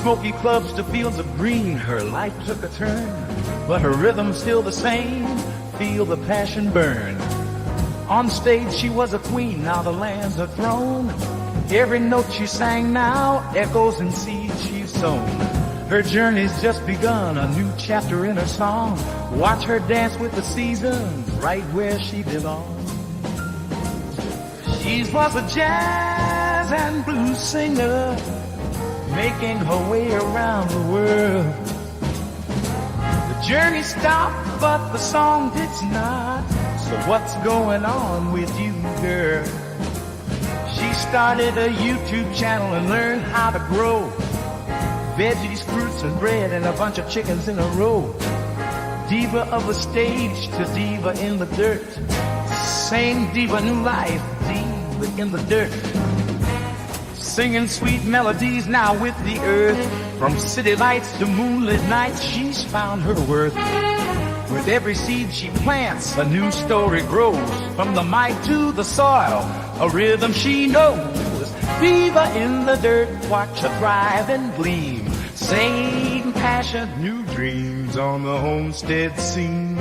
smoky clubs to fields of green, her life took a turn, but her rhythm's still the same. Feel the passion burn. On stage she was a queen, now the land's her throne. Every note she sang now echoes in seeds she's sown. Her journey's just begun, a new chapter in her song. Watch her dance with the seasons, right where she belongs. She was a jazz and blues singer, making her way around the world. The journey stopped, but the song did not. So what's going on with you, girl? She started a YouTube channel and learned how to grow veggies, fruits, and bread, and a bunch of chickens in a row. Diva of the stage to diva in the dirt. Same diva, new life, diva in the dirt. Singing sweet melodies now with the earth. From city lights to moonlit nights, she's found her worth. With every seed she plants, a new story grows. From the mic to the soil, a rhythm she knows. Diva in the dirt, watch her thrive and gleam. Same passion, new dreams on the homestead scene.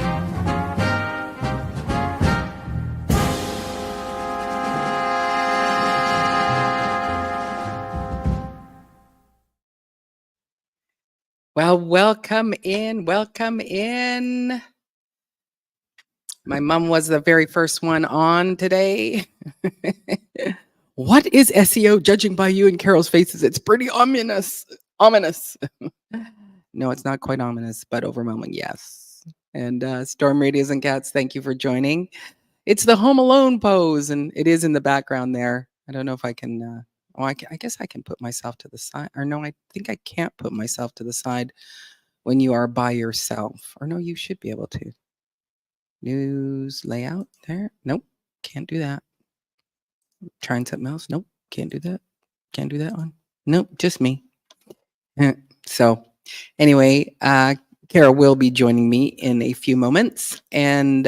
Well, welcome in, welcome in. My mom was the very first one on today. What is SEO? Judging by you and Carol's faces, it's pretty ominous. Ominous. No, it's not quite ominous, but overwhelming, yes. And Storm Radios and Cats, thank you for joining. It's the Home Alone pose, and it is in the background there. I don't know if I can... I guess I can put myself to the side. Or no, I think I can't put myself to the side when you are by yourself. Or no, you should be able to. News layout there. Nope, can't do that. Trying something else. Nope, can't do that. Can't do that one. Nope, just me. So anyway, Carol will be joining me in a few moments. And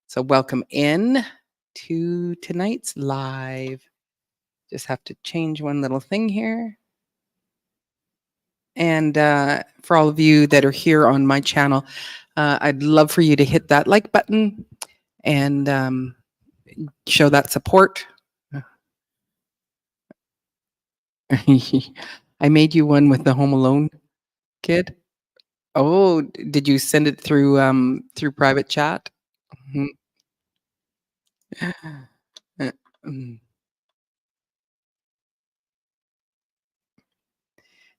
so welcome in to tonight's live. Just have to change one little thing here. And for all of you that are here on my channel, I'd love for you to hit that like button and show that support. I made you one with the Home Alone kid. Oh, did you send it through private chat?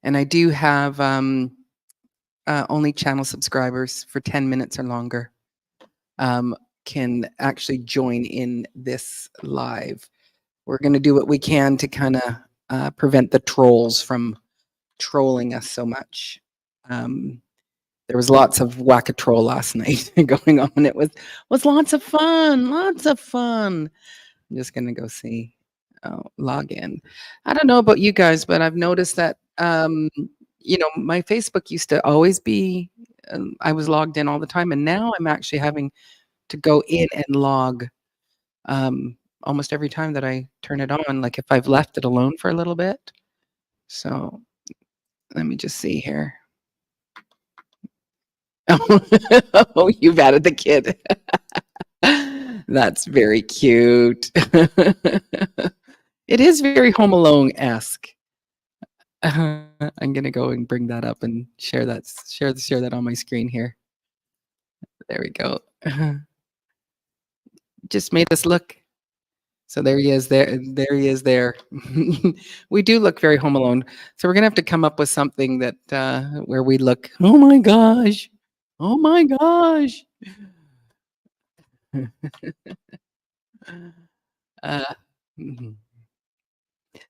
And I do have only channel subscribers for 10 minutes or longer can actually join in this live. We're going to do what we can to kind of prevent the trolls from trolling us so much. There was lots of whack-a-troll last night going on. It was lots of fun, lots of fun. I'm just going to go see. Log in. I don't know about you guys, but I've noticed that my Facebook used to always be I was logged in all the time, and now I'm actually having to go in and log almost every time that I turn it on, like if I've left it alone for a little bit. So let me just see here. Oh, you've added the kid. That's very cute. It is very Home Alone-esque. I'm gonna go and bring that up and share that on my screen here. There we go. Just made us look. So there he is there. There he is there. We do look very Home Alone. So we're gonna have to come up with something that where we look, oh my gosh. Oh my gosh.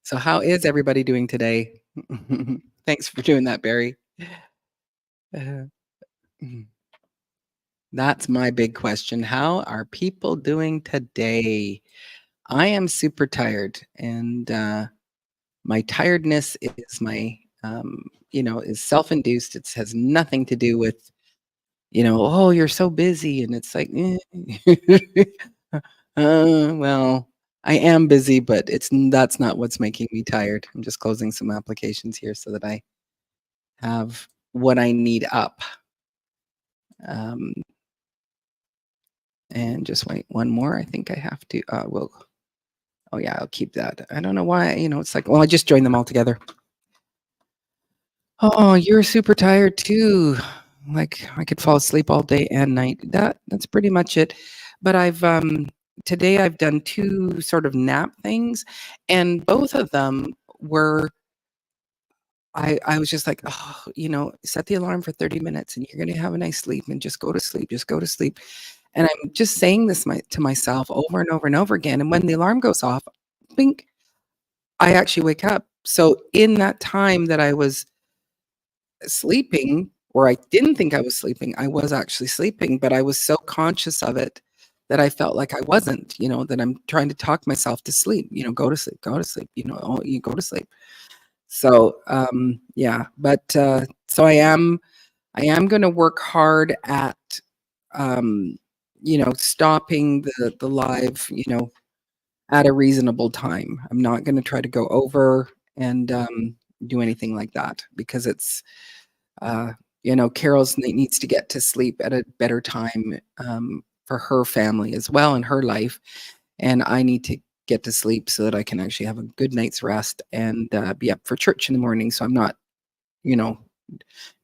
So how is everybody doing today? Thanks for doing that, Barry. That's my big question. How are people doing today? I am super tired, and my tiredness is my, is self-induced. It has nothing to do with, oh, you're so busy, and it's like, well, I am busy, but that's not what's making me tired. I'm just closing some applications here so that I have what I need up. And just wait one more. I think I have to, oh yeah, I'll keep that. I don't know why, it's like, well, I just joined them all together. Oh, you're super tired too. Like I could fall asleep all day and night. That's pretty much it. But today I've done 2 sort of nap things, and both of them were, I was just like, oh, set the alarm for 30 minutes and you're going to have a nice sleep and just go to sleep, just go to sleep. And I'm just saying this to myself over and over and over again. And when the alarm goes off, bink, I actually wake up. So in that time that I was sleeping, or I didn't think I was sleeping, I was actually sleeping, but I was so conscious of it that I felt like I wasn't, that I'm trying to talk myself to sleep, go to sleep, oh, you go to sleep. So, yeah, but, so I am going to work hard at, stopping the live, at a reasonable time. I'm not going to try to go over and, do anything like that, because it's, Carol's needs to get to sleep at a better time, for her family as well in her life. And I need to get to sleep so that I can actually have a good night's rest and, be up for church in the morning. So I'm not,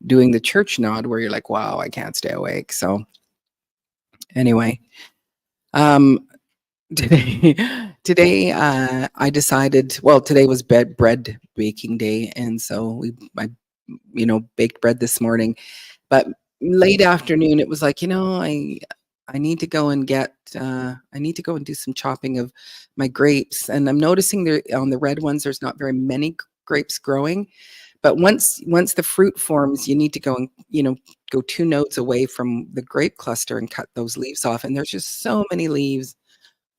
doing the church nod where you're like, wow, I can't stay awake. So anyway, today I decided, well, today was bread baking day. And so I baked bread this morning, but late afternoon, it was like, I need to go and do some chopping of my grapes. And I'm noticing there on the red ones, there's not very many grapes growing. But once the fruit forms, you need to go and, go 2 nodes away from the grape cluster and cut those leaves off. And there's just so many leaves.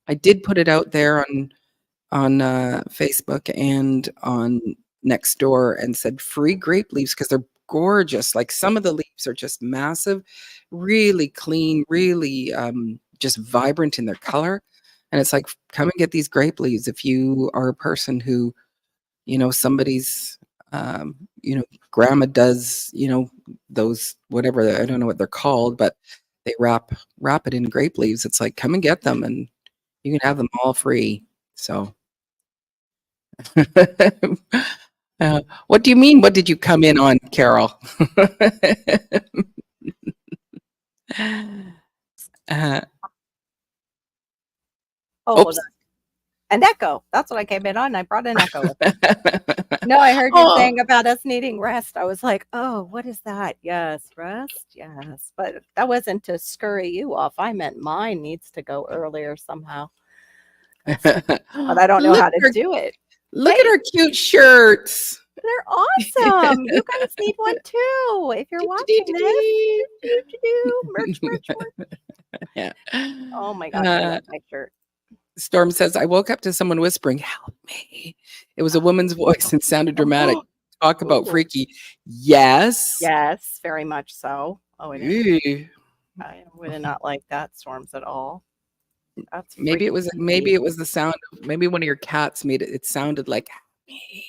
I did put it out there on Facebook and on Nextdoor and said free grape leaves, because they're gorgeous. Like some of the leaves are just massive, really clean, really just vibrant in their color. And it's like, come and get these grape leaves if you are a person who, somebody's, grandma does, those, whatever, I don't know what they're called, but they wrap it in grape leaves. It's like, come and get them and you can have them all free. So what do you mean? What did you come in on, Carol? Hold on. An echo. That's what I came in on. I brought an echo with me. No, I heard you saying about us needing rest. I was like, oh, what is that? Yes, rest. Yes. But that wasn't to scurry you off. I meant mine needs to go earlier somehow. But I don't know how to do it. Look at our cute shirts. They're awesome. You guys need one too. If you're watching this, merch. Yeah. Oh my gosh, I love my shirt. Storm says, I woke up to someone whispering, help me. It was a woman's voice and sounded dramatic. Talk about freaky. Yes. Yes, very much so. Oh, I would not like that, Storms, at all. That's maybe it was the sound of, maybe one of your cats made it. It sounded like me.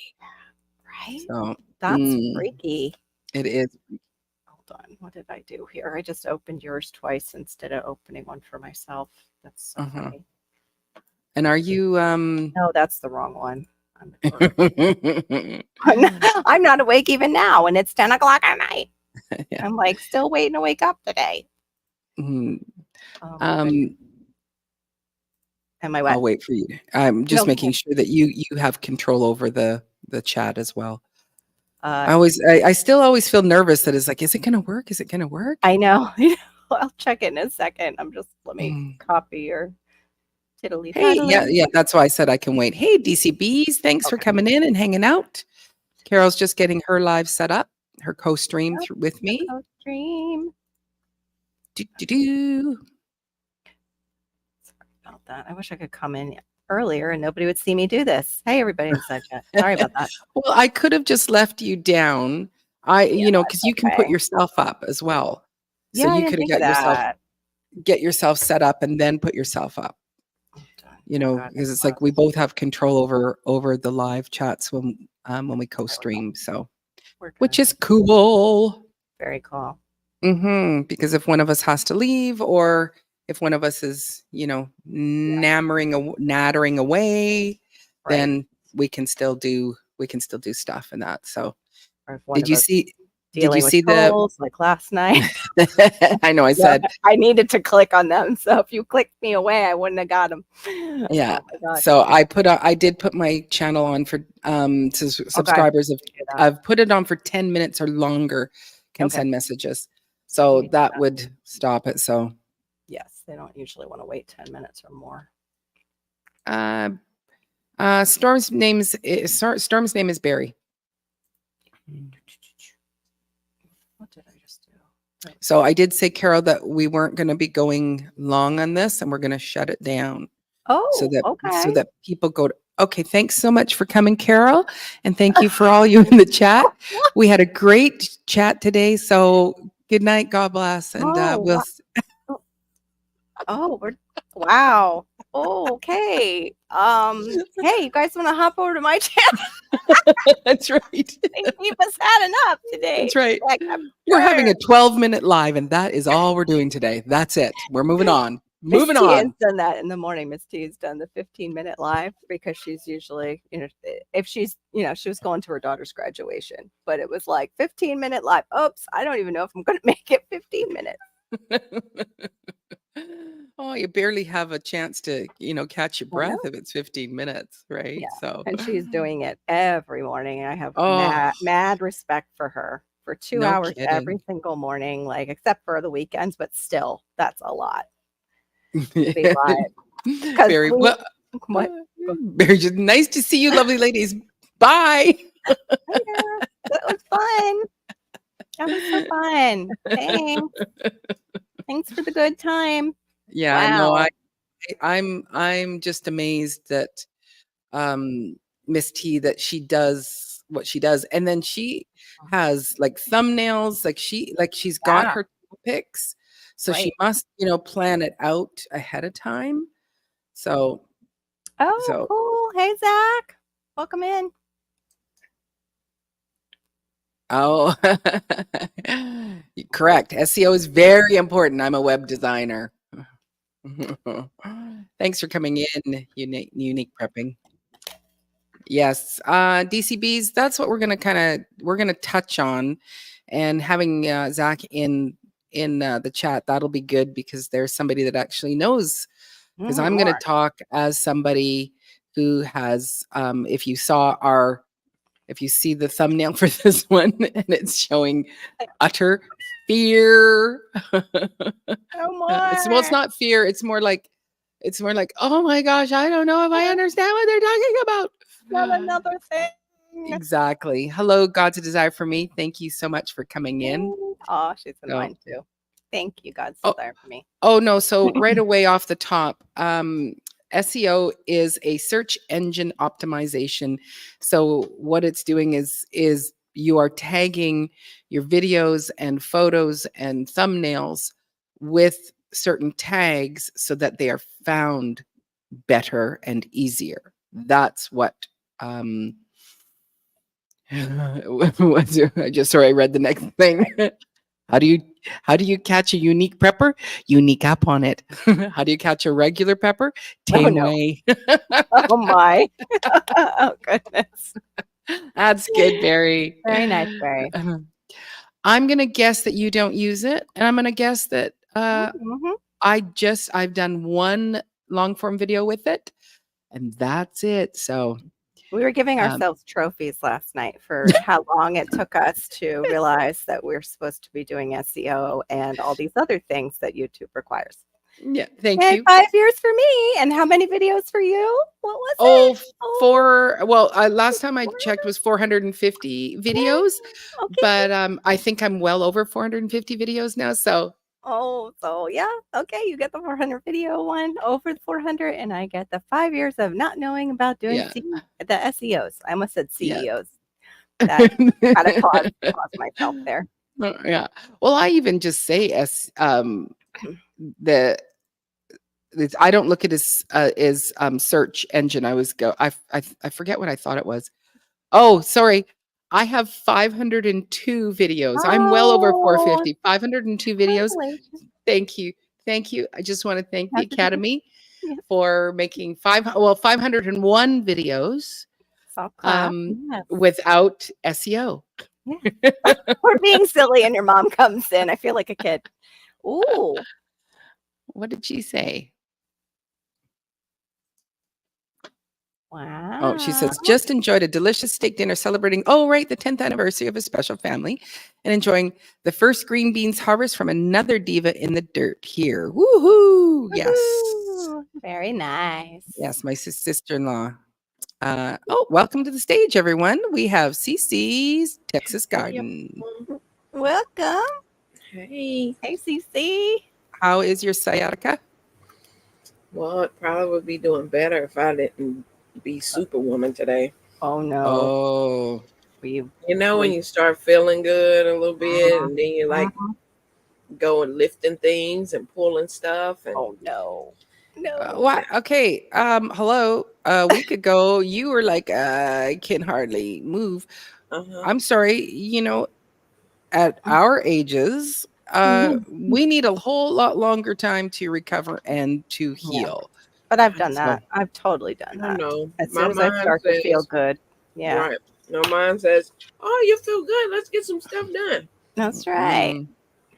Right? So that's freaky. It is. Hold on. What did I do here? I just opened yours twice instead of opening one for myself. That's so funny. And are you No, that's the wrong one. I'm not awake even now, and it's 10 o'clock at night. Yeah. I'm like still waiting to wake up today. Am I wet? I'll wait for you. I'm just making sure that you have control over the chat as well. I still always feel nervous that it's like, is it gonna work? Is it gonna work? I know. I'll check it in a second. Let me copy your tiddly. Hey, yeah, that's why I said I can wait. Hey, DCBs, thanks for coming in and hanging out. Carol's just getting her live set up, her co-stream with me. Co-stream. Sorry about that. I wish I could come in earlier and nobody would see me do this. Hey, everybody in side chat. Sorry about that. Well, I could have just left you down. Because you can put yourself up as well. So yeah, you could have get yourself set up and then put yourself up. Because it's like we both have control over the live chats when we co-stream. So which is cool. Very cool. Because if one of us has to leave, or if one of us is, nattering away, then we can still do stuff and that. So Or if one did of you us see dealing with trolls, like last night. I know I Yeah, said I needed to click on them. So if you clicked me away, I wouldn't have got them. yeah. Oh my gosh. So I did put my channel on for subscribers Do that. I've put it on for 10 minutes or longer can Okay. send messages. So Me do that that. would stop it. So Yes, they don't usually want to wait 10 minutes or more. Storm's name is Barry. What did I just do? So I did say, Carol, that we weren't going to be going long on this, and we're going to shut it down. Oh, so okay. that people go to, okay, thanks so much for coming, Carol, and thank you for all you in the chat. We had a great chat today, so good night, God bless, and we'll wow. Oh, okay. Hey, you guys want to hop over to my channel? That's right. Keep us had enough today. That's right. Like, We're having a 12-minute live, and that is all we're doing today. That's it. We're moving on. Miss T has done that in the morning. Miss T has done the 15-minute live because she's usually, if she's, she was going to her daughter's graduation, but it was like 15-minute live. Oops, I don't even know if I'm going to make it 15 minutes. Oh, you barely have a chance to, catch your breath if it's 15 minutes, right? Yeah. So, and she's doing it every morning. I have Oh. mad respect for her for 2 No hours every kidding. single morning, like except for the weekends, but still, that's a lot. To be live. Very well. What? Very just nice to see you, lovely ladies. Bye. Later. That was fun. That was so fun. Thanks. Thanks for the good time. Yeah, no, Wow. I'm just amazed that Miss T, that she does what she does, and then she has like thumbnails, she's got Yeah. her topics, so she Right. must plan it out ahead of time. So Cool. Hey, Zach. Welcome in. Oh, correct. SEO is very important. I'm a web designer. Thanks for coming in, unique prepping. Yes, DCBs. That's what we're gonna touch on, and having Zach in the chat, that'll be good because there's somebody that actually knows. Because I'm going to talk as somebody who has. If you see the thumbnail for this one, and it's showing utter fear. Oh my. Well, it's not fear. It's more like, oh my gosh, I don't know if I understand what they're talking about. Not another thing. Exactly. Hello, God's a Desire for Me. Thank you so much for coming in. Oh, she's in mine too. Thank you, God's Desire for Me. Oh no, so right away off the top, SEO is a search engine optimization. So what it's doing is you are tagging your videos and photos and thumbnails with certain tags so that they are found better and easier. That's what I read the next thing. How do you catch a unique prepper? Unique app on it. How do you catch a regular pepper? Tame way. Oh my. Oh goodness. That's good, Barry. Very nice, Barry. I'm gonna guess that you don't use it, and I'm gonna guess that I've done one long form video with it, and that's it. So we were giving ourselves trophies last night for how long it took us to realize that we're supposed to be doing SEO and all these other things that YouTube requires. Yeah, thank you. 5 years for me, and how many videos for you? What was it? Last time I checked was 450 videos, okay. But I think I'm well over 450 videos now. So. So yeah, okay. You get the 400 video one over the 400, and I get the 5 years of not knowing about doing the SEOs. I almost said CEOs. Yeah. That kind of caused myself there. Yeah. Well, I even just say I don't look at it as search engine. I forget what I thought it was. Oh, sorry. I have 502 videos. I'm well over Oh, 450. 502 videos. congratulations. Thank you. Thank you. I just want to thank the That's a good- Academy yeah. for making 501 videos So clap. Yes. without SEO. Yeah. We're being silly and your mom comes in. I feel like a kid. Ooh. What did she say? Wow. Oh, she says, just enjoyed a delicious steak dinner celebrating, the 10th anniversary of a special family and enjoying the first green beans harvest from another diva in the dirt here. Woohoo! Yes. Woohoo. Very nice. Yes, my sister-in-law. Welcome to the stage, everyone. We have Cece's Texas Garden. Welcome. Hey. Hey, CC. How is your sciatica? Well, it probably would be doing better if I didn't be Superwoman today. Oh, no. Oh, You know, when you start feeling good a little bit and then you like go and lifting things and pulling stuff. And Oh, no. No. what? Okay. Hello. A week ago, you were like, I can hardly move. I'm sorry. At our ages, we need a whole lot longer time to recover and to heal. But I've done that. I've totally done I that. know. As soon as I start to feel good. Yeah. Right. No, mine says, oh, you feel good. Let's get some stuff done. That's right.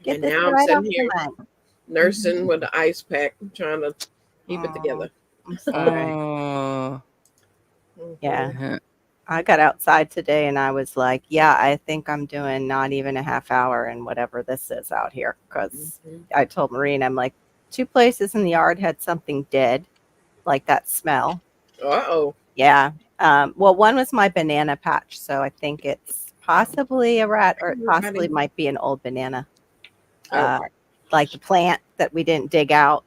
Get And this now I'm right off sitting your here mind. nursing with the ice pack, trying to keep it together. I'm sorry. Oh, Yeah. I got outside today and I was like, yeah, I think I'm doing not even a half hour in whatever this is out here. Because I told Maureen, I'm like, 2 places in the yard had something dead, like that smell. Uh-oh. Yeah. Well, one was my banana patch. So I think it's possibly a rat or it possibly might be an old banana. Like the plant that we didn't dig out.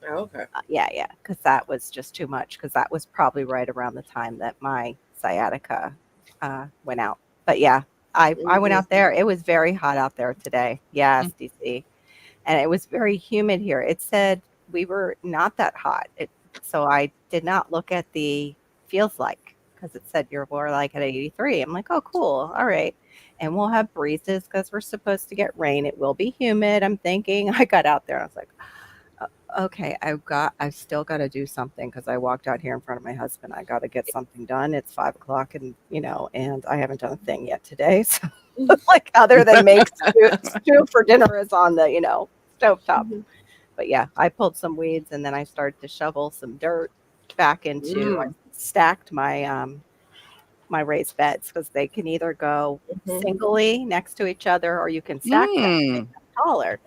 Okay. Yeah. Because that was just too much. Because that was probably right around the time that my sciatica went out. But yeah, I went out there. It was very hot out there today. Yes, DC. And it was very humid here. It said we were not that hot. So I did not look at the feels like because it said you're more like at 83. I'm like, oh, cool. All right. And we'll have breezes because we're supposed to get rain. It will be humid. I'm thinking. I got out there and I was like, okay, I've still got to do something because I walked out here in front of my husband. I got to get something done. It's 5 o'clock and and I haven't done a thing yet today. So like other than make stew for dinner is on the, stovetop. But yeah, I pulled some weeds and then I started to shovel some dirt back into, I stacked my, my raised beds because they can either go singly next to each other or you can stack them and make them taller.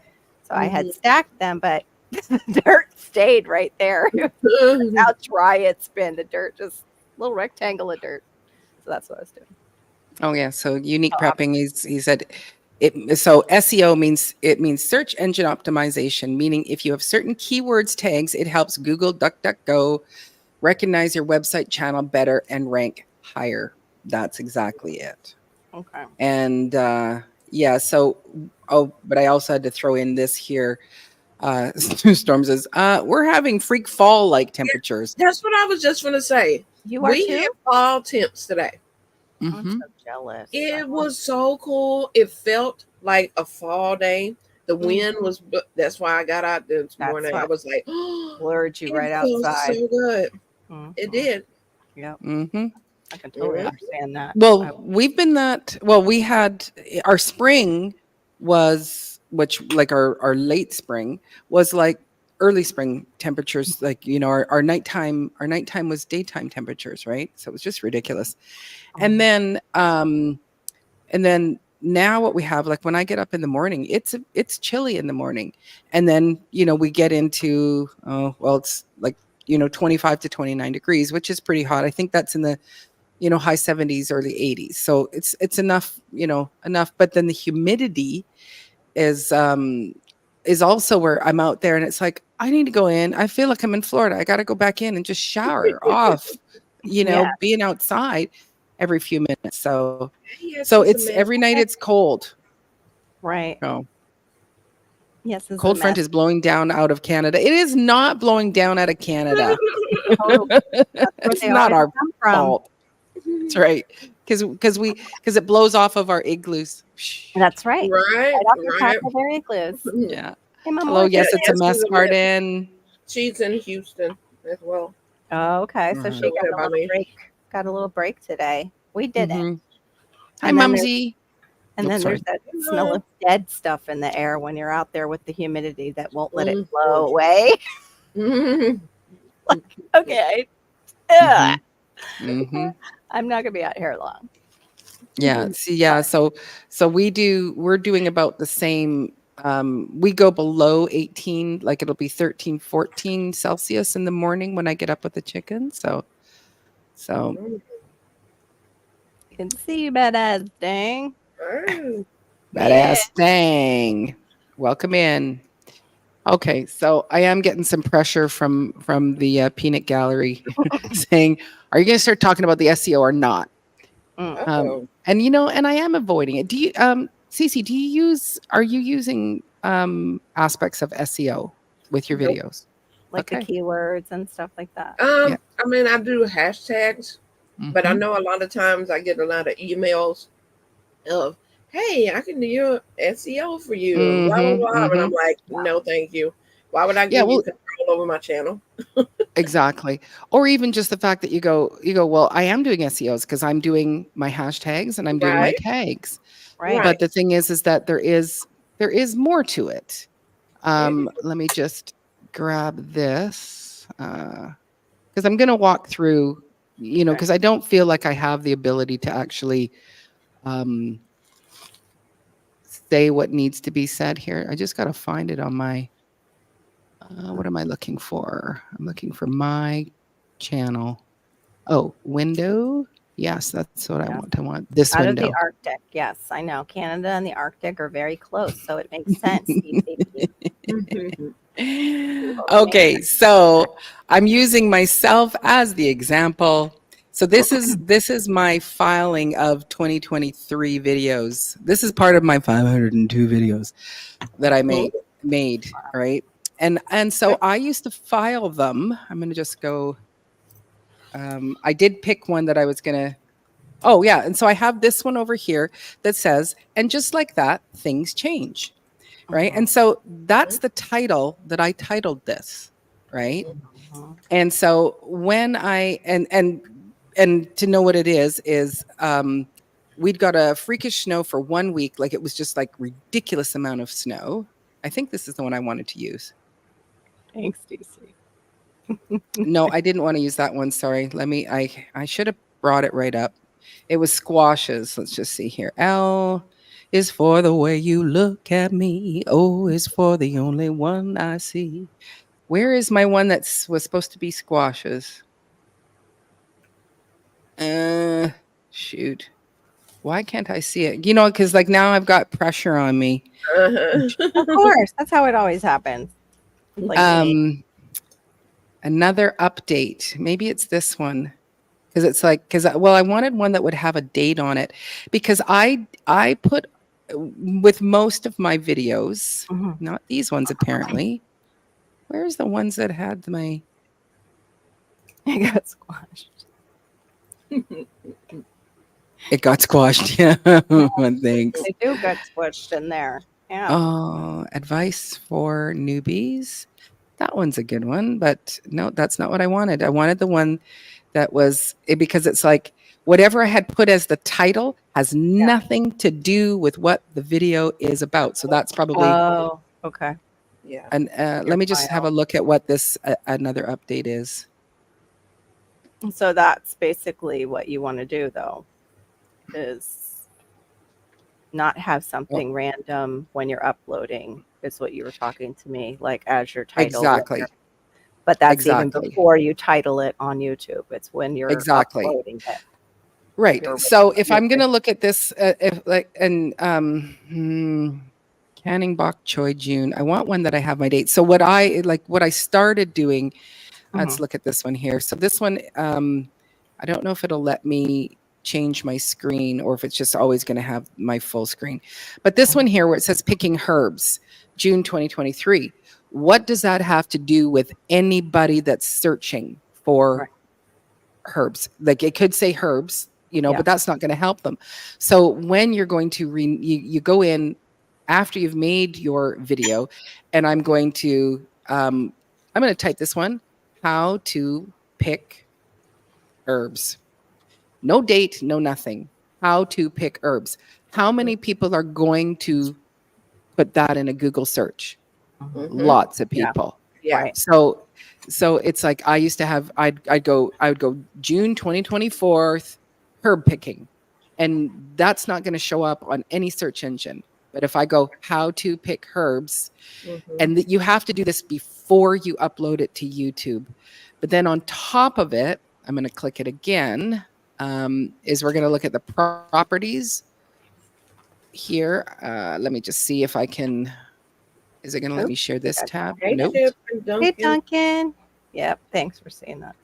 So I had stacked them, but the dirt stayed right there. That's how dry it's been. The dirt, just a little rectangle of dirt. So that's what I was doing. Oh yeah. So unique prepping. He said it. So SEO means search engine optimization, meaning if you have certain keywords tags, it helps Google, DuckDuckGo recognize your website channel better and rank higher. That's exactly it. Okay. And yeah. So but I also had to throw in this here. Storm says, we're having freak fall like temperatures. That's what I was just going to say. You are too? Had fall temps today. I'm so jealous. It was so cool. It felt like a fall day. The wind was, that's why I got out this morning. I was like, lured you right outside. So good. It did. Yeah. I can totally understand that. Well, we had our spring was, which like our late spring was like early spring temperatures, like, our nighttime was daytime temperatures, right? So it was just ridiculous. And then now what we have, like when I get up in the morning, it's chilly in the morning. And then, we get into, it's like, 25 to 29 degrees, which is pretty hot. I think that's in the, high 70s, early 80s. So it's enough, enough. But then the humidity is also where I'm out there and it's like, I need to go in. I feel like I'm in Florida. I got to go back in and just shower off, being outside every few minutes. So it's every night it's cold. Right. Oh. Yes. Cold front is blowing down out of Canada. It is not blowing down out of Canada. It's not our fault. That's right. because it blows off of our igloos. That's right. Right, Right off the top right. of their igloos. Yeah. Hey, Mama, Hello. what's Yes, your it's a yes, mess she's a mess. garden. She's in Houston as well. Oh, okay. So Uh-huh. she got Okay, a little Bobby. break. Got a little break today. We didn't. Mhm. Hi, And then there's Mumsy. and Oops, then there's sorry. that smell of dead stuff in the air when you're out there with the humidity that won't let it Mhm. blow away. Mhm. Okay. Mhm. Ugh. Mhm. I'm not gonna be out here long. Yeah. See, yeah. So we're doing about the same. We go below 18, like it'll be 13, 14 Celsius in the morning when I get up with the chickens. So You can see you, badass dang. Oh. badass dang. Welcome in. Okay, so I am getting some pressure from the peanut gallery saying, "Are you going to start talking about the SEO or not?" Mm. Oh. And and I am avoiding it. Do you, Cece? Are you using aspects of SEO with your Nope. videos? Like the Okay. keywords and stuff like that. Yeah. I mean, I do hashtags, but I Mhm. know a lot of times I get a lot of emails of, "Hey, I can do your SEO for you," and blah blah Mhm. blah. And I'm Mhm. like, "No, thank you. Why would I Yeah. give you Well, control over my channel?" exactly. Or even just the fact that you go, well, I am doing SEOs because I'm doing my hashtags and I'm doing my Right, tags. Right. But right. the thing is that there is more to it. Mhm. Let me just grab this because I'm going to walk through, Okay. because I don't feel like I have the ability to actually um, say what needs to be said here. I just got to find it on my. What am I looking for? I'm looking for my channel. Oh, window. Yes, that's what I Yeah. want. I want this Out of the window. Arctic. Yes, I know. Canada and the Arctic are very close, so it makes sense. DCP. Mhm. Okay, so I'm using myself as the example. So this is my filing of 2023 videos. This is part of my 502 videos that I made, right? And so I used to file them. I'm going to just go I did pick one that I was going to. Oh yeah, and so I have this one over here that says, and just like that, things change. Right. Mhm. And so that's the title that I titled this. Right. Mhm. And so when I and to know what it is we'd got a freakish snow for 1 week. Like it was just like ridiculous amount of snow. I think this is the one I wanted to use. Thanks, DC. No, I didn't want to use that one. Sorry. I should have brought it right up. It was squashes. Let's just see here. L is for the way you look at me. O is for the only one I see. Where is my one was supposed to be squashes? Shoot. Why can't I see it? Because like now I've got pressure on me. Of course, that's how it always happens. Like me. Another update. Maybe it's this one. Because it's like, well, I wanted one that would have a date on it because I put with most of my videos, Mhm. not these ones apparently. Where's the ones that had my? I got squashed. It got squashed. Yeah, thanks. They do get squished in there. Yeah. Oh, advice for newbies. That one's a good one, but no, that's not what I wanted. I wanted the one that was because it's like whatever I had put as the title has nothing to do with what the video is about. So that's probably. Oh, okay. Yeah. And Your let me just have a file. look at what this another update is. So that's basically what you want to do, though, is not have something random when you're uploading. Is what you were talking to me, like as your title. Exactly. But that's even Exactly. before you title it on YouTube. It's when you're Exactly. uploading it. Right. You're So writing if it. I'm going to look at this, if like, and Canning Bok Choi June, I want one that I have my date. So what I started doing, let's Mhm. look at this one here. So this one, I don't know if it'll let me change my screen or if it's just always going to have my full screen. But this one here where it says picking herbs, June 2023. What does that have to do with anybody that's searching for Right. herbs? Like it could say herbs, Yeah. but that's not going to help them. So when you're going to you go in after you've made your video, and I'm going to type this one, how to pick herbs. No date, no nothing. How to pick herbs. How many people are going to put that in a Google search? Mhm. Lots of Yeah. people. Yeah. Right. So it's like I used to have I would go June 2024 herb picking, and that's not going to show up on any search engine. But if I go how to pick herbs, Mhm. and that you have to do this before you upload it to YouTube. But then on top of it, I'm going to click it again, is we're going to look at the properties here. Let me just see if I can, is it going to let me share this tab? Hey, Nope. Chip and Hey, Duncan. Duncan. Yep. Thanks for saying that.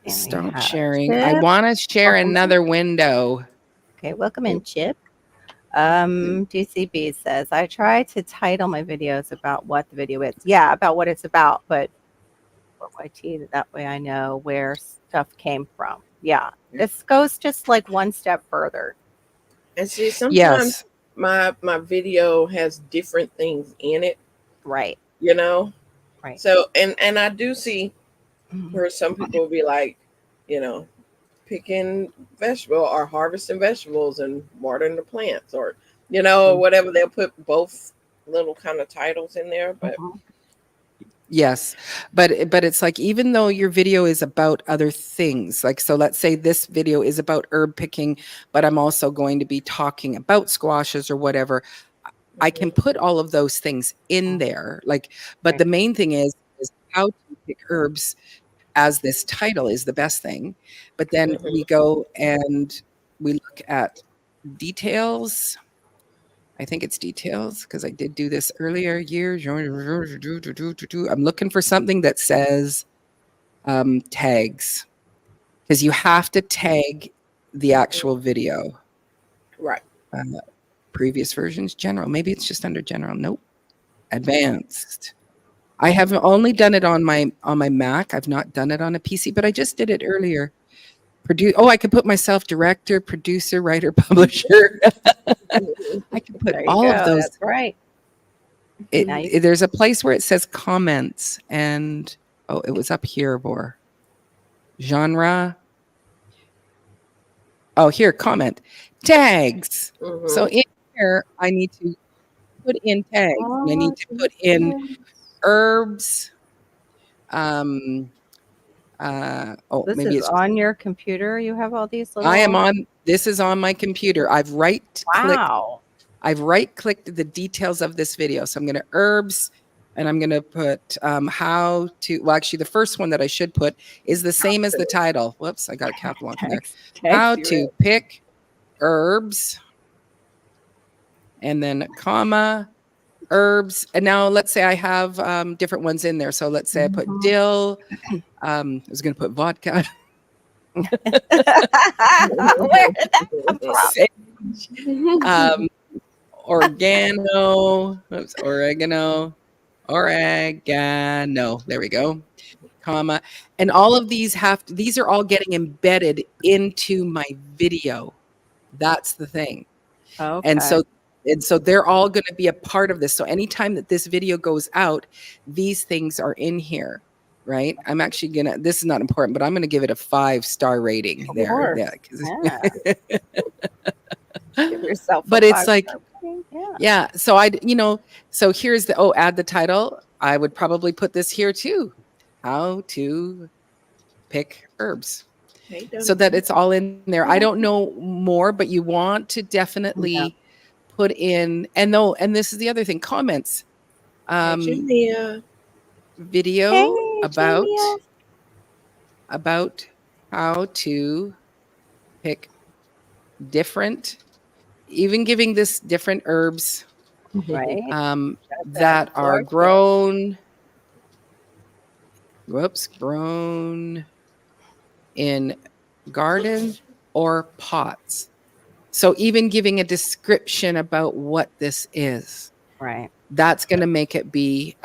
Stop sharing. I Chip. want to share Welcome. another window. Okay, welcome in, Chip. DCB says, I try to title my videos about what the video is. Yeah, about what it's about, but for YT, that way I know where stuff came from. Yeah, this goes just like one step further. And see, sometimes Yes. my video has different things in it, Right. Right. So and I do see where some people will be like, picking vegetable or harvesting vegetables and watering the plants, or whatever. They'll put both little kind of titles in there, but Yes. But it's like, even though your video is about other things, like, so let's say this video is about herb picking, but I'm also going to be talking about squashes or whatever, I can put all of those things in there. Like, but the main thing is how to pick herbs as this title is the best thing. But then we go and we look at details. I think it's details because I did do this earlier years. I'm looking for something that says tags, because you have to tag the actual video. right. Previous versions, general. Maybe it's just under general. Nope. Advanced. I have only done it on my Mac. I've not done it on a PC, but I just did it earlier. I could put myself director, producer, writer, publisher. I could put all of those. That's right. There's a place where it says comments, and it was up here, Bor. Genre. Oh, here, comment. Tags. So in here, I need to put in tags. And I need to put in herbs. This maybe is it's on your computer. You have all these little. I am on. This is on my computer. I've right-clicked the details of this video. So I'm going to herbs, and I'm going to put how to. Well, actually, the first one that I should put is the same as the title. Whoops, I got a capital lock in there. How to pick herbs, and then comma herbs. And now let's say I have different ones in there. So let's say I put dill. I was going to put vodka. Where did that come from? Oregano. Oops, oregano. There we go. Comma. And all of these these are all getting embedded into my video. That's the thing. Okay. And so they're all going to be a part of this. So anytime that this video goes out, these things are in here, right? I'm actually this is not important, but I'm going to give it a 5-star rating there. Yeah. Give yourself but it's like, yeah. So so here's add the title. I would probably put this here too. How to pick herbs. So that it's all in there. I don't know more, but you want to definitely put in, and this is the other thing, comments. Video about how to pick different, even giving this different herbs that are grown in garden or pots. So even giving a description about what this is, right, that's going to make it be,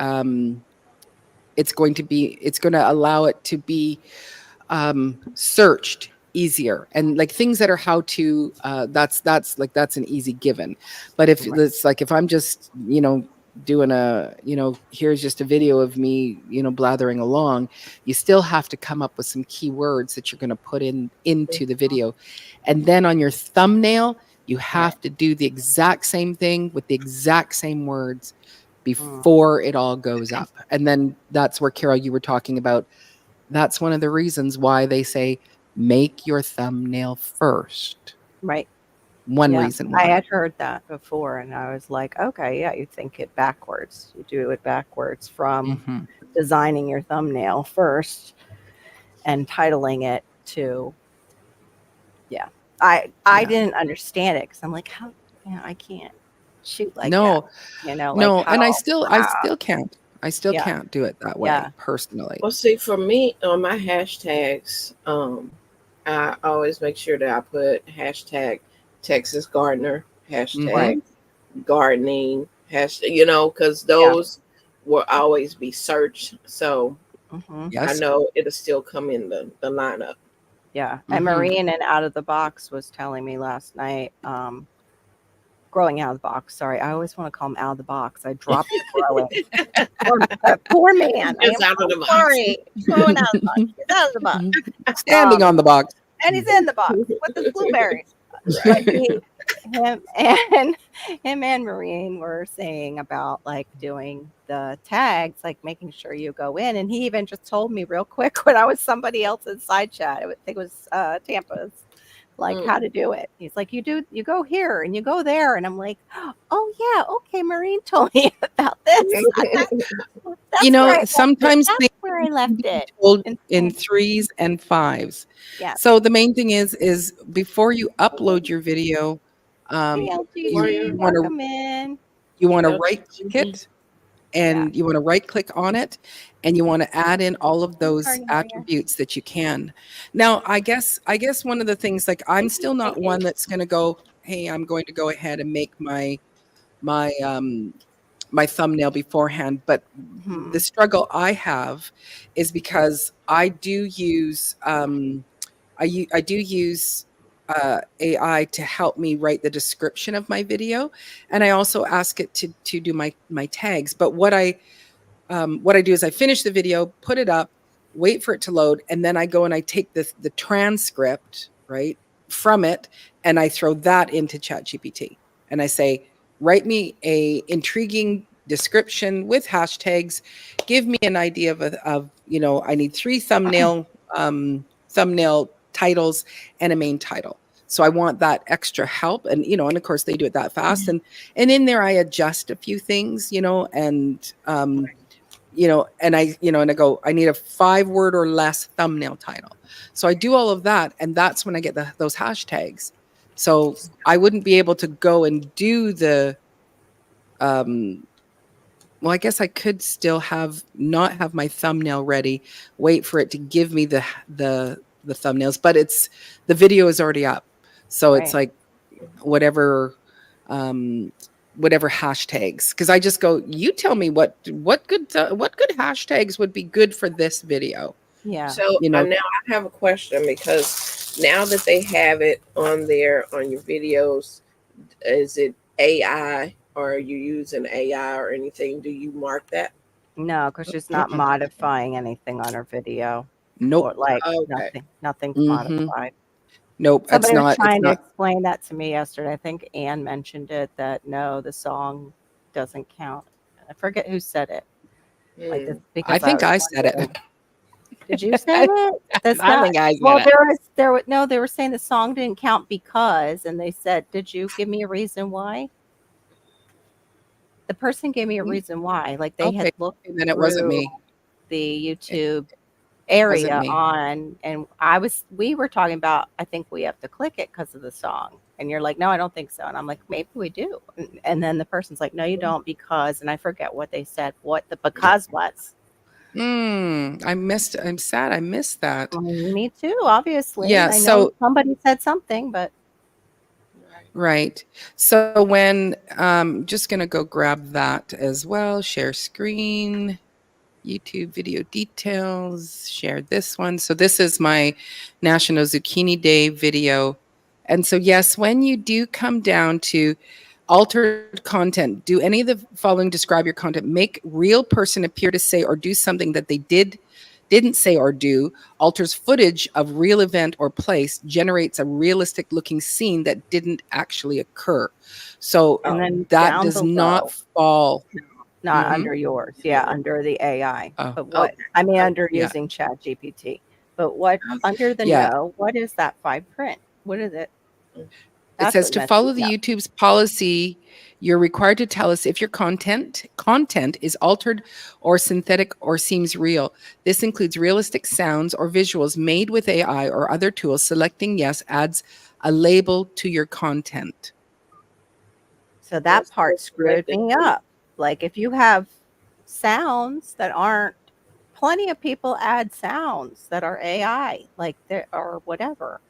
it's going to allow it to be searched easier, and like things that are how to, that's an easy given. But if Right. it's like, if I'm just, doing here's just a video of me, blathering along, you still have to come up with some keywords that you're going to put into the video. And then on your thumbnail, you have to do the exact same thing with the exact same words before it all goes up. And then that's where, Carol, you were talking about, that's one of the reasons why they say make your thumbnail first. Right. One Yeah, reason I why. had heard that before, and I was like, okay, yeah, you think it backwards. You do it backwards from Mhm. designing your thumbnail first and titling it to, yeah. I Yeah. didn't understand it because I'm like, how, I can't shoot like that. No, Like no, and I how, still can't. I still Yeah. can't do it that way Yeah. personally. Well, see, for me on my hashtags, I always make sure that I put hashtag Texas Gardener, hashtag gardening, hashtag, because those will always be searched. So I Yes. know it'll still come in the lineup. Yeah. And Mhm. Marine and Out of the Box was telling me last night, growing out of the box. Sorry, I always want to call him out of the box. I dropped the growing. Poor man. I It's am out of the so box. sorry. He's growing out of the box. He's out of the box. Standing on the box. And he's in the box with his blueberries. Right. But him and Marine were saying about like doing the tags, like making sure you go in. And he even just told me real quick when I was somebody else's side chat. I think it was Tampa's, like how to do it. He's like, you go here and you go there. And I'm like, oh yeah, okay. Marine told me about this. Sometimes That's things where I left it. told in 3s and 5s. Yeah. So the main thing is before you upload your video, you want to welcome in. right click it, and you want to right click on it, and you want to add in all of those attributes that you can. Now, I guess one of the things, like, I'm still not one that's going to go, hey, I'm going to go ahead and make my thumbnail beforehand. But the struggle I have is because I do use I do use AI to help me write the description of my video, and I also ask it to do my tags. But what I do is I finish the video, put it up, wait for it to load, and then I go and I take the transcript, right, from it, and I throw that into ChatGPT, and I say, write me a intriguing description with hashtags. Give me an idea of I need 3 thumbnail titles and a main title. So I want that extra help, and and of course they do it that fast, and in there I adjust a few things, and and I go, I need a 5-word or less thumbnail title. So I do all of that, and that's when I get those hashtags. So I wouldn't be able to go and do the well, I guess I could still not have my thumbnail ready, wait for it to give me the thumbnails, but the video is already up. So it's like whatever hashtags, because I just go, you tell me what good hashtags would be good for this video. Yeah. So now I have a question, because now that they have it on there on your videos, is it AI, or are you using AI or anything? Do you mark that? No, because she's not modifying anything on her video. Nope. Or like nothing's modified. Nope. Somebody was trying to explain that to me yesterday. I think Anne mentioned it, that no, the song doesn't count. I forget who said it. Like this, because I think I said it. Did you say it? That's I think I said well, it. they were saying the song didn't count because, and they said, did you give me a reason why? The person gave me a reason why. Like they had looked then it wasn't me. The YouTube area on, and we were talking about, I think we have to click it because of the song, and you're like, no, I don't think so, and I'm like, maybe we do, and then the person's like, no, you don't, because, and I forget what they said, what the because was. I'm sad I missed that. Me too, obviously. Yeah, I know somebody said something, but right. So when just gonna go grab that as well, share screen. YouTube video details, share this one. So this is my National Zucchini Day video. And so, yes, when you do come down to altered content, do any of the following describe your content? Make real person appear to say or do something that they didn't say or do, alters footage of real event or place, generates a realistic looking scene that didn't actually occur. So And then that down does below, not fall. not Mhm. under yours. Yeah, under the AI. Oh. But what, I mean, under Yeah. using Chat GPT. But what, under the Yeah. no, what is that 5 print? What is it? It That's says what to messes follow me the up. YouTube's policy, you're required to tell us if your content is altered or synthetic or seems real. This includes realistic sounds or visuals made with AI or other tools. Selecting yes adds a label to your content. So that That's part what's screwed selected. me up. Like if you have sounds that aren't, plenty of people add sounds that are AI, like there or whatever.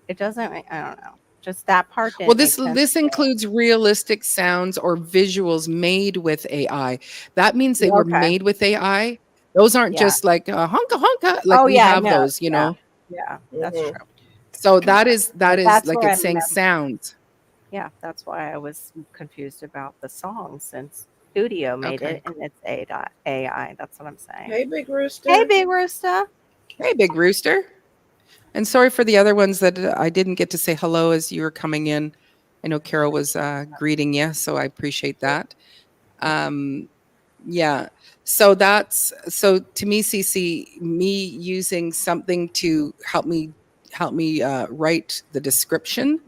It doesn't. I don't know. Just that part didn't Well, make sense. this to me. includes realistic sounds or visuals made with AI. That means they were Okay. made with AI. Those aren't Yeah. just like honka honka, like Oh we yeah, have no, those, you yeah, know. yeah, that's Mhm. true. So that is But like that's it's where saying sounds. yeah, that's why I was confused about the song since Studio made Okay. it and it's AI. That's what I'm saying. Hey, Big Rooster. Hey, Big Rooster. Hey, Big Rooster. And sorry for the other ones that I didn't get to say hello as you were coming in. I know Carol was greeting you, so I appreciate that. Yeah. So so to me, CC, me using something to help me write the description.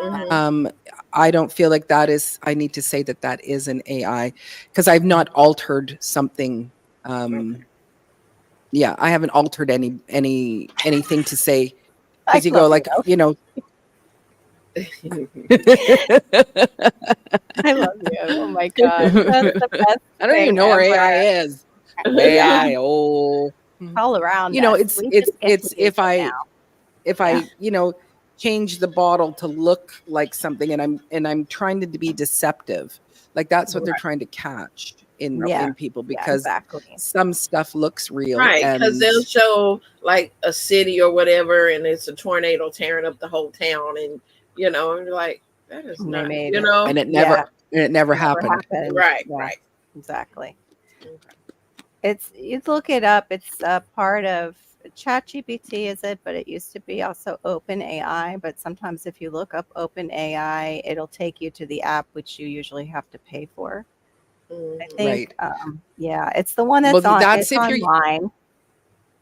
Mhm. I don't feel like I need to say that is an AI because I've not altered something. Yeah, I haven't altered anything to say I because you go love you like, though. you know. I love you. Oh my god, that's the best I don't even thing know where AI ever. is. Yeah, AI, oh. all around You know, us. it's We it's just get to it's use it now. if Yeah. I, change the bottle to look like something and I'm trying to be deceptive. Like that's what they're trying to catch Yeah. in people Yeah, because exactly. some stuff looks real Right, because and they'll show like a city or whatever, and it's a tornado tearing up the whole town, and and you're like, that is And they not, made it. and it Yeah, never never happened. happened. Right, Yeah, right. exactly. Okay. It's, you look it up. It's a part of ChatGPT, is it? But it used to be also OpenAI. But sometimes if you look up OpenAI, it'll take you to the app, which you usually have to pay for. I Mhm. think, Right. yeah, it's the one Well, that's on. that's It's if you're online. Go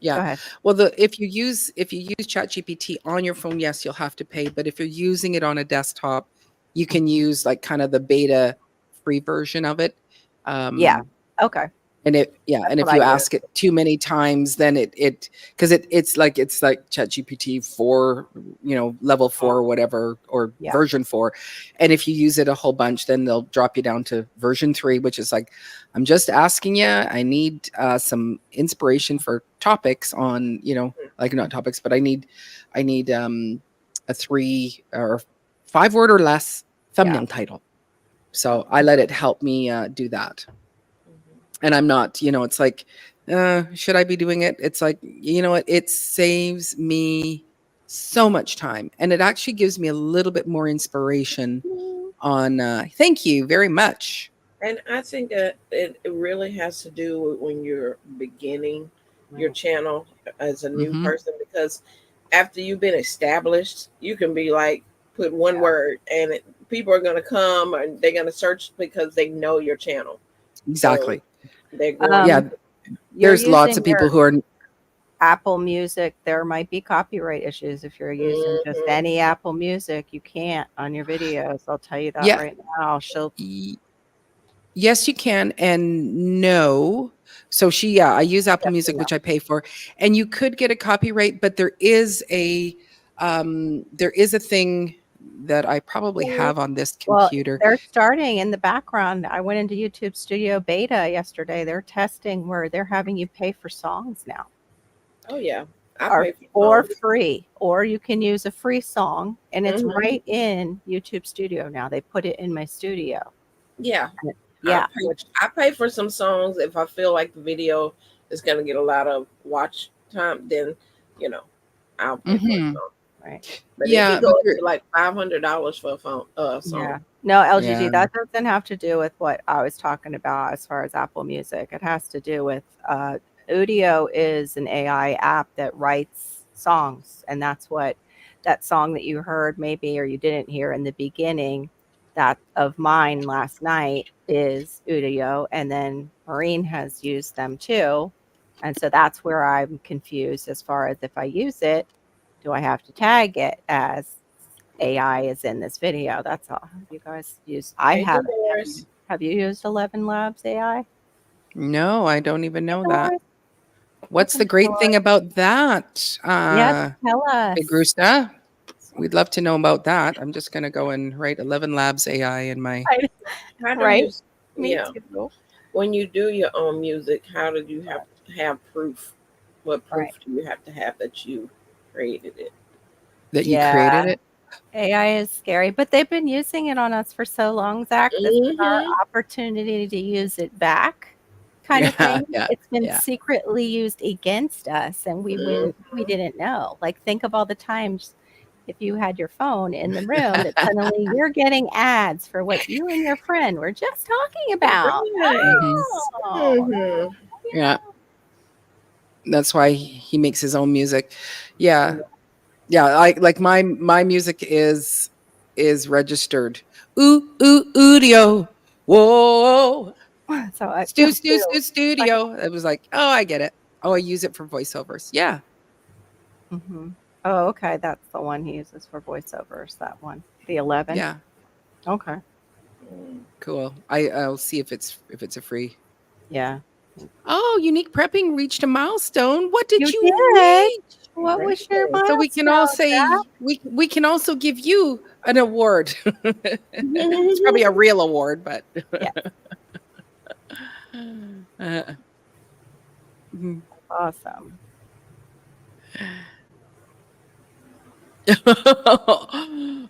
yeah. ahead. Well, if you use ChatGPT on your phone, yes, you'll have to pay. But if you're using it on a desktop, you can use like kind of the beta free version of it. Yeah. Um, Okay. and That's if what I you use. ask it too many times, then because it's like ChatGPT 4, level 4 or whatever, or Yeah. version 4. And if you use it a whole bunch, then they'll drop you down to version 3, which is like, I'm just asking you, I need some inspiration for topics on, like not topics, but I need a 3 or 5 word or less thumbnail title. So I let it help me do that. And I'm not, it's like, should I be doing it? It's like, you know what? It saves me so much time. And it actually gives me a little bit more inspiration on, thank you very much. And I think that it really has to do with when you're beginning your channel as a new Mhm. person, because after you've been established, you can be like, put one word, and people are going to come and they're going to search because they know your channel. Exactly. So they're going. Yeah. You're There's lots using of people your who are, Apple Music. There might be copyright issues if you're using just Mhm. any Apple Music. You can't on your videos. I'll tell you that Yeah. right now. She'll. Yes, you can. And no. So I use Apple Yes, Music, no. which I pay for, and you could get a copyright, but there is a thing that I probably have on this Well, computer. they're starting in the background. I went into YouTube Studio Beta yesterday. They're testing where they're having you pay for songs now. Oh yeah, I Or pay for songs. free, or you can use a free song, and it's Mhm. right in YouTube Studio now. They put it in my studio. Yeah. Yeah. I pay for some songs if I feel like the video is going to get a lot of watch time. Then, you know, I'll pay for a Mhm. song. Right. But Yeah, it can but go there to like $500 for a phone Yeah. song. No, LGG, Yeah. that doesn't have to do with what I was talking about as far as Apple Music. It has to do with Udio is an AI app that writes songs, and that's what that song that you heard maybe or you didn't hear in the beginning that of mine last night is Udio, and then Maureen has used them too. And so that's where I'm confused as far as if I use it, do I have to tag it as AI is in this video? That's all. Have you guys used? I Hey, haven't. Dolores. Have you used 11 Labs AI? No, I don't even Hey, know that. Dolores. What's the Welcome, great Dolores. thing about that? Yes, tell Big us. Rooster? We'd love to know about that. I'm just gonna go and write 11 Labs AI in my Right. How do Right? you, Me yeah, too. when you do your own music, how do you have to have proof? What proof Right. do you have to have that you created it? that you Yeah. created it. AI is scary, but they've been using it on us for so long, Zach. This is our Mm-hmm. opportunity to use it back, kind of Yeah, thing. yeah, It's been yeah. secretly used against us, and we didn't know. Like, think of all the times if you had your phone in the room that suddenly you're getting ads for what you and your friend were just talking about. Right. Mhm. Oh, Mm-hmm. Yeah. That's why he makes his own music. Yeah. Yeah, I like my music is registered. Audio. Whoa. so I feel too. Like, Studio. It was like, oh, I get it. Oh, I use it for voiceovers. Yeah. hmm oh, okay, that's the one he uses for voiceovers. That one, the 11. Yeah. Okay, Cool. I'll see if it's a free. yeah. Oh, unique prepping reached a milestone. What did You you did. reach? What was your So we can all milestone, say Zach? we can also give you an award. It's probably a real award, but Yeah, uh, mhm. awesome.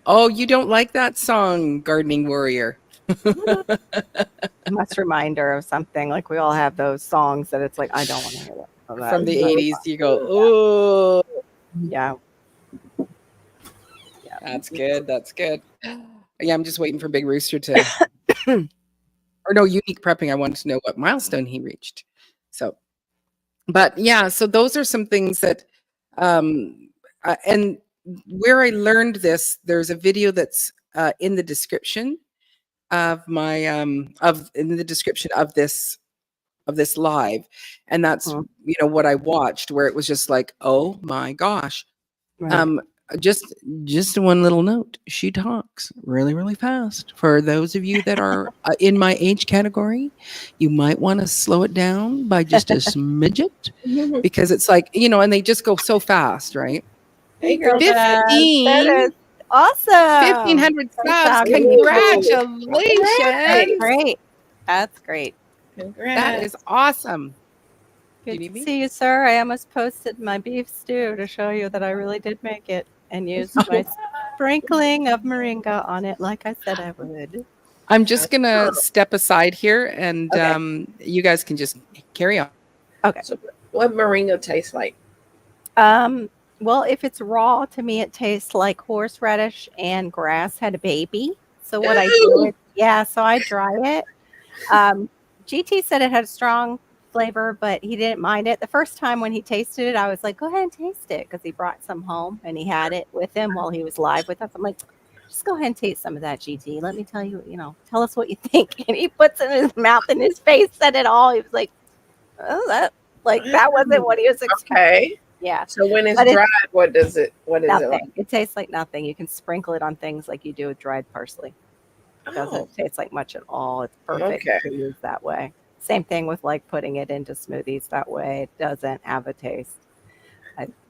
Oh, you don't like that song, Gardening Warrior? Must reminder of something. Like we all have those songs that it's like I don't want to hear that. Oh, that From is the so 80s. You go, fun. oh, Yeah, yeah. that's good. That's good. Yeah, I'm just waiting for Big Rooster to, or no, unique prepping. I wanted to know what milestone he reached. So, but yeah, so those are some things that, and where I learned this, there's a video that's in the description of my, of in the description of this live, and that's Mhm. what I watched, where it was just like, oh my gosh. Right. Just one little note, she talks really really fast. For those of you that are in my age category, you might want to slow it down by just a smidget, because it's like, and they just go so fast, right? Hey, girl, Dad. That is 15 awesome. 1,500 So subs, fabulous. That's congratulations. great. That's great. That Congrats. is awesome. Do you Good need to me? see you, sir. I almost posted my beef stew to show you that I really did make it and used my sprinkling of moringa on it like I said I would. I'm just gonna step aside here, and Okay. you guys can just carry on. Okay. So, what moringa tastes like? Well, if it's raw, to me it tastes like horseradish and grass had a baby. So what I do is, so I dry it. GT said it had a strong flavor, but he didn't mind it. The first time when he tasted it, I was like, go ahead and taste it, because he brought some home and he had it with him while he was live with us. I'm like, just go ahead and taste some of that, GT. Let me tell you, tell us what you think. And he puts it in his mouth, and his face said it all. He was like, oh, that wasn't what he was expecting. Okay. Yeah. So when it's But dried, what is it nothing. like? It tastes like nothing. You can sprinkle it on things like you do with dried parsley. It doesn't taste like much at all. It's perfect Okay. to use that way. Same thing with like putting it into smoothies that way. It doesn't have a taste.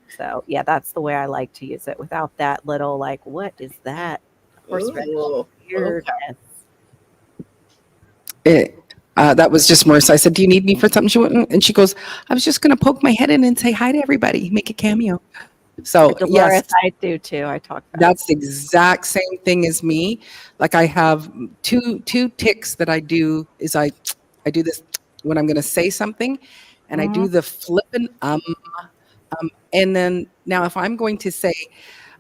So yeah, that's the way I like to use it, without that little like, what is that? Horseradish Ooh, weirdness. That was just Marissa. I said, do you need me for something? She went, and she goes, I was just going to poke my head in and say hi to everybody, make a cameo. So yes, Dolores, I do too. I talk fast. that's the exact same thing as me. Like I have two ticks that I do is I do this when I'm going to say something, and I do the flippin' and then now if I'm going to say,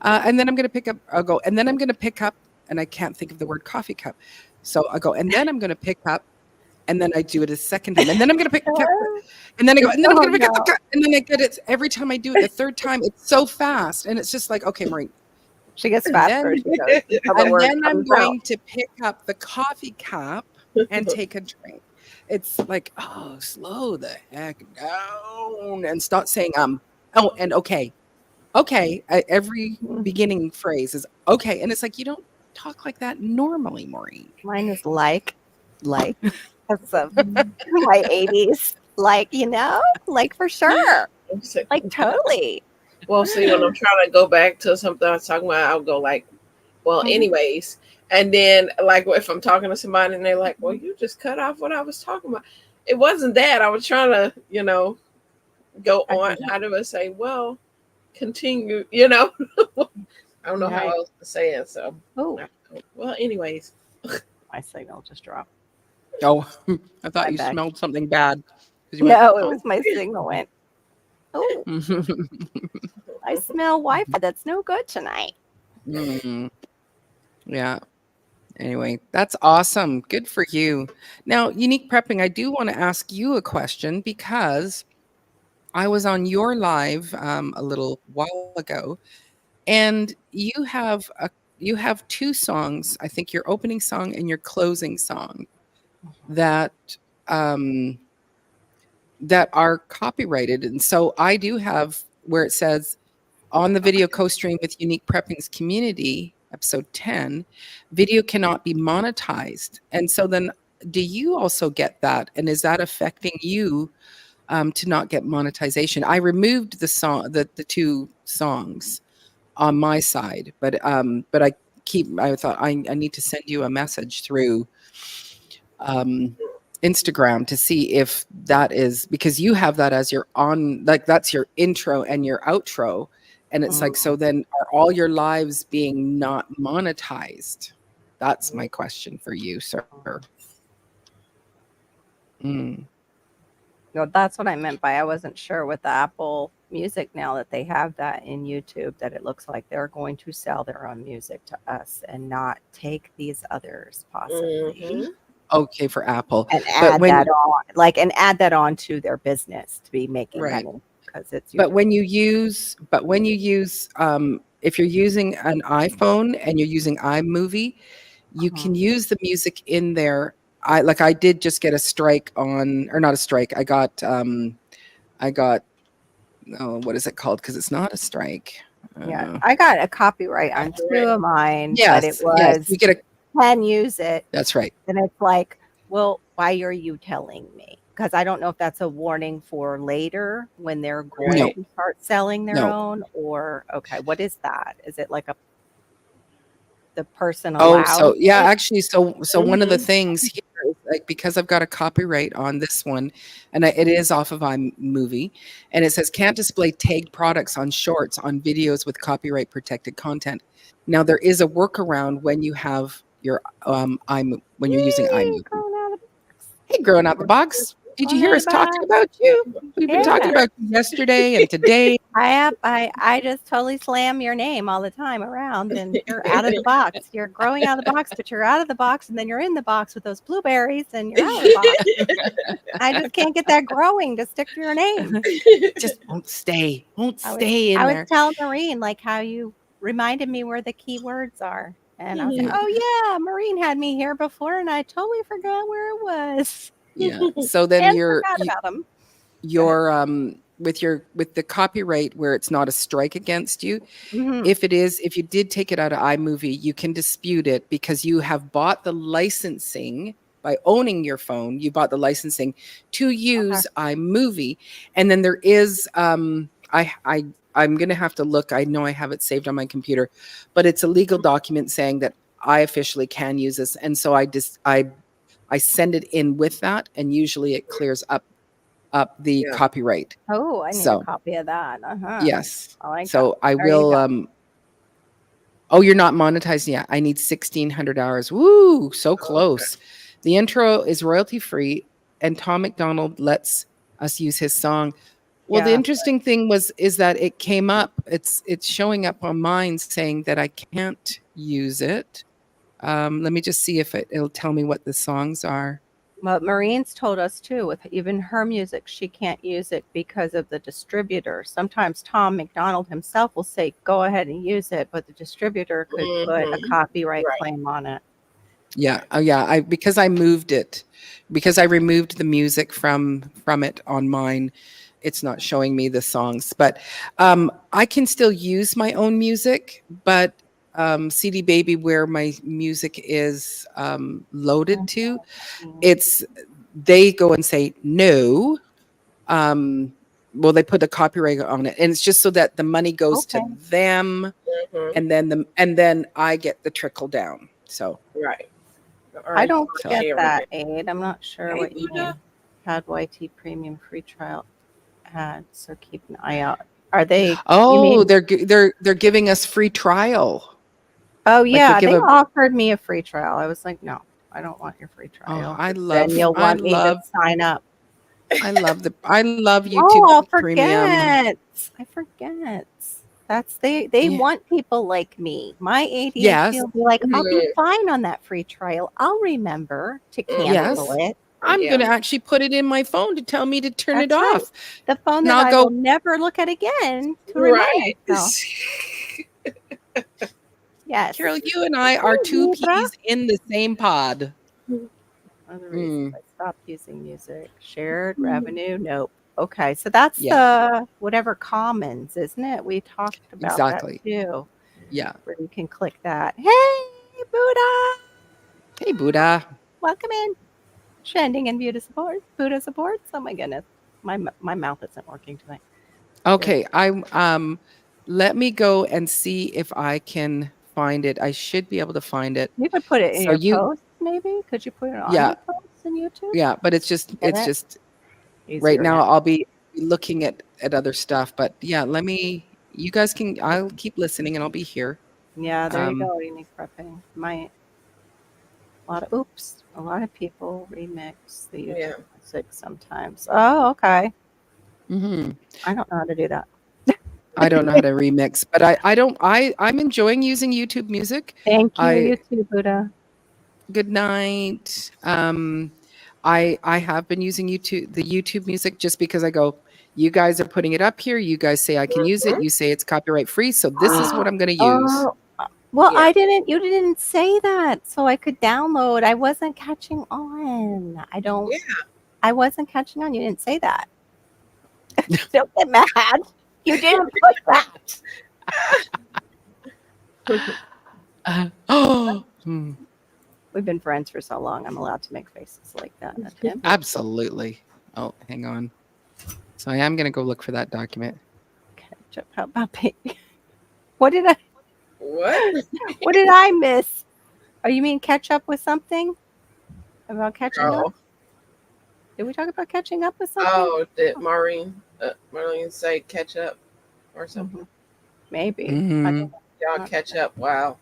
and then I'm going to pick up, I'll go, and then I'm going to pick up, and I can't think of the word coffee cup, so I go, and then I'm going to pick up, and then I do it a second time, and then I'm going to pick up, and then I go, and then I'm going to pick up the cup, and then I get it every time I do it. The third time, it's so fast, and it's just like, okay, Maureen. She gets And faster. then- She goes, until the And word then I'm comes out. going to pick up the coffee cup and take a drink. It's like, oh, slow the heck down and stop saying oh, and okay. Every beginning phrase is okay, and it's like you don't talk like that normally, Maureen. Mine is like because of my 80s. Like, like for sure. Like totally. Well, see, when I'm trying to go back to something I was talking about, I'll go like, well, anyways. And then, like, if I'm talking to somebody and they're like, well, you just cut off what I was talking about. It wasn't that. I was trying to, go on. How do I say, well, continue, I don't know how else to say it. So, well, anyways. My signal just dropped. Oh, I thought My you bad. smelled something bad. No, it was my signal went. Oh, I smell Wi-Fi. That's no good tonight. Yeah. Anyway, that's awesome. Good for you. Now, Unique Prepping, I do want to ask you a question because I was on your live a little while ago, and you have two songs. I think your opening song and your closing song that that are copyrighted. And so I do have where it says on the video co-stream with Unique Prepping's community, episode 10, video cannot be monetized. And so then do you also get that? And is that affecting you to not get monetization? I removed the song, the two songs on my side, but I thought I need to send you a message through Instagram to see if that is, because you have that as your that's your intro and your outro. And it's like, so then are all your lives being not monetized? That's my question for you, sir. No, that's what I meant by I wasn't sure with the Apple Music now that they have that in YouTube, that it looks like they're going to sell their own music to us and not take these others possibly. Okay, for Apple. And add that on, and add that on to their business to be making money. Because it's But when you use if you're using an iPhone and you're using iMovie, you can use the music in there. I did just get a strike on, or not a strike. I got what is it called? Because it's not a strike. I got a copyright on two of mine. Yes, but it was you get can use it. That's right. And it's like, well, why are you telling me? Because I don't know if that's a warning for later when they're going to start selling their own, or what is that? Is it like the person allows? So yeah, actually, so one of the things here is like, because I've got a copyright on this one, and it is off of iMovie, and it says can't display tagged products on shorts on videos with copyright protected content. Now there is a workaround when you have your when you're using iMovie. Hey, growing out the box. Did you hear us talking about you? We've been talking about you yesterday and today. I just totally slam your name all the time around, and you're out of the box. You're growing out of the box, but you're out of the box, and then you're in the box with those blueberries, and you're out of the box. I just can't get that growing to stick to your name. Just won't stay in there. I was telling Maureen how you reminded me where the key words are. And I was like, oh yeah, Maureen had me here before, and I totally forgot where it was. Yeah. So then you're with the copyright where it's not a strike against you. If you did take it out of iMovie, you can dispute it because you have bought the licensing by owning your phone. You bought the licensing to use iMovie, and then there is I'm going to have to look. I know I have it saved on my computer, but it's a legal document saying that I officially can use this, and so I send it in with that, and usually it clears up up the Yeah. copyright. Oh, I need a So copy of that. yes. I like So that. I There you will go. oh, you're not monetized yet. I need 1,600 hours. Woo, so close. The intro is royalty free, and Tom McDonald lets us use his song. Well, the Yeah. interesting thing is that it came up. It's showing up on mine saying that I can't use it. Let me just see if it'll tell me what the songs are. Well, Marine's told us too, with even her music, she can't use it because of the distributor. Sometimes Tom McDonald himself will say, go ahead and use it, but the distributor could put a copyright Right. claim on it. Yeah. Oh, yeah. Because I moved it, because I removed the music from it on mine. It's not showing me the songs, but I can still use my own music. But CD Baby, where my music is loaded to, they go and say no. Well, they put a copyright on it, and it's just so that the money goes to them, and then I get the trickle down. So Right. I don't So- get sharing that, it. Aid. I'm not sure Hey, what you Buddha. mean. Had YT premium free trial ad, so keep an eye out. Are they? You oh, mean? they're giving us free trial. Oh Like yeah, give they a offered me a free trial. I was like, no, I don't want your free oh, trial. I 'cause love then you'll I want me to love sign up. I love YouTube Oh, I'll Premium. forget. I forget. That's they Yeah. want people like me. My ADHD Yes. will be like, I'll be Mhm. fine on that free trial. I'll remember to cancel Yes. it. I'm Yeah. going to actually put it in my phone to tell me to turn it That's right. off. The phone And that I'll I go will never look at again to remind Right. myself. Yes. Carol, you and I are two Libra. peas in the same pod. Other reasons I stopped using music. Shared revenue? Nope. Okay, so that's Yeah. the whatever commons, isn't it? We talked about Exactly. that too. Yeah. Where you can click that. Hey, Buddha! Hey, Buddha. Welcome in. Trending and Buddha support. Buddha supports. Oh my goodness, my mouth isn't working tonight. Okay, I let me go and see if I can find it. I should be able to find it. You could put it in So your post, maybe. Could you put it on yeah, your post in YouTube? yeah, but it's just Get it? right Easier now now. I'll be looking at other stuff. But yeah, you guys can. I'll keep listening and I'll be here. Yeah, there you go. Unique prepping. A lot of people remix the YouTube music sometimes. Oh, okay. Mm-hmm. I don't know how to do that. I don't know how to remix, but I'm enjoying using YouTube music. Thank you, YouTube Buddha. Good night. I have been using the YouTube music just because I go, you guys are putting it up here. You guys say I can use it. You say it's copyright free. So this is what I'm going to use. Well, you didn't say that, so I could download. I wasn't catching on. I wasn't catching on. You didn't say that. Don't get mad. You didn't put that. We've been friends for so long. I'm allowed to make faces like that at him. Absolutely. Oh, hang on. So I am going to go look for that document. Ketchup. How about baby? What did I miss? Oh, you mean catch up with something? About catching up? Did we talk about catching up with something? Oh, did Marlene say catch up or something? Maybe. Mm-hmm. Y'all catch up. Wow.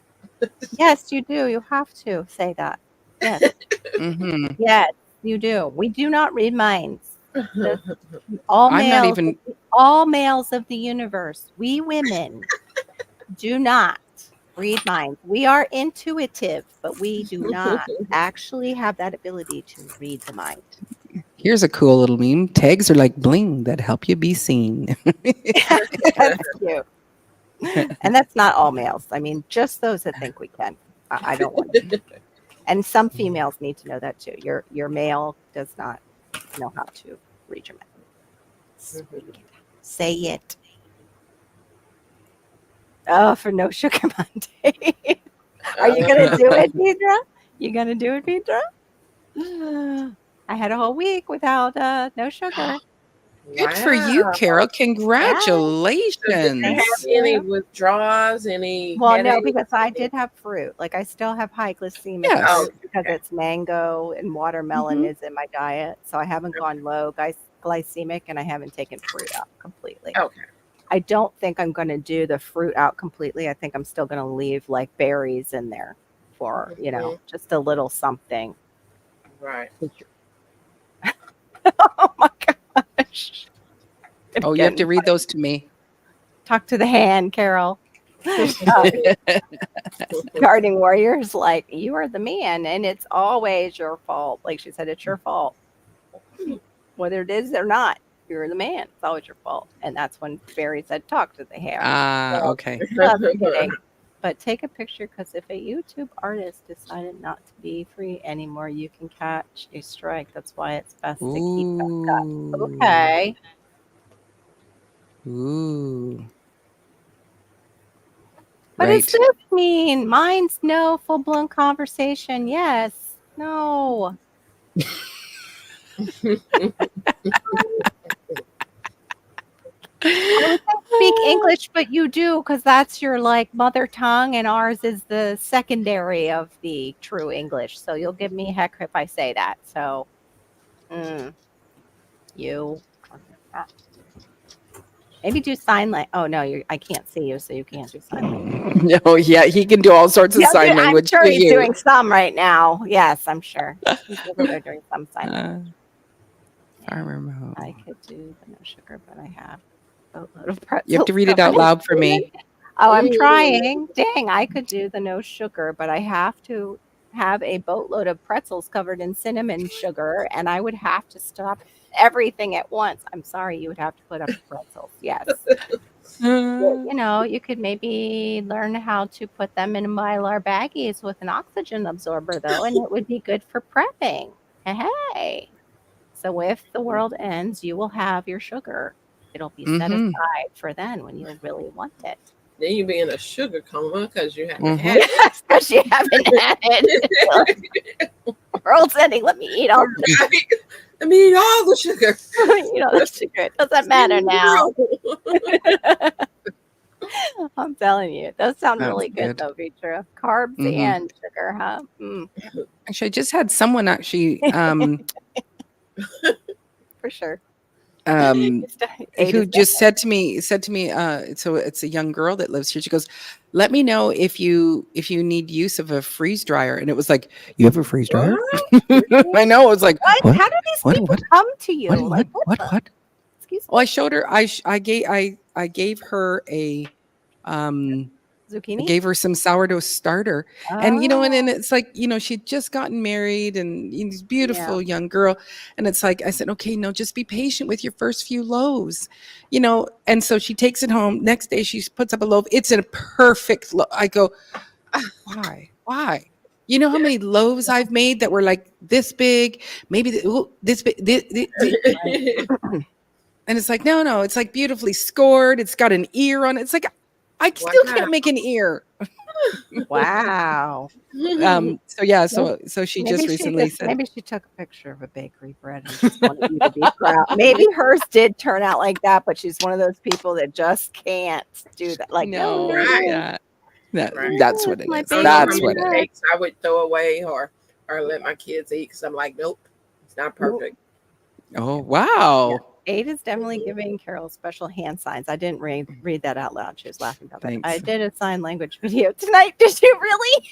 Yes, you do. You have to say that. Yes. Mm-hmm. Yes, you do. We do not read minds. All males of the universe, we women, do not read minds. We are intuitive, but we do not actually have that ability to read the mind. Here's a cool little meme. Tags are like bling that help you be seen. That's cute. And that's not all males. I mean, just those that think we can. I don't want to. And some females need to know that too. Your male does not know how to read your mind. Say it. Oh, for No Sugar Monday. Are you going to do it, Deidre? You going to do it, Deidre? I had a whole week without no sugar. Good for you, Carol. Congratulations. So did you have any withdrawals? Well, no, because I did have fruit. Like I still have high glycemic fruit because it's mango and watermelon is in my diet. So I haven't gone low. glycemic, and I haven't taken fruit out completely. Okay. I don't think I'm going to do the fruit out completely. I think I'm still going to leave like berries in there for, just a little something. Right. Oh my gosh. Oh, you have to read those to me. Talk to the hand, Carol. Gardening Warriors, like, you are the man, and it's always your fault. Like she said, it's your fault. Whether it is or not, you're the man. It's always your fault. And that's when Barry said, talk to the hair. Okay. Just kidding. But take a picture, because if a YouTube artist decided not to be free anymore, you can catch a strike. That's why it's best to keep that up. Okay. Ooh. What Right. does this mean? Mine's no full-blown conversation. Yes. No. I would say speak English, but you do, because that's your like mother tongue, and ours is the secondary of the true English. So you'll give me heck if I say that. So, you maybe do sign language. Oh no, I can't see you, so you can't do sign language. No, yeah, he can do all sorts of sign language. I'm sure to he's you. doing some right now. Yes, I'm sure he's over there doing some sign language. Farmer mode. I could do the no sugar, but I have a boatload of pretzels. You have to read it out loud for me. Oh, I'm trying. Dang, I could do the no sugar, but I have to have a boatload of pretzels covered in cinnamon sugar, and I would have to stop everything at once. I'm sorry, you would have to put up the pretzels. Yes. You could maybe learn how to put them in Mylar baggies with an oxygen absorber, though, and it would be good for prepping. Hey. So if the world ends, you will have your sugar. It'll be set aside for then when you really want it. Then you be in a sugar coma because you haven't had it. Yes, because you haven't had it. World's ending. Let me eat all the sugar. Let me eat all the sugar. The sugar. It doesn't matter now. I'm telling you. It does sound really good, though, Vitra. Carbs and sugar, huh? Actually, I just had someone actually for sure. Who just said to me, so it's a young girl that lives here. She goes, let me know if you need use of a freeze dryer. And it was like, you have a freeze dryer? I know. It was like, what? How do these people come to you? What? Excuse me. Well, I showed her, I gave her a, zucchini. I gave her some sourdough starter, and and it's like, she'd just gotten married, and this beautiful young girl, and it's like, I said, okay, no, just be patient with your first few loaves, and so she takes it home. Next day she puts up a loaf. It's in a perfect loaf. I go, why? You know how many loaves I've made that were like this big, maybe this big, and it's like, no, it's like beautifully scored. It's got an ear on it. It's like, I still can't make an ear. Wow. So she maybe just recently said, maybe she took a picture of a bakery bread and just wanted you to be proud. Maybe hers did turn out like that, but she's one of those people that just can't do that. Like, no, right. That's what it is. So That's what it is. I would throw away or let my kids eat, because I'm like, nope, it's not perfect. Oh, wow. Yeah. Ada is definitely giving Carol special hand signs. I didn't read that out loud. She was laughing about that. I did a sign language video tonight. Did you really?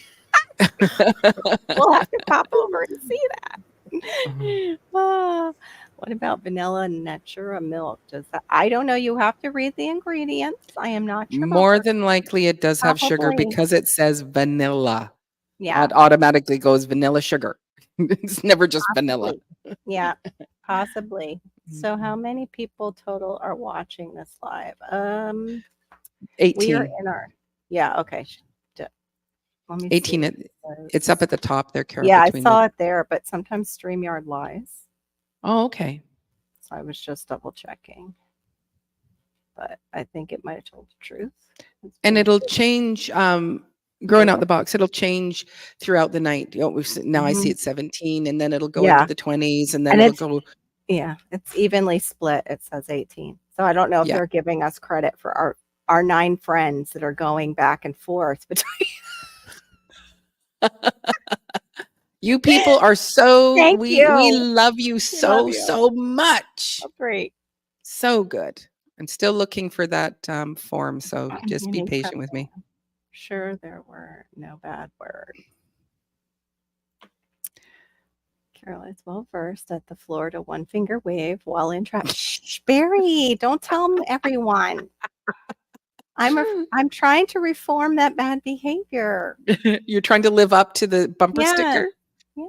We'll have to pop over and see that. What about vanilla natura milk? I don't know. You have to read the ingredients. I am not sure. More than likely, it does have sugar because it says vanilla. Yeah. It automatically goes vanilla sugar. It's never just vanilla. Yeah, possibly. So how many people total are watching this live? 18. We are in our okay. Let me 18. See. It's up at the top there, Carol. Yeah, I saw it there, but sometimes StreamYard lies. Oh, okay. So I was just double checking. But I think it might have told the truth. And it'll change growing out the box. It'll change throughout the night. Now I see it's 17, and then it'll go into the 20s, and then it'll go. Yeah, it's evenly split. It says 18. So I don't know if they're giving us credit for our 9 friends that are going back and forth between. You people are so, Thank we you. love you We so, love you. so much. Oh, great. So good. I'm still looking for that form, so just You be need patient to- with me. Sure, there were no bad words. Carol is well versed at the Florida one finger wave while in traffic. Shh, Barry, don't tell everyone. I'm trying to reform that bad behavior. You're trying to live up to the bumper Yes, sticker?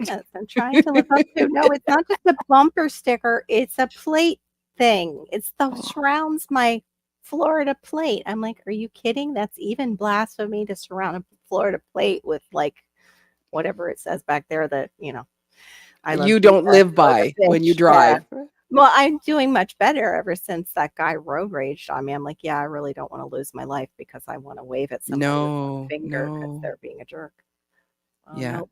yes, I'm trying to live up to. No, it's not just a bumper sticker. It's a plate thing. It's the surrounds my Florida plate. I'm like, are you kidding? That's even blasphemy to surround a Florida plate with like whatever it says back there that, I love You don't Jesus, live Florida by when you fish. Yeah. drive. Well, I'm doing much better ever since that guy road raged on me. I'm like, yeah, I really don't want to lose my life because I want to wave at somebody with one No, finger because no. they're being a jerk. Oh, Yeah. no.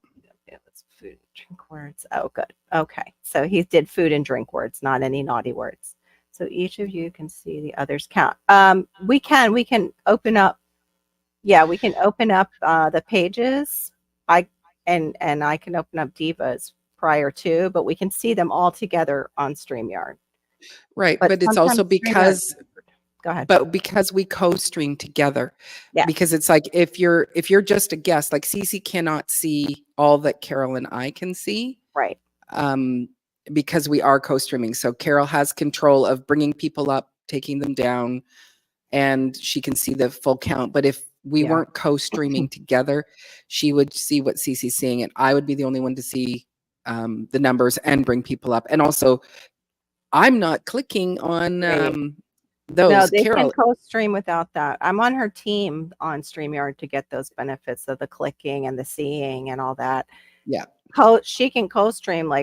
It was food and drink words. Oh, good. Okay. So he did food and drink words, not any naughty words. So each of you can see the others count. We can open up. Yeah, we can open up the pages. And I can open up Divas prior to, but we can see them all together on StreamYard. Right. But But it's also sometimes because, go ahead. but because we co-stream together. Yeah. Because it's like if you're just a guest, like Cece cannot see all that Carol and I can see. Right. Because we are co-streaming. So Carol has control of bringing people up, taking them down, and she can see the full count. But if we weren't co-streaming together, she would see what Cece's seeing, and I would be the only one to see the numbers and bring people up. And also, I'm not clicking on No, those. they can Carol, co-stream without that. I'm on her team on StreamYard to get those benefits of the clicking and the seeing and all that. yeah. She can co-stream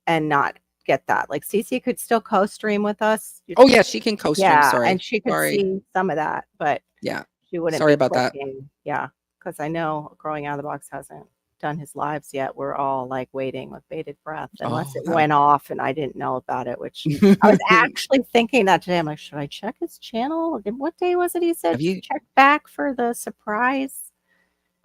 and not get that. Like Cece could still co-stream with us. Oh yeah, she can co-stream. Yeah, Sorry, and she could sorry. see some of that, but Yeah, she wouldn't sorry be about that. clicking. Yeah, because I know Growing Out of the Box hasn't done his lives yet. We're all like waiting with bated breath unless it went off and I didn't know about it, which I was actually thinking that today. I'm like, should I check his channel? What day was it he said Have you- check back for the surprise?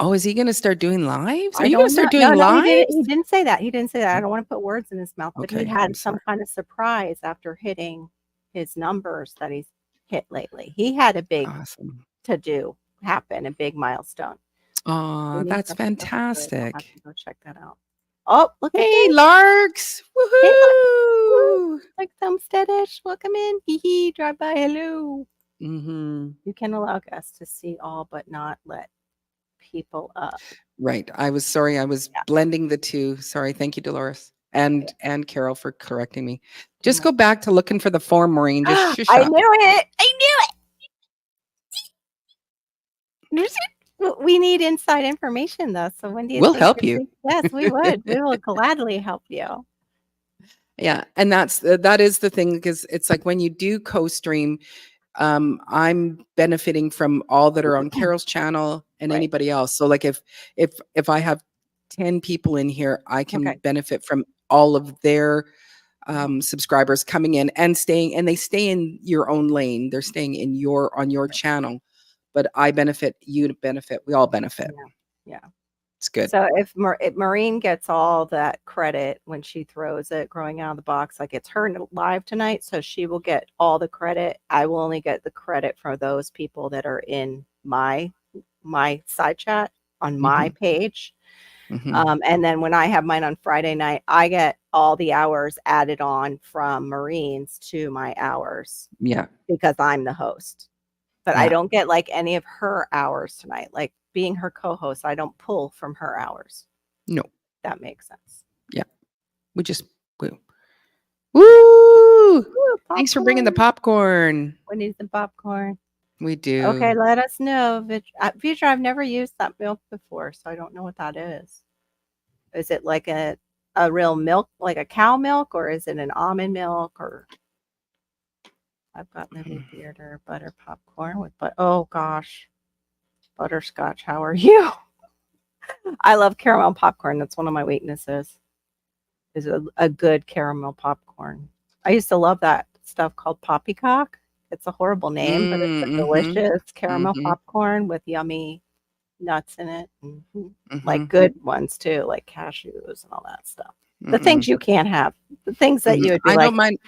Oh, is he going to start doing lives? Are I you going don't to start know. doing No, lives? he didn't say that. He didn't say that. I don't want to put words in his mouth, but he Okay, had I'm some sorry. kind of surprise after hitting his numbers that he's hit lately. He had a big Awesome. to-do happen, a big milestone. Oh, We need that's something else, so I'll have to fantastic. go check that out. Oh, look at Hey, this. Larks. Woohoo! Like Homesteadish. Welcome in. Hee hee. Drive by. Hello. Mm-hmm. You can allow guests to see all, but not let people up. Right. I was sorry. I was blending the two. Sorry. Thank you, Dolores. And Carol for correcting me. Just go back to looking for the form, Maureen. Just shush I up. knew it. I knew it. We need inside information, though. So when do you We'll think help you. Yes, we would. We will gladly help you. Yeah. And that is the thing, because it's like when you do co-stream, I'm benefiting from all that are on Carol's channel and Right. anybody else. So like if I have 10 people in here, I can benefit from all of their subscribers coming in and staying, and they stay in your own lane. They're staying in on your channel, but I benefit, you benefit, we all benefit. Yeah. It's good. So if Maureen gets all that credit when she throws it, Growing Out of the Box, like it's her live tonight, so she will get all the credit. I will only get the credit for those people that are in my side chat on my page. And then when I have mine on Friday night, I get all the hours added on from Maureen's to my hours. Yeah. Because I'm the host. But I don't get like any of her hours tonight. Like being her co-host, I don't pull from her hours. No. That makes sense. Yeah. We just woo. Woo! Thanks for bringing the popcorn. We need some popcorn. We do. Okay, let us know. Future, I've never used that milk before, so I don't know what that is. Is it like a real milk, like a cow milk, or is it an almond milk? Or I've got Lily Theater butter popcorn with oh gosh, butterscotch. How are you? I love caramel popcorn. That's one of my weaknesses. Is a good caramel popcorn. I used to love that stuff called poppycock. It's a horrible name, but it's a delicious caramel popcorn with yummy nuts in it. Mhm. Like good ones too, like cashews and all that stuff. The things you can't have. The things that you would be I like, don't mind.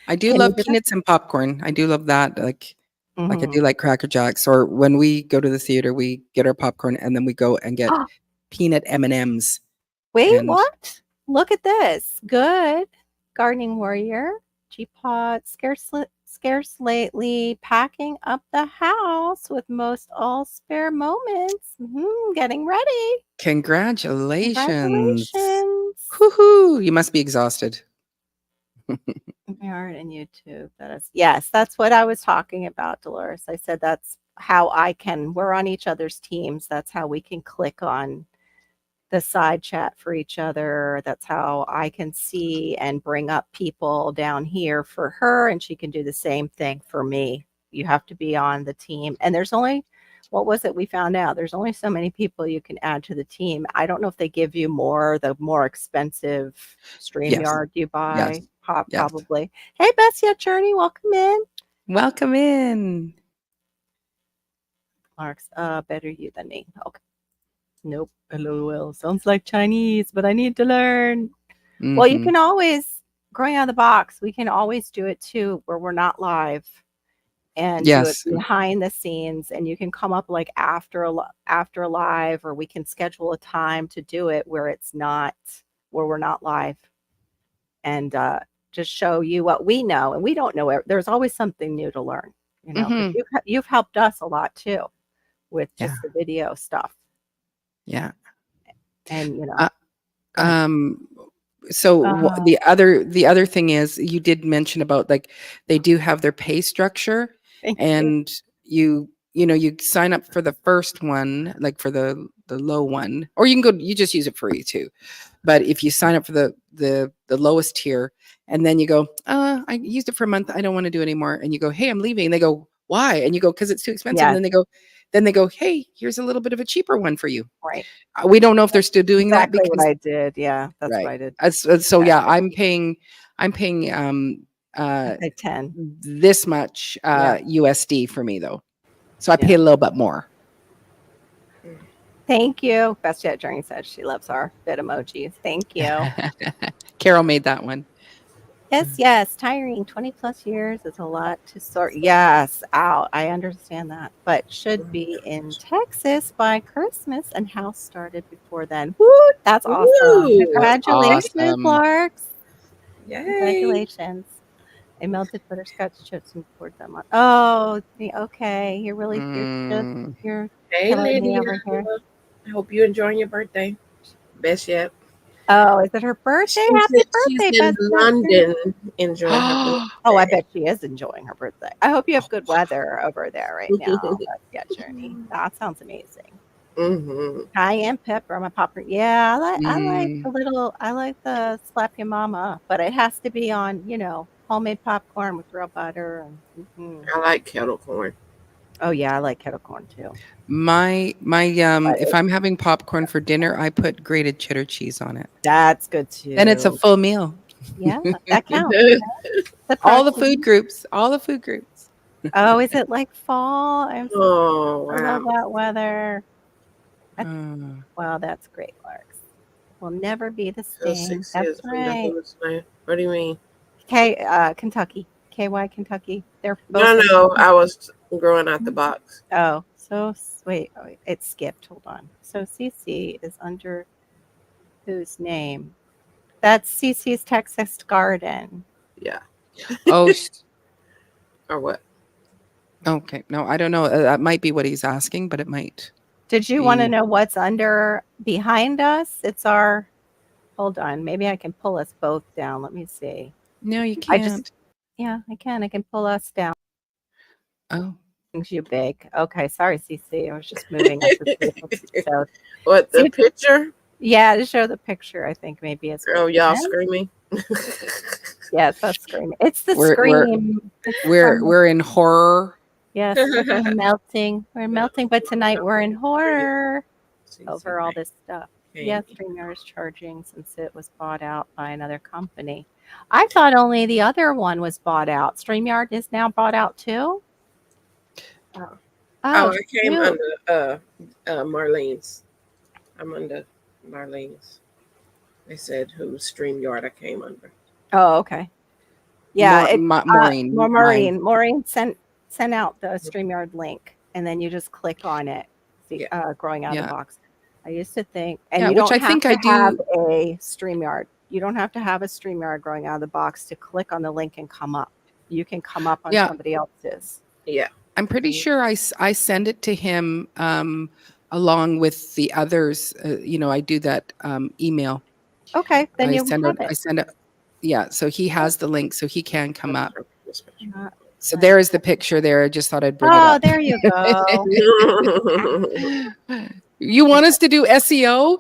I do "Can you love do that?" peanuts and popcorn. I do love that. Like I Mhm. do like Cracker Jacks. Or when we go to the theater, we get our popcorn and then we go and get peanut M&Ms. Wait, And what? Look at this. Good. Gardening warrior. G-Pot. Scarce lately. Packing up the house with most all spare moments. Getting ready. congratulations. Congratulations. Woohoo. You must be exhausted. Art and YouTube. Yes, that's what I was talking about, Dolores. I said that's how we're on each other's teams. That's how we can click on the side chat for each other. That's how I can see and bring up people down here for her, and she can do the same thing for me. You have to be on the team. And there's only, what was it we found out? There's only so many people you can add to the team. I don't know if they give you the more expensive StreamYard you buy. Yes. Probably. Hey, Best Yet Journey, welcome in. Welcome in. Mark's better you than me. Okay. Nope. LOL. Sounds like Chinese, but I need to learn. Well, you can always, growing out of the box, we can always do it too, where we're not live and do it Yes. behind the scenes. And you can come up like after a live, or we can schedule a time to do it where we're not live, and just show you what we know. And we don't know. There's always something new to learn, 'cause you've helped us a lot too with just the video stuff. Yeah. And, So the other thing is, you did mention about like they do have their pay structure, and you sign up for the first one, like for the low one, or you just use it free too. But if you sign up for the lowest tier, and then you go, I used it for a month, I don't want to do it anymore, and you go, hey, I'm leaving, and they go, why? And you go, because it's too expensive. And then they go, hey, here's a little bit of a cheaper one for you. Right. We don't know if they're still doing that, Exactly because what I did. Yeah, that's what I right. did. So yeah, I'm paying Like 10. this much USD for me though. So I pay Yeah. a little bit more. Thank you. Best Yet Journey says she loves our bit emojis. Thank you. Carol made that one. Yes. Tiring. 20 plus years is a lot to sort. Yes. Out. I understand that. But should be in Texas by Christmas, and house started before then. Woo! That's awesome. Woo! Congratulations, Awesome. Clarks. Yay. Congratulations. I melted butterscotch chips and poured them on. Oh, okay. You're really you're Hey, killing me Lydia. over here. I hope you're enjoying your birthday. Best yet. Oh, is it her birthday? Happy birthday, She's in Best Yet. London enjoying her birthday. Oh, I bet she is enjoying her birthday. I hope you have good weather over there right now. Best Yet Journey. That sounds amazing. Cayenne pepper, my popper. Yeah, I like the slap your mama up, but it has to be on, homemade popcorn with real butter. I like kettle corn. Oh yeah, I like kettle corn too. My if I'm having popcorn for dinner, I put grated cheddar cheese on it. That's good too. Then it's a full meal. Yeah, that counts. All the food groups. Oh, is it like fall? I Wow. love that weather. Wow, that's great, Larks. We'll never be the same. That's right. What do you mean? Kentucky. KY Kentucky. They're both No, I was growing out the box. Oh, so wait, it skipped. Hold on. So CC is under whose name? That's CC's Texas Garden. Yeah. Oh. Or what? Okay. No, I don't know. That might be what he's asking, but it might. Did you want to know what's under behind us? It's hold on. Maybe I can pull us both down. Let me see. No, you can't. I can. I can pull us down. Oh. Things you big. Okay. Sorry, CC. I was just moving us to What, the picture? Yeah, to show the picture, I think maybe it's. Oh, y'all screaming? Yes, that's screaming. It's the scream. We're in horror. Yes, we're melting. We're melting, but tonight we're in horror over all this stuff. Yes, StreamYard is charging since it was bought out by another company. I thought only the other one was bought out. StreamYard is now bought out too? I came under Marlene's. I'm under Marlene's. They said whose StreamYard I came under. Oh, okay. Yeah, Maureen. mine. Maureen sent out the StreamYard link, and then you just click on it. See, growing out of Yeah. the box. I used to think, and Yeah, you which don't I think have I to have do. a StreamYard. You don't have to have a StreamYard growing out of the box to click on the link and come up. You can come up on Yeah. somebody else's. Yeah. I'm pretty sure I send it to him along with the others. I do that email. Okay, then I you send have it. I it. send it. Yeah, so he has the link, so he can come up. Uh, So there is the picture there. I just thought I'd bring it Oh, up. there you go. You want us to do SEO?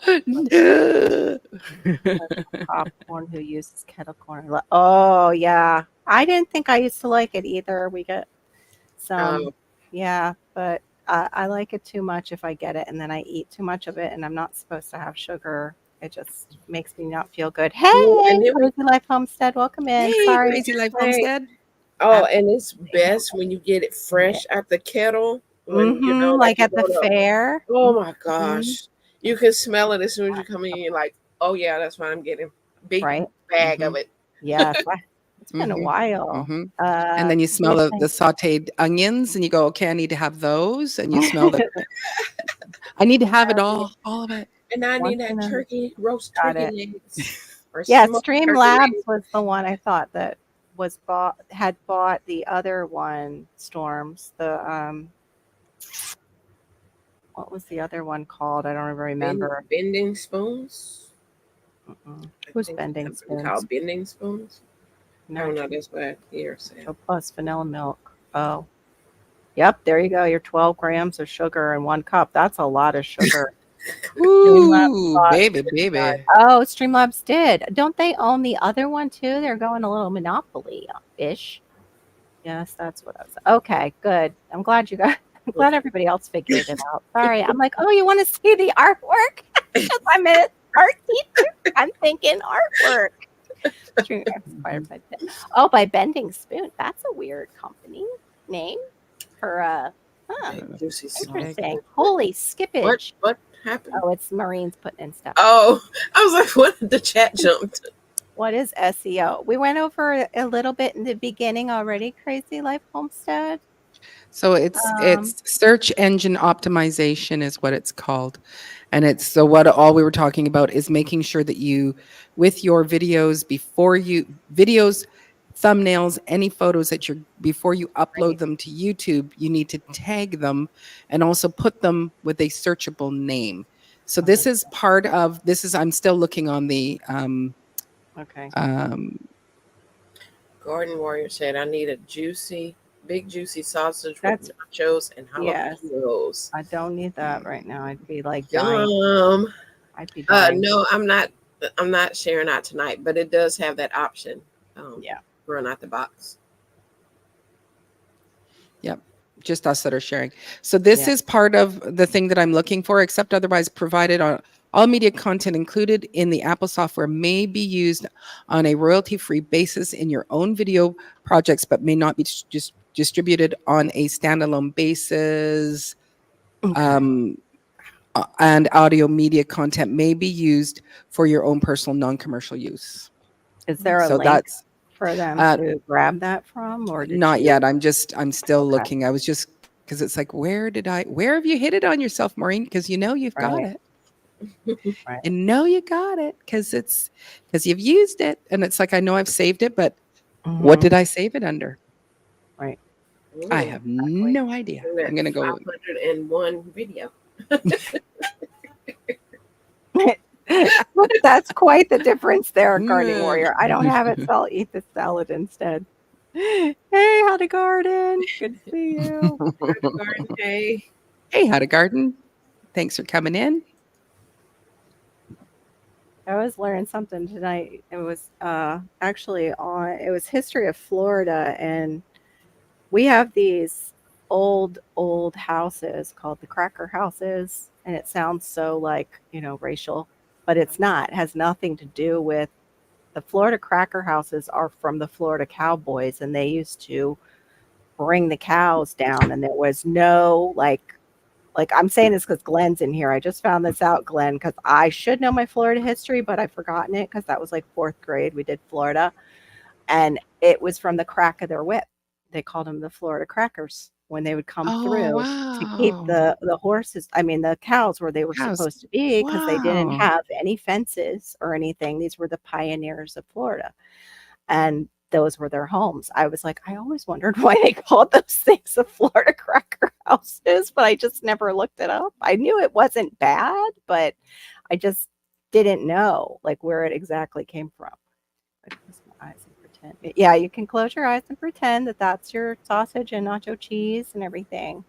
Popcorn who uses kettle corn. Oh yeah, I didn't think I used to like it either. We get some, yeah, but I like it too much if I get it, and then I eat too much of it, and I'm not supposed to have sugar. It just makes me not feel good. Hey, Crazy Life Homestead, welcome in. Hey, Sorry, Crazy Life Homestead. Oh, and it's best when you get it fresh out the kettle. When like at the fair. Oh my gosh, you can smell it as soon as you come in. You're like, oh yeah, that's what I'm getting. Big bag of it. Yes, it's been a while. And then you smell the sauteed onions, and you go, okay, I need to have those. And you smell the. I need to have it all of it. And I need that turkey roast turkey legs. Yeah, Streamlabs was the one I thought that had bought the other one, Storms. The what was the other one called? I don't even remember. Bending Spoons. Who's Bending Spoons? Called Bending Spoons. No, that's what I hear. So plus vanilla milk. Oh, yep. There you go. Your 12 grams of sugar in 1 cup. That's a lot of sugar. Ooh, baby. Oh, Streamlabs did. Don't they own the other one too? They're going a little monopoly-ish. Yes, that's what I was. Okay, good. I'm glad I'm glad everybody else figured it out. Sorry, I'm like, oh, you want to see the artwork? Because I'm an art teacher. I'm thinking artwork. Oh, by Bending Spoon. That's a weird company name for interesting. Holy skippage. What happened? Oh, it's Marine's putting in stuff. Oh, I was like, what did the chat jump to? What is SEO? We went over a little bit in the beginning already, Crazy Life Homestead. So it's search engine optimization is what it's called. And it's so what all we were talking about is making sure that you, with your videos, thumbnails, any photos that before you upload them to YouTube, you need to tag them and also put them with a searchable name. So this is part of I'm still looking on the Garden Warrior said, I need a big juicy sausage with nachos and jalapenos. I don't need that right now. I'd be like dying. I'd be dying. No, I'm not sharing out tonight, but it does have that option. Run out the box. Yep. Just us that are sharing. So this is part of the thing that I'm looking for, except otherwise provided on all media content included in the Apple software may be used on a royalty-free basis in your own video projects, but may not be just distributed on a standalone basis. And audio media content may be used for your own personal non-commercial use. Is there a link for them to grab that from, or not yet? I'm still looking. I was just, because it's like, where have you hit it on yourself, Maureen? Because you've got it. And know you got it because you've used it, and it's like, I know I've saved it, but what did I save it under? Right. I have no idea. I'm gonna go 501 video. That's quite the difference there, Garden Warrior. I don't have it, so I'll eat the salad instead. Hey, howdy garden. Good to see you. Howdy garden. Hey, howdy garden. Thanks for coming in. I was learning something tonight. It was it was history of Florida, and we have these old houses called the cracker houses, and it sounds so like, racial, but it's not. It has nothing to do with the Florida cracker houses. Are from the Florida cowboys, and they used to bring the cows down, and there was no like like I'm saying this because Glenn's in here. I just found this out, Glenn, because I should know my Florida history, but I've forgotten it because that was like 4th grade. We did Florida, and it was from the crack of their whip. They called them the Florida crackers when they would come Oh, through to keep wow. the horses, I mean the cows where they were Cows. supposed to be, because they didn't Wow. have any fences or anything. These were the pioneers of Florida, and those were their homes. I was like, I always wondered why they called those things the Florida cracker houses, but I just never looked it up. I knew it wasn't bad, but I just didn't know like where it exactly came from. I close my eyes and pretend. Yeah, you can close your eyes and pretend that that's your sausage and nacho cheese and everything.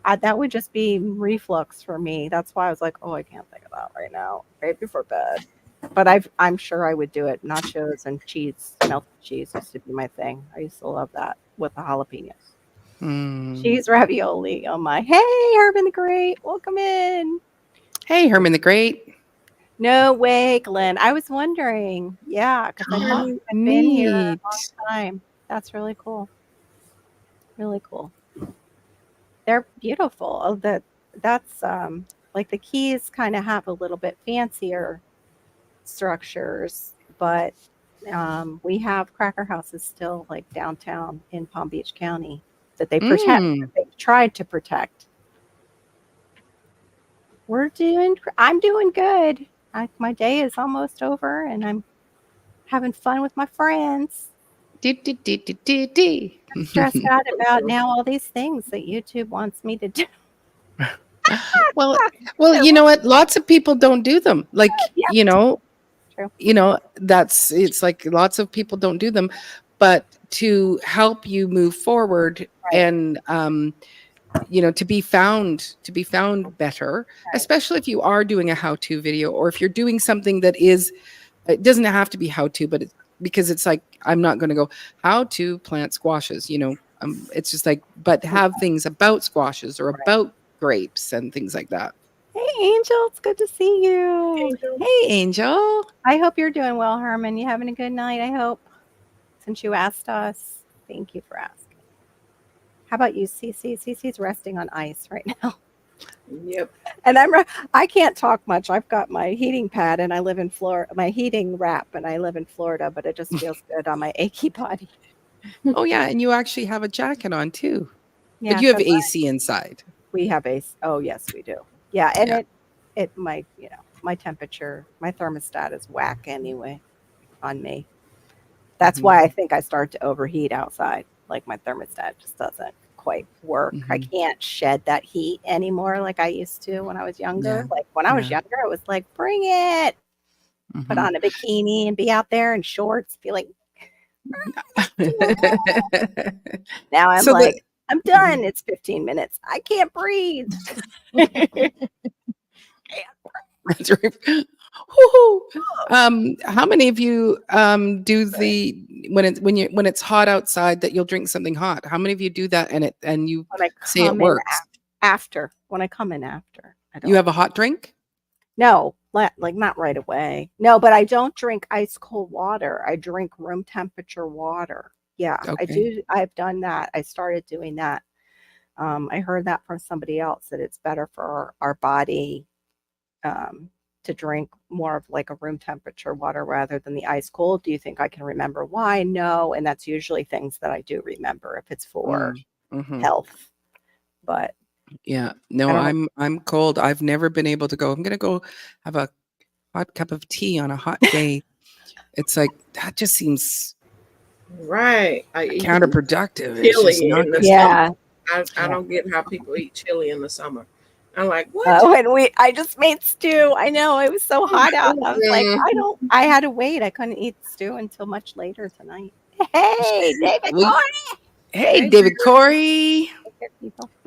That would just be reflux for me. That's why I was like, oh, I can't think of that right now, right before bed. But I'm sure I would do it. Nachos and cheese, melted cheese used to be my thing. I used to love that with the jalapenos. Cheese ravioli. Oh my! Hey, Herman the Great, welcome in. Hey, Herman the Great. No way, Glenn. I was wondering. Yeah, because I thought you had been here a Neat. long time. That's really cool. Really cool. They're beautiful. Oh, that's like the keys kind of have a little bit fancier structures, but we have cracker houses still like downtown in Palm Beach County that they protect. They tried to protect. I'm doing good. My day is almost over and I'm having fun with my friends. I'm stressed out about now all these things that YouTube wants me to do. Well, you know what? Lots of people don't do them. Like, Yeah. True. It's like lots of people don't do them, but to help you move forward Right. and, to be found better, Right. especially if you are doing a how-to video, or if you're doing something that it doesn't have to be how-to, but because it's like, I'm not going to go how to plant squashes, it's just like, but have things about squashes or about grapes and things like that. Hey, Angel, it's good to see you. Angel. Hey, Angel. I hope you're doing well, Herman. You having a good night, I hope, since you asked us. Thank you for asking. How about you, Cece? Cece's resting on ice right now. Yep. And I can't talk much. I've got my heating pad and I live in Florida, my heating wrap, and I live in Florida, but it just feels good on my achy body. Oh, yeah. And you actually have a jacket on too. Yeah, but you have AC inside. We have AC. Oh, yes, we do. Yeah. And my temperature, my thermostat is whack anyway on me. That's why I think I start to overheat outside. Like my thermostat just doesn't quite work. I can't shed that heat anymore like I used to when I was younger. Yeah. Like when I was younger, it was like, bring it. Put on a bikini and be out there in shorts, be like, now I'm I'm done. It's 15 minutes. I can't breathe. That's right. How many of you do when it's hot outside that you'll drink something hot? How many of you do that and you say it works? When I come in after. You have a hot drink? No, like not right away. No, but I don't drink ice cold water. I drink room temperature water. Yeah, okay. I do. I've done that. I started doing that. I heard that from somebody else that it's better for our body to drink more of like a room temperature water rather than the ice cold. Do you think I can remember why? No. And that's usually things that I do remember if it's for health. But yeah, no, I'm cold. I've never been able to go, I'm going to go have a hot cup of tea on a hot day. It's like, that just seems counterproductive. Chili in the summer. I don't get how people eat chili in the summer. I'm like, what? I just made stew. I know it was so hot out. I was like, I had to wait. I couldn't eat stew until much later tonight. Hey, David Corey. Hey, David Corey.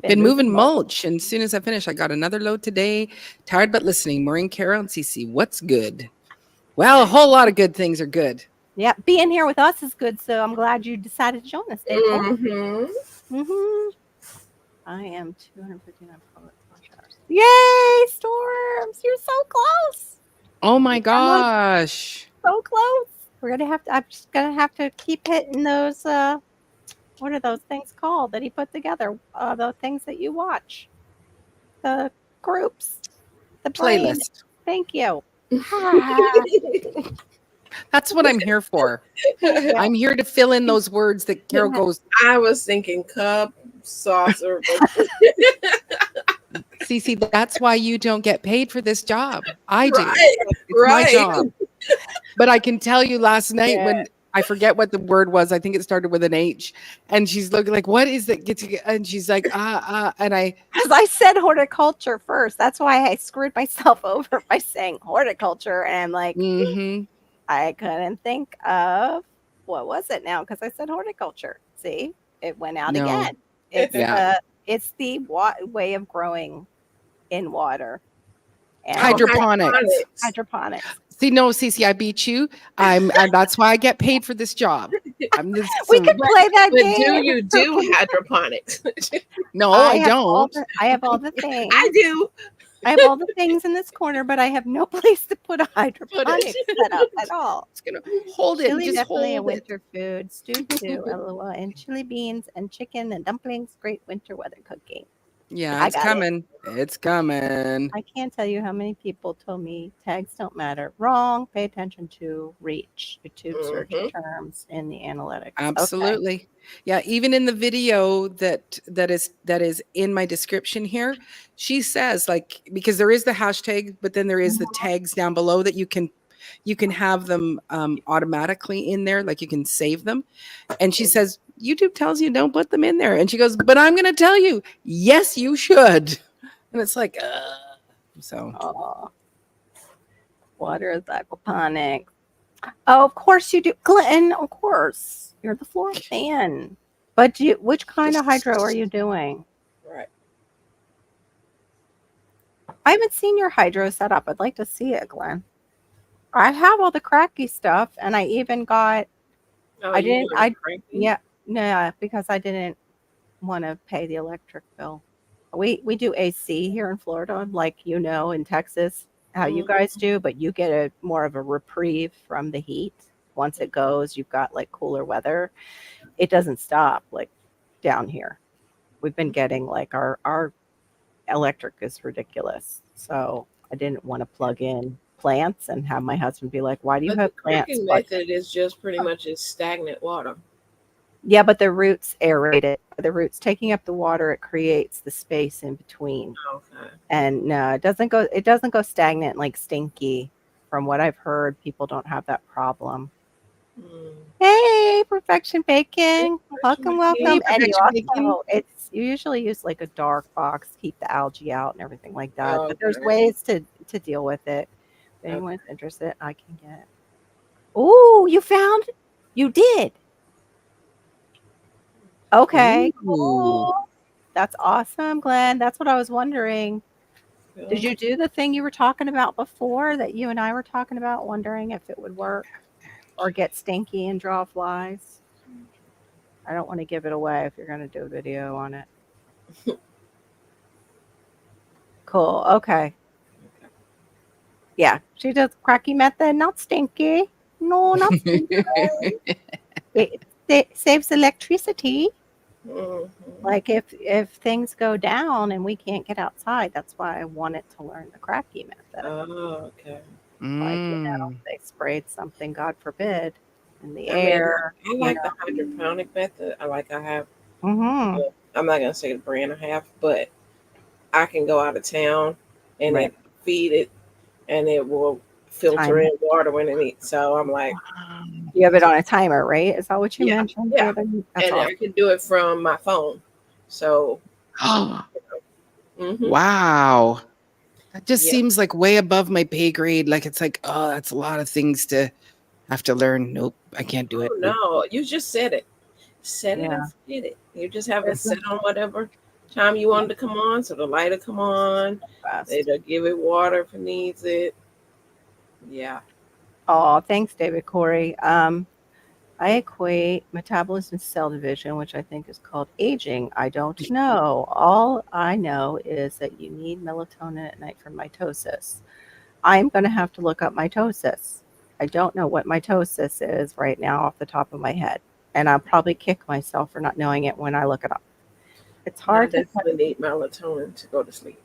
Been moving mulch, and as soon as I finish, I got another load today. Tired but listening. Maureen, Carol, and Cece. What's good? Well, a whole lot of good things are good. Yeah, being here with us is good. So I'm glad you decided to join us, David. I am 259 hours. Yay, Storms! You're so close. Oh my gosh! So close. I'm just gonna have to keep hitting those. What are those things called that he put together? The things that you watch. the groups, the brain. Playlist. Thank you. That's what I'm here for. I'm here to fill in those words that Carol goes, I was thinking cup, saucer. Cece, that's why you don't get paid for this job. I do. Right, It's my right. job. But I can tell you last night Yeah. when I forget what the word was, I think it started with an H, and she's looking like, what is it? And she's like, and Because I said horticulture first. That's why I screwed myself over by saying horticulture. And I'm like, I couldn't think of what was it now because I said horticulture. See, it went out No. again. It's Yeah. it's the way of growing in water. And Hydroponics. See, no, Cece, I beat you. I'm that's why I get paid for this job. We could play that But game. do you do hydroponics? No, I don't. I have all the things. I do. I have all the things in this corner, but I have no place to put a hydroponic setup at all. It's gonna hold it. Chili Just definitely a hold it. winter food. Stewed too, LOL, and chili beans and chicken and dumplings. Great winter weather cooking. Yeah, it's coming. It's coming. I can't tell you how many people told me tags don't matter. Wrong. Pay attention to reach. YouTube search terms in the analytics. Absolutely. Okay. Yeah, even in the video that is in my description here, she says, like, because there is the hashtag, but then there is the tags down below that you can have them automatically in there, like you can save them. And she says, YouTube tells you don't put them in there. And she goes, but I'm going to tell you, yes, you should. And it's like, so. Water is aquaponics. Oh, of course you do. Glenn, of course. You're the floor fan. But which kind of hydro are you doing? Right. I haven't seen your hydro setup. I'd like to see it, Glenn. I have all the cracky stuff, and I even got. Oh, No, because I didn't want to pay the electric bill. We do AC here in Florida, like in Texas, how you guys do, but you get more of a reprieve from the heat. Once it goes, you've got like cooler weather. It doesn't stop like down here. We've been getting like our electric is ridiculous. So I didn't want to plug in plants and have my husband be like, why do you have plants? The method is just pretty much stagnant water. Yeah, but the roots aerate it. The roots taking up the water, it creates the space in between. Okay. And no, it doesn't go stagnant like stinky. From what I've heard, people don't have that problem. Hey, Perfection Bacon. Welcome. And you usually use like a dark box, keep the algae out and everything like that. But there's ways to deal with it. If anyone's interested, I can get. Oh, you did. Okay. Cool. That's awesome, Glenn. That's what I was wondering. Cool. Did you do the thing you were talking about before that you and I were talking about, wondering if it would work or get stinky and draw flies? I don't want to give it away if you're going to do a video on it. Cool. Okay. Yeah. She does cracky method, not stinky. No, not stinky. It saves electricity. Like if things go down and we can't get outside, that's why I wanted to learn the cracky method. Oh, okay. Like they sprayed something, God forbid, in the air. I like the hydroponic method. I have. Mm-hmm. I'm not gonna say the brand I have, but I can go out of town and it feed it, and it will filter in water when it needs. So I'm like, you have it on a timer, right? Is that what you mentioned? Yeah, and awesome. I can do it from my phone. So, wow, that just seems like way above my pay grade. Like it's like, oh, that's a lot of things to have to learn. Nope, I can't do it. No, you just set it. Set it and forget it. You just have it set on whatever time you want it to come on, so the light will come on. It'll give it water if it needs it. Yeah. Oh, thanks, David Corey. I equate metabolism to cell division, which I think is called aging. I don't know. All I know is that you need melatonin at night for mitosis. I'm going to have to look up mitosis. I don't know what mitosis is right now off the top of my head. And I'll probably kick myself for not knowing it when I look it up. It's hard I to. definitely need melatonin to go to sleep.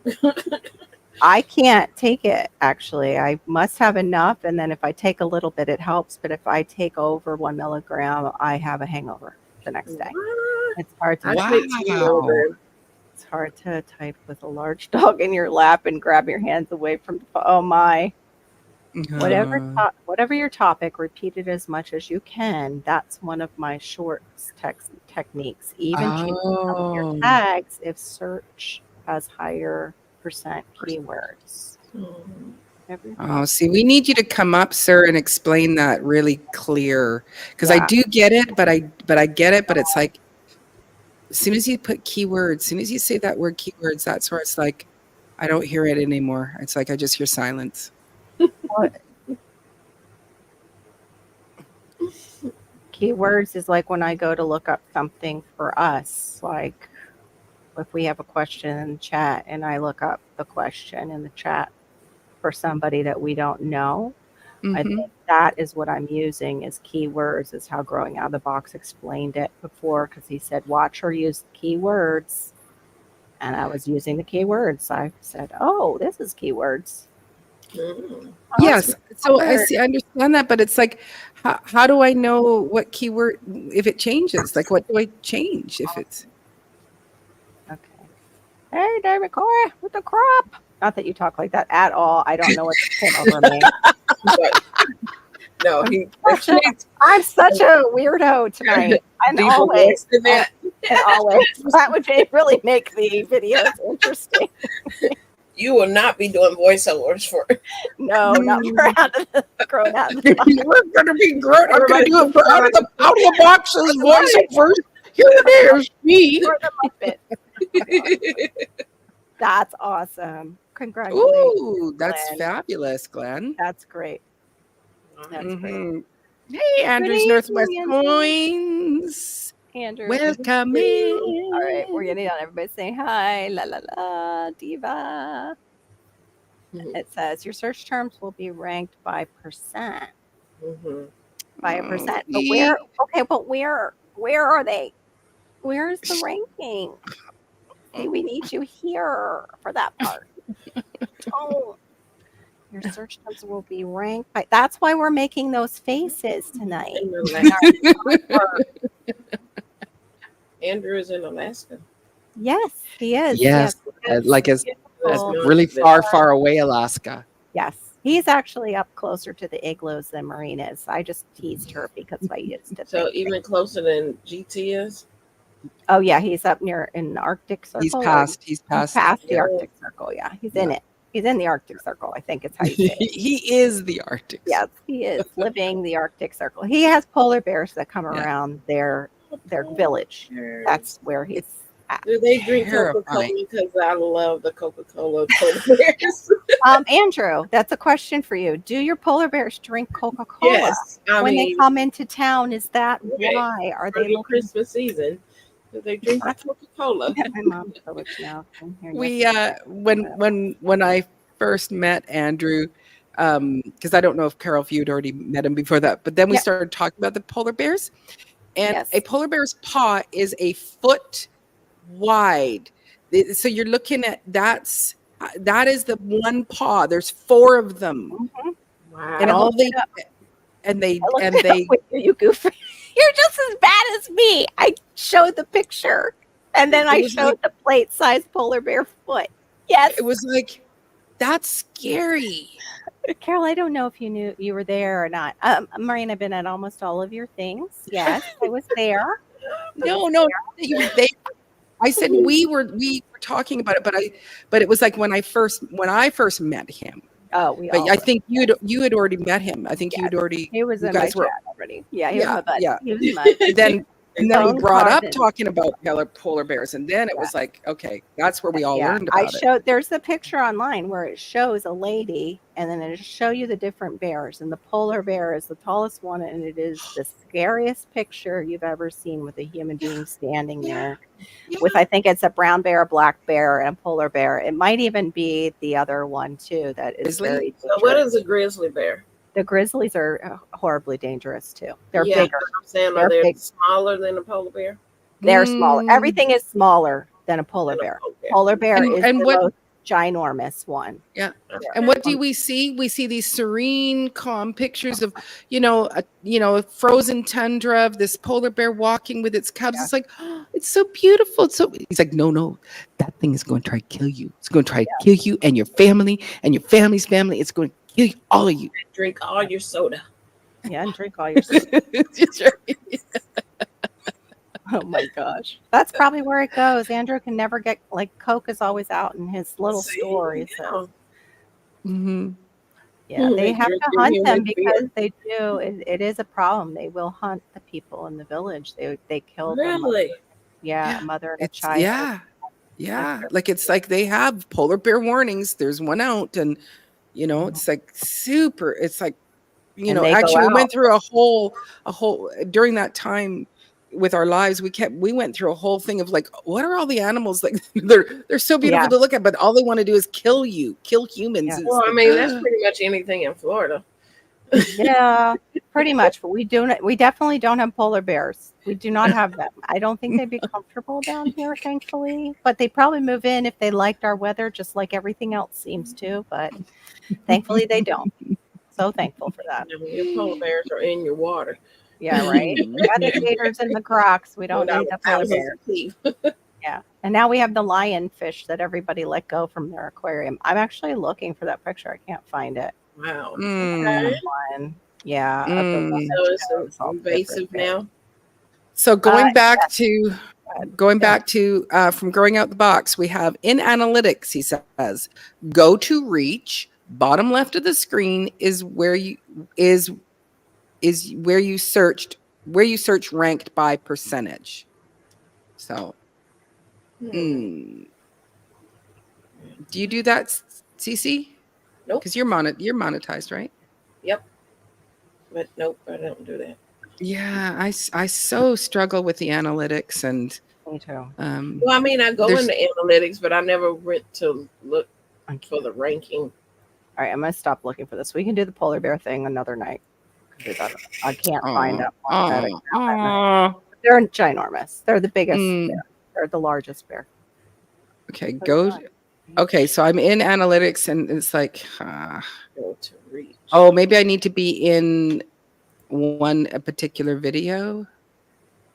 I can't take it, actually. I must have enough, and then if I take a little bit, it helps. But if I take over 1 milligram, I have a hangover the next day. What? It's hard to I Wow. take 2 milligrams. it's hard to type with a large dog in your lap and grab your hands away from the phone. Oh my. Whatever your topic, repeat it as much as you can. That's one of my short techniques. Even choosing some of your Oh. tags if search has higher percent keywords. Mhm. Every Oh, see, we need you to come up, sir, and explain that really clear. Because I Yeah. do get it, but I get it, but it's like as soon as you put keywords, as soon as you say that word keywords, that's where it's like I don't hear it anymore. It's like I just hear silence. Keywords is like when I go to look up something for us, like if we have a question in the chat and I look up the question in the chat for somebody that we don't know. I Mhm. think that is what I'm using as keywords, is how Growing Out of the Box explained it before, because he said, watch her use keywords. And I was using the keywords. I said, oh, this is keywords. Mhm. Oh, Yes. So I word. see, I understand that, but it's like, how do I know what keyword if it changes? Like, what do I change if it's? Okay. Hey, David Corey with the crop. Not that you talk like that at all. I don't know what just came over me. But no, I'm such a weirdo tonight. And deeper always. voice than that. And always. That would really make the videos interesting. You will not be doing voiceovers for No, not for Growing Out of the Box. We're gonna be great. I'm gonna Everybody- do it for out of the boxes voiceovers. Here it is, me. For the Muppet. That's awesome. Congratulations. Ooh, that's Glenn. fabulous, Glenn. That's great. That's great. Mhm. Hey, Andrew's evening, Northwest Andrew. Coins. Andrew. Welcome in. All right, we're getting on. Everybody saying hi. La la la, diva. It says your search terms will be ranked by percent. Mhm. By a percent. But see? where? Okay, but where are they? Where's the ranking? See, we need you here for that part. Oh, your search terms will be ranked by. That's why we're making those faces tonight. In Alaska. Andrew is in Alaska. Yes, he is. Yes, Yes, like as beautiful. really far away Alaska. Yes, he's actually up closer to the igloos than Marine is. I just teased her because I used to So think. even closer than GT is. Oh yeah, he's up near in the Arctic Circle. He's past the Arctic Circle. Yeah, he's in it. He's in the Arctic Circle. I think it's how you say it. He is the Arctic. Yes, he is living the Arctic Circle. He has polar bears that come around their village. That's where he's at. Do they drink Coca-Cola? Terrifying. Because I love the Coca-Cola polar bears. Andrew, that's a question for you. Do your polar bears drink Coca-Cola Yes, when they come into town? Is that Right. why? Are for they the looking? Christmas season. Do they drink the Coca-Cola? My mom's village now. We when I first met Andrew, because I don't know if Carol, if you'd already met him before that, but then we started talking about the polar bears, and a polar bear's paw is a foot wide. So you're looking at that is the one paw. There's 4 of them, Wow. and all they you goofy. You're just as bad as me. I showed the picture, and then I showed the plate-sized polar bear foot. Yes, it was like that's scary. Carol, I don't know if you knew you were there or not. Maureen, I've been at almost all of your things. Yes, I was there. No, you were there. I said we were talking about it, but it was like when I first met him. Oh, I think you had already met him. I think you'd already. He was in my chat already. Yeah, he was my buddy. Yeah. He was my then we brought up Carbon. talking about polar bears, and then it was like, okay, that's where we all learned about it. There's a picture online where it shows a lady, and then it'll show you the different bears, and the polar bear is the tallest one, and it is the scariest picture you've ever seen with a human being standing there. With, I think it's a brown bear, a black bear, and a polar bear. It might even be the other one too. That is very. So what is a grizzly bear? The grizzlies are horribly dangerous too. They're Yeah, bigger. I'm saying, are they smaller than a polar bear? They're smaller. Everything is smaller than a polar And a bear. polar bear. Polar bear is And the what- most ginormous one. Yeah. Okay. And what do we see? We see these serene, calm pictures of, a frozen tundra of this polar bear walking with its cubs. Yeah. It's like, oh, it's so beautiful. He's like, no, that thing is going to try to kill you. It's going to try to kill you and your family and your family's family. It's going to kill you, all of you. Drink all your soda. Yeah, and drink all your soda. Oh my gosh. That's probably where it goes. Andrew can never get, like, Coke is always out in his little stories. Yeah. Mm-hmm. Yeah, Hmm, they they have drink to their hunt them human because beer. they do. It is a problem. They will hunt the people in the village. They kill them. Really? Yeah, a mother and a It's child. yeah. Like it's like they have polar bear warnings. There's one out, and it's like super. It's like And they go actually we out. went through a whole during that time with our lives. We went through a whole thing of like, what are all the animals like? they're so beautiful Yeah. to look at, but all they want to do is kill humans. Yeah. It's Well, I like, mean, that's pretty much anything in Florida. Yeah, pretty much. But we definitely don't have polar bears. We do not have them. I don't think they'd be comfortable down here, thankfully. But they'd probably move in if they liked our weather, just like everything else seems to. But thankfully they don't. So thankful for that. I mean, your polar bears are in your water. Yeah, right. We got the gators and the crocs. We don't need the polar Thousands bears. of teeth. Yeah. And now we have the lionfish that everybody let go from their aquarium. I'm actually looking for that picture. I can't find it. Wow. Mm. One. Yeah. Of the Mm. one So that it's shows all the invasive different bears. now. So going back Yeah. to from growing out the box, we have in analytics, he says, go to reach, bottom left of the screen is where you search ranked by percentage. So do you do that, Cece? Nope. Because you're monetized, right? Yep. But nope, I don't do that. Yeah, I so struggle with the analytics and Me too. Well, I mean, I go There's- into analytics, but I never went to look I for can't. the ranking. All right, I'm gonna stop looking for this. We can do the polar bear thing another night. I can't find out. They're ginormous. They're the biggest bear. They're the largest bear. Okay, okay, so I'm in analytics and it's like, Go to reach. oh, maybe I need to be in a particular video.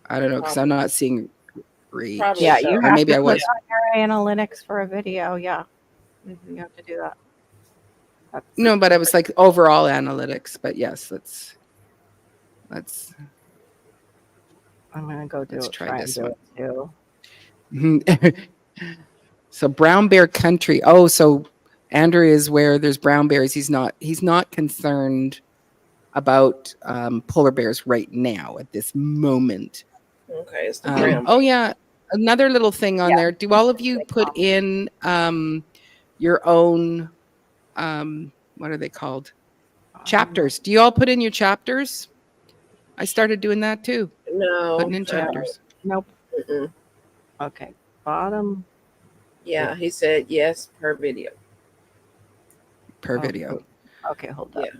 I don't know, because I'm not seeing reach. Probably Yeah, so. you Or have maybe to I click was. on your analytics for a video. Yeah, you have to do that. No, but I was like overall analytics. But yes, let's I'm gonna go do Let's it. try this and do one. it too. So brown bear country. Oh, so Andrew is where there's brown bears. He's not concerned about polar bears right now at this moment. Okay, it's the brown. Oh yeah, another little thing on there. Do all of you put in your own what are they called? Chapters. Do you all put in your chapters? I started doing that too. No. Putting in chapters. Nope. Mm-mm. Okay. Bottom. Yeah, he said yes per video. Per Oh, video. Okay, hold up. Yeah.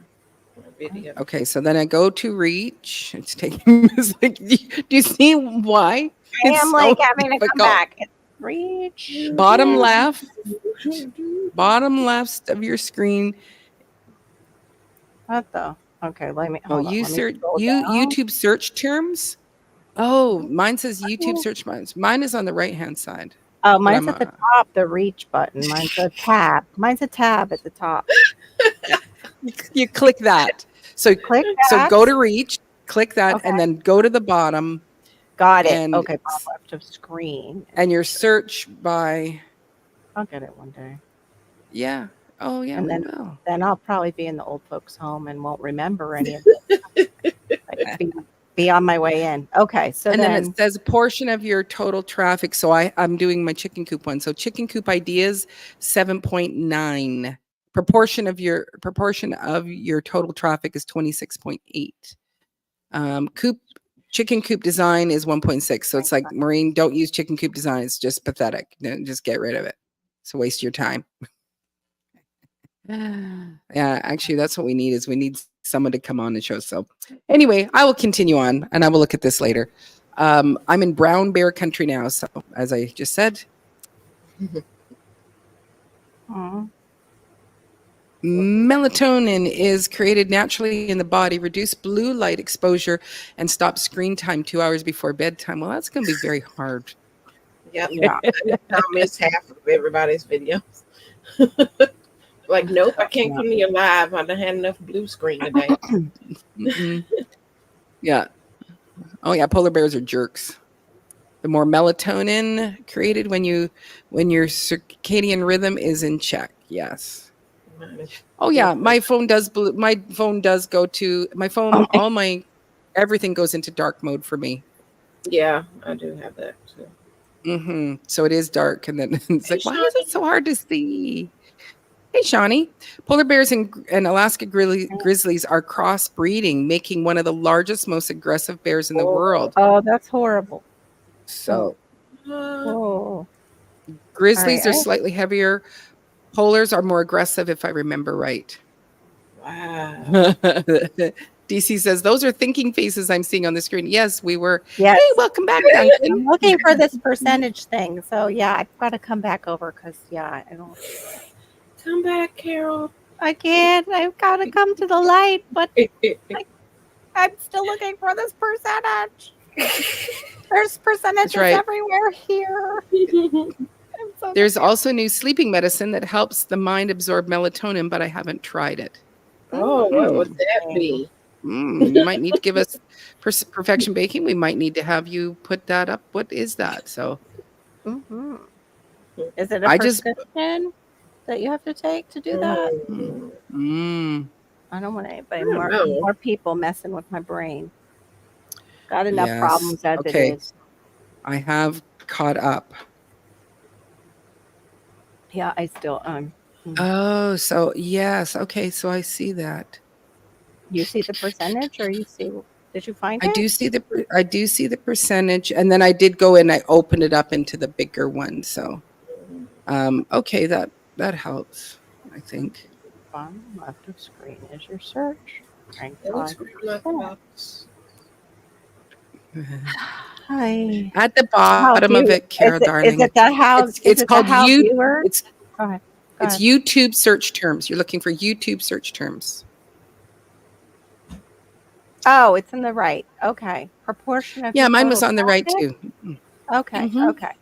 Per video. Okay, so then I go to reach. It's taking. It's like, do you see why? I It's am so like having to come difficult. back. It's reach. Bottom left of your screen. What the? Okay, let me. Oh, Hold on, you let me search scroll down. YouTube search terms. Oh, mine says YouTube search terms. Mine is on the right hand side. Oh, mine's I'm, at the top. The reach button. Mine's a tab. Mine's a tab at the top. You click that. So Click so that. go to reach, click that, Okay. and then go to the bottom Got it. and- Okay, bottom left of screen. and your search by I'll get it one day. yeah. Oh yeah. And we then- will. Then I'll probably be in the old folks' home and won't remember any of it. be on my way in. Okay, so And then, then it says a portion of your total traffic. So I'm doing my chicken coop one. So chicken coop ideas 7.9. Proportion of your total traffic is 26.8. Chicken coop design is 1.6. So it's like, Maureen, don't use chicken coop design. It's just pathetic. Just get rid of it. It's a waste of your time. Yeah, actually, that's what we need is we need someone to come on and show. So anyway, I will continue on and I will look at this later. I'm in brown bear country now. So as I just said, Mm. Melatonin is created naturally in the body, reduce blue light exposure, and stop screen time 2 hours before bedtime. Well, that's going to be very hard. Yep. Yeah. I miss half of everybody's videos. Like, nope, I can't come to you live. I done had enough blue screen today. Mm-mm. Yeah. Oh yeah, polar bears are jerks. The more melatonin created when your circadian rhythm is in check. Yes. Oh yeah, my phone does go to my phone. All my everything goes into dark mode for me. Yeah, I do have that too. So it is dark, and then it's Hey, like, why is it so hard to see? Hey, Shawnee. Polar bears and Alaska grizzlies are crossbreeding, making one of the largest, most aggressive bears in the world. Oh, that's horrible. So Oh. grizzlies All are right. slightly heavier. Polars are more aggressive, if I remember right. Wow. DC says, those are thinking faces I'm seeing on the screen. Yes, we were. Yes. Hey, welcome back, Duncan. I'm looking for this percentage thing. So yeah, I've got to come back over because I don't. Come back, Carol. I can't. I've got to come to the light, but I'm still looking for this percentage. There's percentages right. everywhere here. There's also new sleeping medicine that helps the mind absorb melatonin, but I haven't tried it. Oh, what would that be? You might need to give us Perfection Baking. We might need to have you put that up. What is that? So, is it a prescription that you have to take to do that? I don't want anybody more people messing with my brain. Got enough problems as it is. I have caught up. Yeah, I still Oh, so yes. Okay, so I see that. You see the percentage, or did you find it? I do see the percentage, and then I did go in. I opened it up into the bigger one. So, okay, that helps. I think. Bottom left of screen is your search. Hi. At the bottom of it, Kara, darling. Is it the house? It's called YouTube. It's YouTube search terms. You're looking for YouTube search terms. Oh, it's in the right. Okay. Proportion of mine was on the right too. Okay. Okay.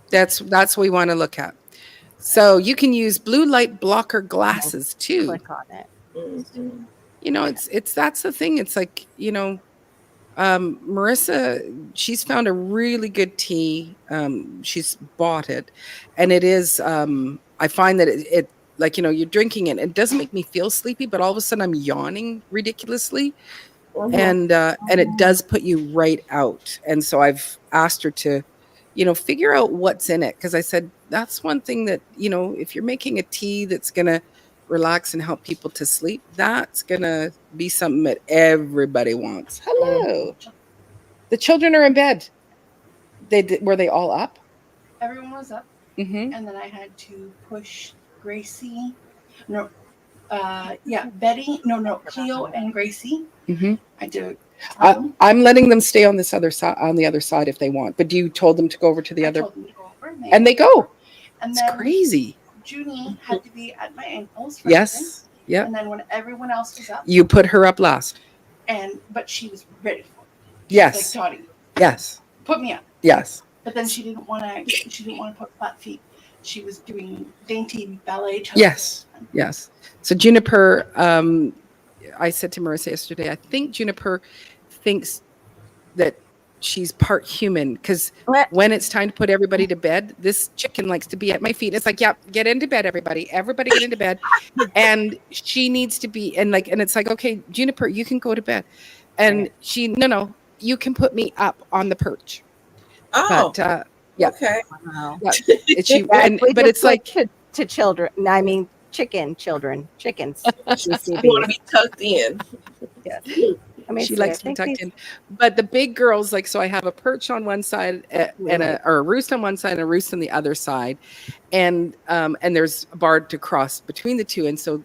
That's what we want to look at. So you can use blue light blocker glasses too. Click on it. It's that's the thing. It's like, Marissa, she's found a really good tea. She's bought it, and it is. I find that it like, you're drinking it. It doesn't make me feel sleepy, but all of a sudden I'm yawning ridiculously, and it does put you right out. And so I've asked her to, figure out what's in it, because I said that's one thing that, if you're making a tea that's gonna relax and help people to sleep, that's gonna be something that everybody wants. Hello. The children are in bed. Were they all up? Everyone was up, and then I had to push Gracie. No, Betty. No, Cleo and Gracie. I did. I'm letting them stay on this other side, on the other side, if they want. But you told them to go over to the other. Told them to go over, and they go. And it's crazy. Junie had to be at my ankles. Yes. Yeah. And then when everyone else was up, you put her up last. But she was ready for it. Yes. Like, Dottie. Yes. Put me up. Yes. But then she didn't want to. She didn't want to put flat feet. She was doing dainty ballet. Yes. Yes. So Juniper, I said to Marissa yesterday, I think Juniper thinks that she's part human, because when it's time to put everybody to bed, this chicken likes to be at my feet. It's like, yeah, get into bed, everybody get into bed. And she needs to be, and it's like, okay, Juniper, you can go to bed. And she, no, you can put me up on the perch. Oh, but, yeah. Okay. Wow. Yeah. But it's like to children. I mean, chickens. You want to be tucked in. Yes. She likes to be tucked in. But the big girls, so I have a perch on one side and a roost on one side and a roost on the other side. And there's a bar to cross between the two. And so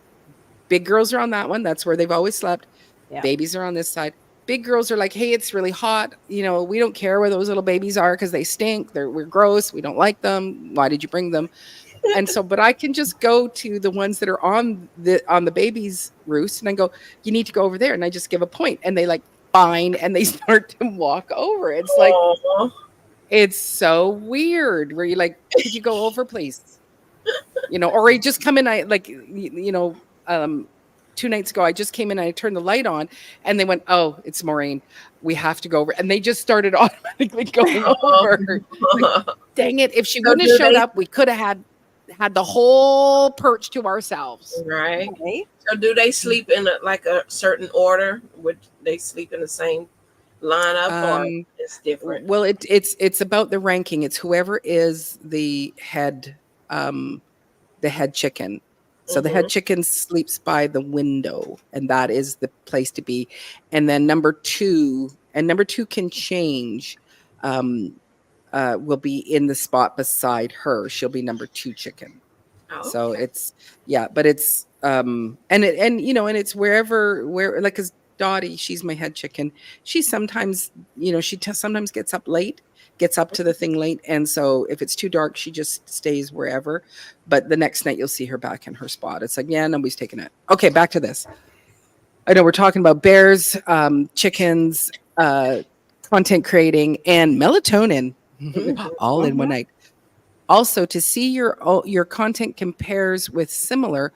big girls are on that one. That's where they've always slept. Yeah. Babies are on this side. big girls are like, hey, it's really hot. You know, we don't care where those little babies are because they stink. We're gross. We don't like them. Why did you bring them? And so, but I can just go to the ones that are on the baby's roost, and I go, you need to go over there, and I just give a point, and they like, fine, and they start to walk over. It's like, it's so weird. Where you like, could you go over, please? You know, or I just come in. I like, 2 nights ago, I just came in and I turned the light on, and they went, oh, it's Maureen. We have to go over, and they just started automatically going over. Like, dang it! If she wouldn't have showed up, we could have had the whole perch to ourselves. Right. So do they sleep in a certain order? Would they sleep in the same lineup, or it's different? Well, it's about the ranking. It's whoever is the head chicken. So the head chicken sleeps by the window, and that is the place to be. And then number two can change. Will be in the spot beside her. She'll be number 2 chicken. Oh, okay. So it's, but it's and it's where like, because Dottie, she's my head chicken. She sometimes, sometimes gets up to the thing late, and so if it's too dark, she just stays wherever. But the next night you'll see her back in her spot. It's like, yeah, nobody's taking it. Okay, back to this. I know we're talking about bears, chickens, content creating, and melatonin. All in one night. Also, to see your content compares with similar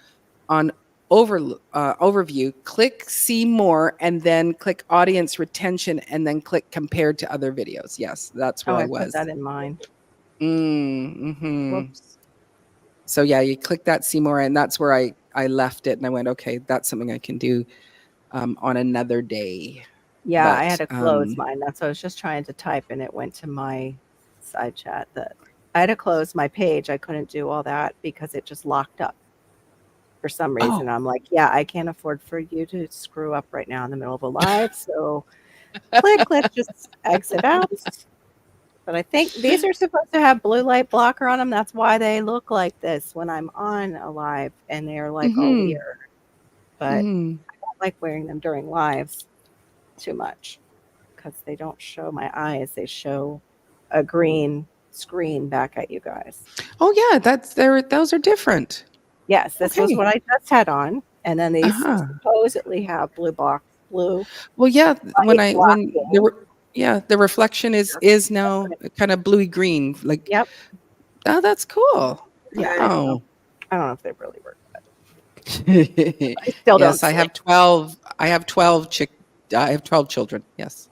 on overview, click see more, and then click audience retention, and then click compared to other videos. Yes, that's where I was. Put that in mind. Whoops. So yeah, you click that see more, and that's where I left it, and I went, okay, that's something I can do on another day. Yeah, but I had to close mine. That's what I was just trying to type, and it went to my side chat that I had to close my page. I couldn't do all that because it just locked up for some reason. I'm like, yeah, I can't afford for you to screw up right now in the middle of a live. So let's just exit out. But I think these are supposed to have blue light blocker on them. That's why they look like this when I'm on a live, and they're like all weird. But I don't like wearing them during lives too much because they don't show my eyes. They show a green screen back at you guys. Oh yeah, those are different. Yes, this was what I just had on, and then these supposedly have blue. Well, yeah, the reflection is now kind of bluey green. Like, yep. Oh, that's cool. Yeah. Oh. I don't know if they really work. I still don't. Yes, I have 12. I have 12 children. Yes.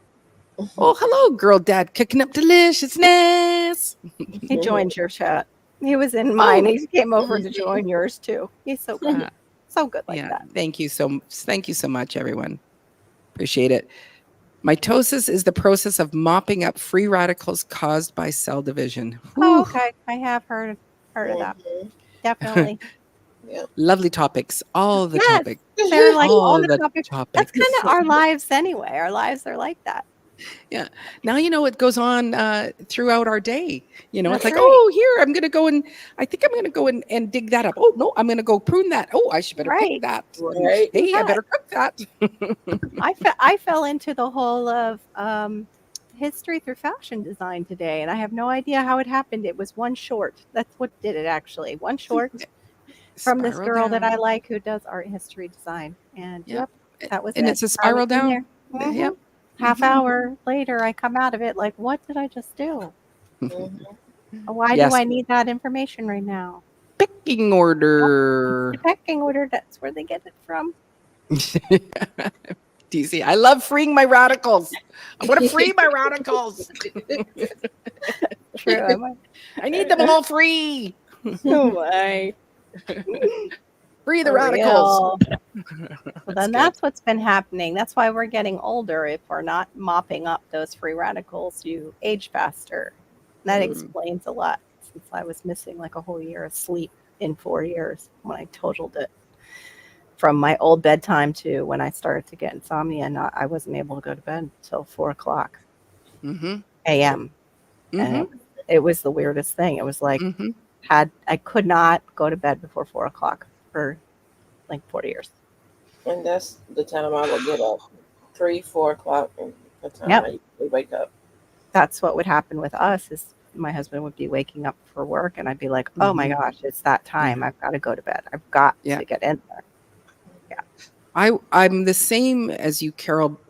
Oh, hello, girl dad, cooking up deliciousness. He joined your chat. He was in mine. He came over to join yours too. He's so good. So good like that. Thank you so much, everyone. Appreciate it. Mitosis is the process of mopping up free radicals caused by cell division. Oh, okay. I have heard of that. Definitely. Yeah. Lovely topics. All the topics. They're like all the topics. That's kind of our lives anyway. Our lives are like that. Yeah. Now it goes on throughout our day. It's like, oh, here, I'm going to go and I think I'm going to go and dig that up. Oh, no, I'm going to go prune that. Oh, I should better pick that. Right. Hey, I better cook that. I fell into the whole of history through fashion design today, and I have no idea how it happened. It was one short. That's what did it, actually. One short from this girl that I like who does art history design. And that was and it's a spiral down. Yep. Half hour later, I come out of it like, what did I just do? Why do I need that information right now? Pecking order. The pecking order, that's where they get it from. DC, I love freeing my radicals. I want to free my radicals. True. I need them all free. Oh my. Free the radicals. Well, then that's what's been happening. That's why we're getting older. If we're not mopping up those free radicals, you age faster. That explains a lot, since I was missing like a whole year of sleep in 4 years when I totaled it from my old bedtime to when I started to get insomnia, and I wasn't able to go to bed until 4:00 a.m. And it was the weirdest thing. It was like I could not go to bed before 4:00 for like 40 years. And that's the time I would get up. 3, 4 o'clock the time Yep. I usually wake up. That's what would happen with us is my husband would be waking up for work and I'd be like, oh my Mhm. gosh, it's that time. I've got to go to bed. I've got Yeah. to get in there. I'm the same as you, Carol,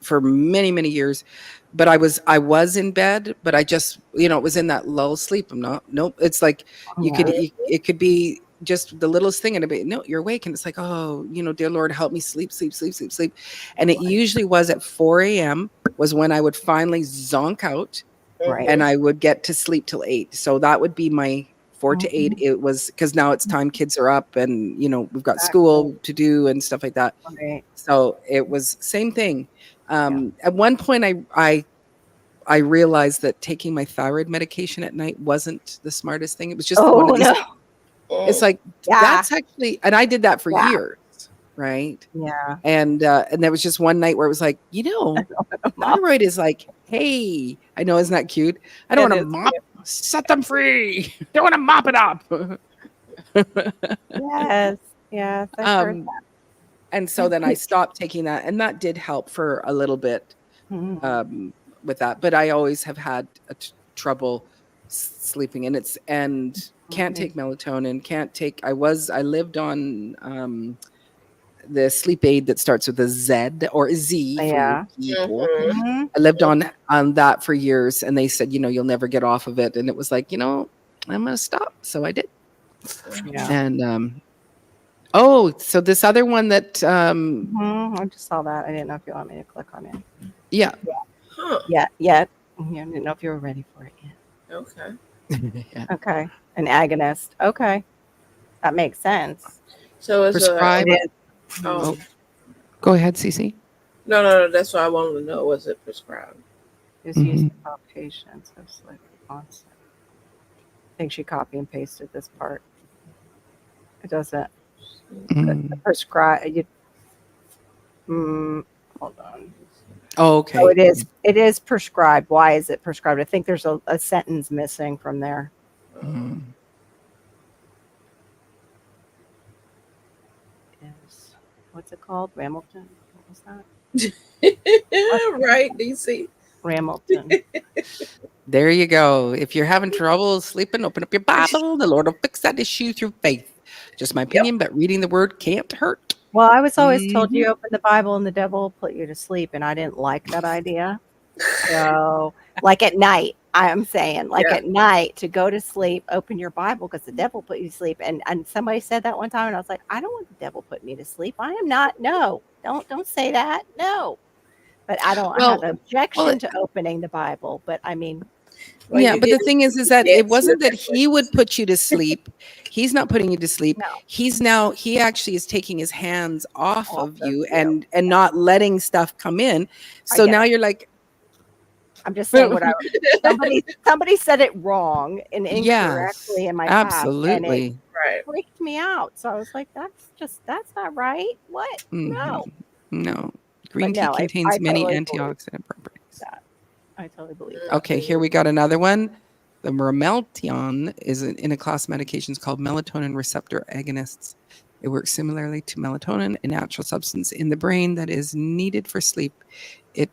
for many, many years. But I was in bed, but I just, it was in that lull sleep. I'm not, nope. It's like Yeah. it could be just the littlest thing and it'd be, no, you're awake. And it's like, oh, dear Lord, help me sleep, sleep, sleep, sleep, sleep. And it usually was at 4 a.m. was when I would finally zonk out Right. and I would get to sleep till 8. So that would be my 4 to 8. It was because now it's time kids are up and, we've got school to do and stuff like that. Right. So it was same thing. At one point I realized that taking my thyroid medication at night wasn't the smartest thing. It was just one Oh, of these. no. It's like, Yeah. that's actually, and I did that for Yeah. years. Right. Yeah. And there was just one night where it was like, thyroid is like, hey, I know, isn't that cute? I don't want to mop, set them free. Don't want to mop it up. Yes. Yes. I've heard that. And so then I stopped taking that, and that did help for a little bit with that. But I always have had trouble sleeping, and can't take melatonin. Can't take. I lived on the sleep aid that starts with a Z or a Z for people. I lived on that for years, and they said, you'll never get off of it. And it was like, I'm gonna stop. So I did. Yeah. And so this other one that I just saw that. I didn't know if you want me to click on it. Yeah. Huh. Yeah. I didn't know if you were ready for it yet. Okay. Yeah. Okay. An agonist. Okay. That makes sense. So it's prescribed. Oh. Go ahead, Cece. No. That's what I wanted to know. Was it prescribed? It's used to help patients of sleep onset. I think she copy and pasted this part. It doesn't prescribe. Hold on. Oh, okay. So it is prescribed. Why is it prescribed? I think there's a sentence missing from there. What's it called? Ramilton? What was that? Right, DC. Ramilton. There you go. If you're having trouble sleeping, open up your Bible. The Lord will fix that issue through faith. Just my opinion, but reading the word can't hurt. Well, I was always told you open the Bible and the devil will put you to sleep, and I didn't like that idea. So, like at night, I'm saying, at night to go to sleep, open your Bible because the devil put you to sleep. And somebody said that one time, and I was like, I don't want the devil put me to sleep. I am not. No, don't say that. No, but I don't have an objection to opening the Bible. But I mean. But the thing is that it wasn't that he would put you to sleep. He's not putting you to sleep. No. He actually is taking his hands off of you and not letting stuff come in. So now you're like, I'm just saying what somebody said it wrong and incorrectly in my absolutely. Past, and it freaked me out. So I was like, that's not right. What? No. Green tea contains many antioxidant properties. I totally believe that. Okay, here we got another one. The Rameltion is in a class of medications called melatonin receptor agonists. It works similarly to melatonin, a natural substance in the brain that is needed for sleep. It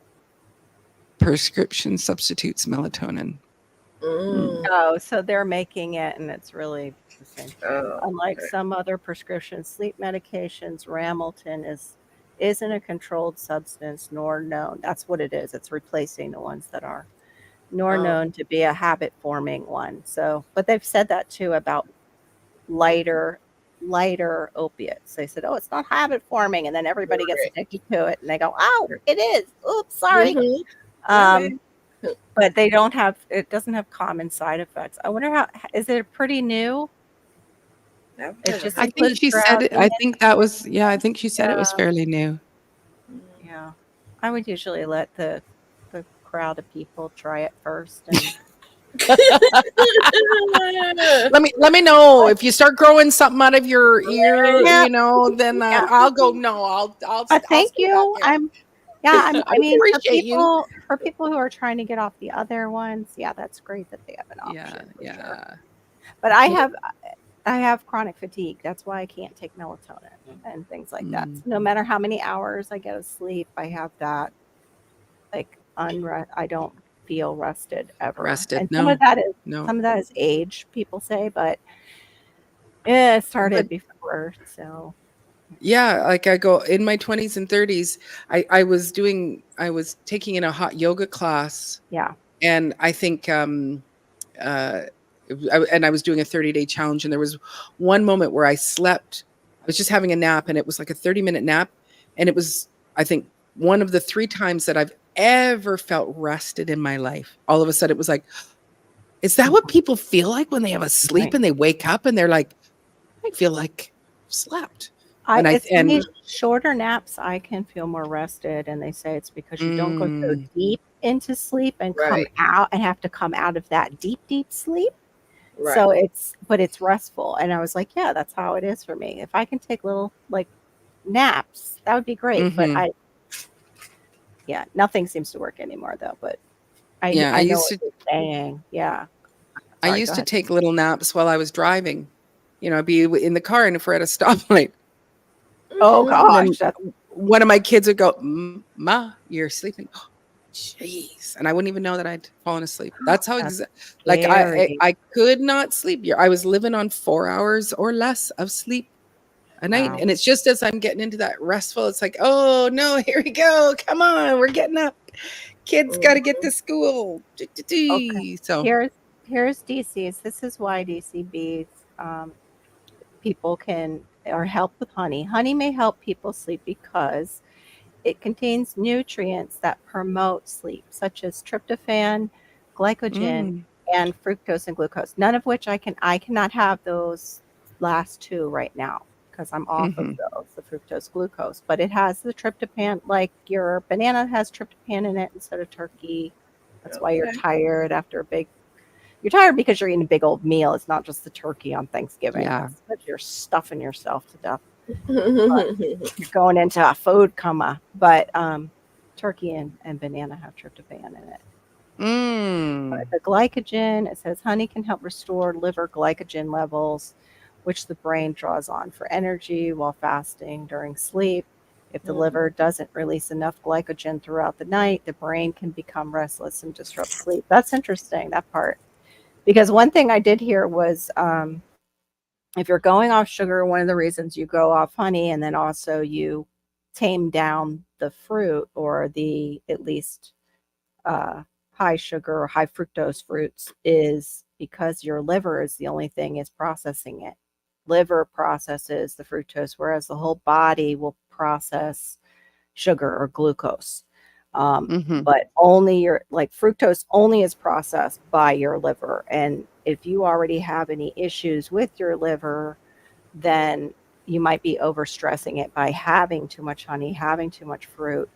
prescription substitutes melatonin. Oh, so they're making it, and it's really the same thing. Unlike some other prescription sleep medications, Ramelton isn't a controlled substance nor known. That's what it is. It's replacing the ones that are nor known to be a habit forming one. So, but they've said that too about lighter opiates. They said, oh, it's not habit forming. And then everybody gets addicted to it and they go, oh, it is. Oops, sorry. But it doesn't have common side effects. I wonder is it pretty new? I think she said it. I think she said it was fairly new. Yeah. I would usually let the crowd of people try it first. And let me know if you start growing something out of your ear, then I'll go, no, I'll thank you. I mean, appreciate for people who are trying to get off the other ones, that's great that they have an option. Yeah. But I have chronic fatigue. That's why I can't take melatonin. and things like that. So no matter how many hours I get of sleep, I have that like I don't feel rested ever. Rested. And No. some of that is age, people say, but it started before. So yeah, like I go in my 20s and 30s, I was taking in a hot yoga class. yeah. And I think and I was doing a 30-day challenge, and there was one moment where I slept. I was just having a nap, and it was like a 30-minute nap, and it was, I think, one of the 3 times that I've ever felt rested in my life. All of a sudden it was like, is that what people feel like when they have a sleep and they wake up and they're like, I feel like I've slept. These shorter naps, I can feel more rested, and they say it's because you don't go so deep into sleep and come out and have to come out of that deep sleep. Right. So it's restful. And I was like, yeah, that's how it is for me. If I can take little like naps, that would be great. But nothing seems to work anymore though. But I know what you're saying. Yeah. Sorry, I used to take little naps while I was driving. I'd be in the car, and if we're at a stoplight, oh gosh, one of my kids would go, "Ma, you're sleeping." Oh, jeez, and I wouldn't even know that I'd fallen asleep. That's how I could not sleep. I was living on 4 hours or less of sleep a night, and it's just as I'm getting into that restful, it's like, oh no, here we go. Come on, we're getting up. Kids got to get to school. Okay. So here's DC's. This is why DCB's people can or help with honey. Honey may help people sleep because it contains nutrients that promote sleep, such as tryptophan, glycogen, and fructose and glucose. None of which I cannot have those last 2 right now because I'm off of those, the fructose, glucose. But it has the tryptophan, like your banana has tryptophan in it instead of turkey. That's why you're tired after you're tired because you're eating a big old meal. It's not just the turkey on Thanksgiving. Yeah. You're stuffing yourself to death. You're going into a food coma. But turkey and banana have tryptophan in it. But the glycogen, it says honey can help restore liver glycogen levels, which the brain draws on for energy while fasting during sleep. If the liver doesn't release enough glycogen throughout the night, the brain can become restless and disrupt sleep. That's interesting, that part. Because one thing I did hear was if you're going off sugar, one of the reasons you go off honey and then also you tame down the fruit or the at least high sugar or high fructose fruits is because your liver is the only thing is processing it. Liver processes the fructose, whereas the whole body will process sugar or glucose. But only fructose only is processed by your liver. And if you already have any issues with your liver, then you might be overstressing it by having too much honey, having too much fruit,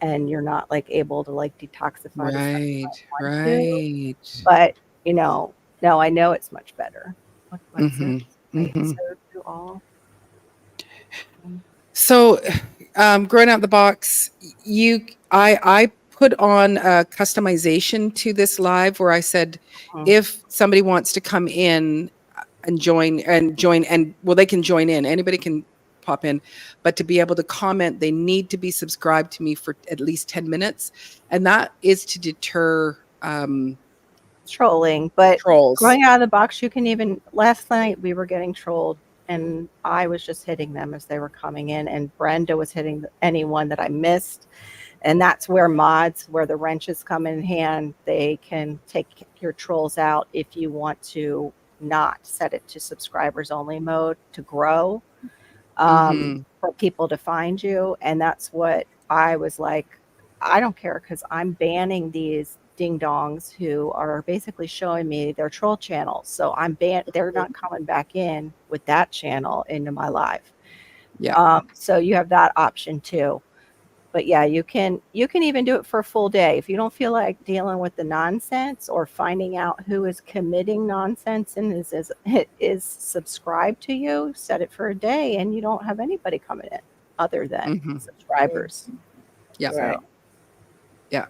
and you're not able to detoxify. Right. But no, I know it's much better. So growing out the box, I put on a customization to this live where I said, if somebody wants to come in and join, well, they can join in. Anybody can pop in, but to be able to comment, they need to be subscribed to me for at least 10 minutes. And that is to deter trolling. But trolls. Growing out of the box, you can even, last night we were getting trolled and I was just hitting them as they were coming in, and Brenda was hitting anyone that I missed. And that's where mods, where the wrenches come in hand, they can take your trolls out if you want to not set it to subscribers only mode to grow, for people to find you. And that's what I was like, I don't care, because I'm banning these ding dongs who are basically showing me their troll channels. So they're not coming back in with that channel into my live. Yeah. So you have that option too. But yeah, you can even do it for a full day. If you don't feel like dealing with the nonsense or finding out who is committing nonsense and is subscribed to you, set it for a day and you don't have anybody coming in other than subscribers. Yeah. Right. Yeah.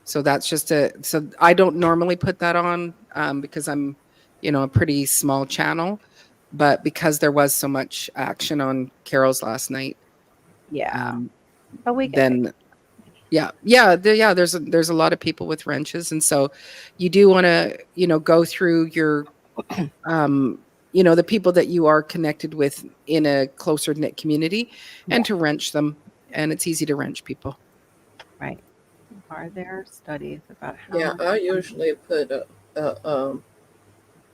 So that's so I don't normally put that on because I'm, a pretty small channel. but because there was so much action on Carol's last night, Yeah. But we can then there's a lot of people with wrenches, and so you do want to go through your the people that you are connected with in a closer knit community, and to wrench them, and it's easy to wrench people. Right. Are there studies about how? Yeah, I usually put a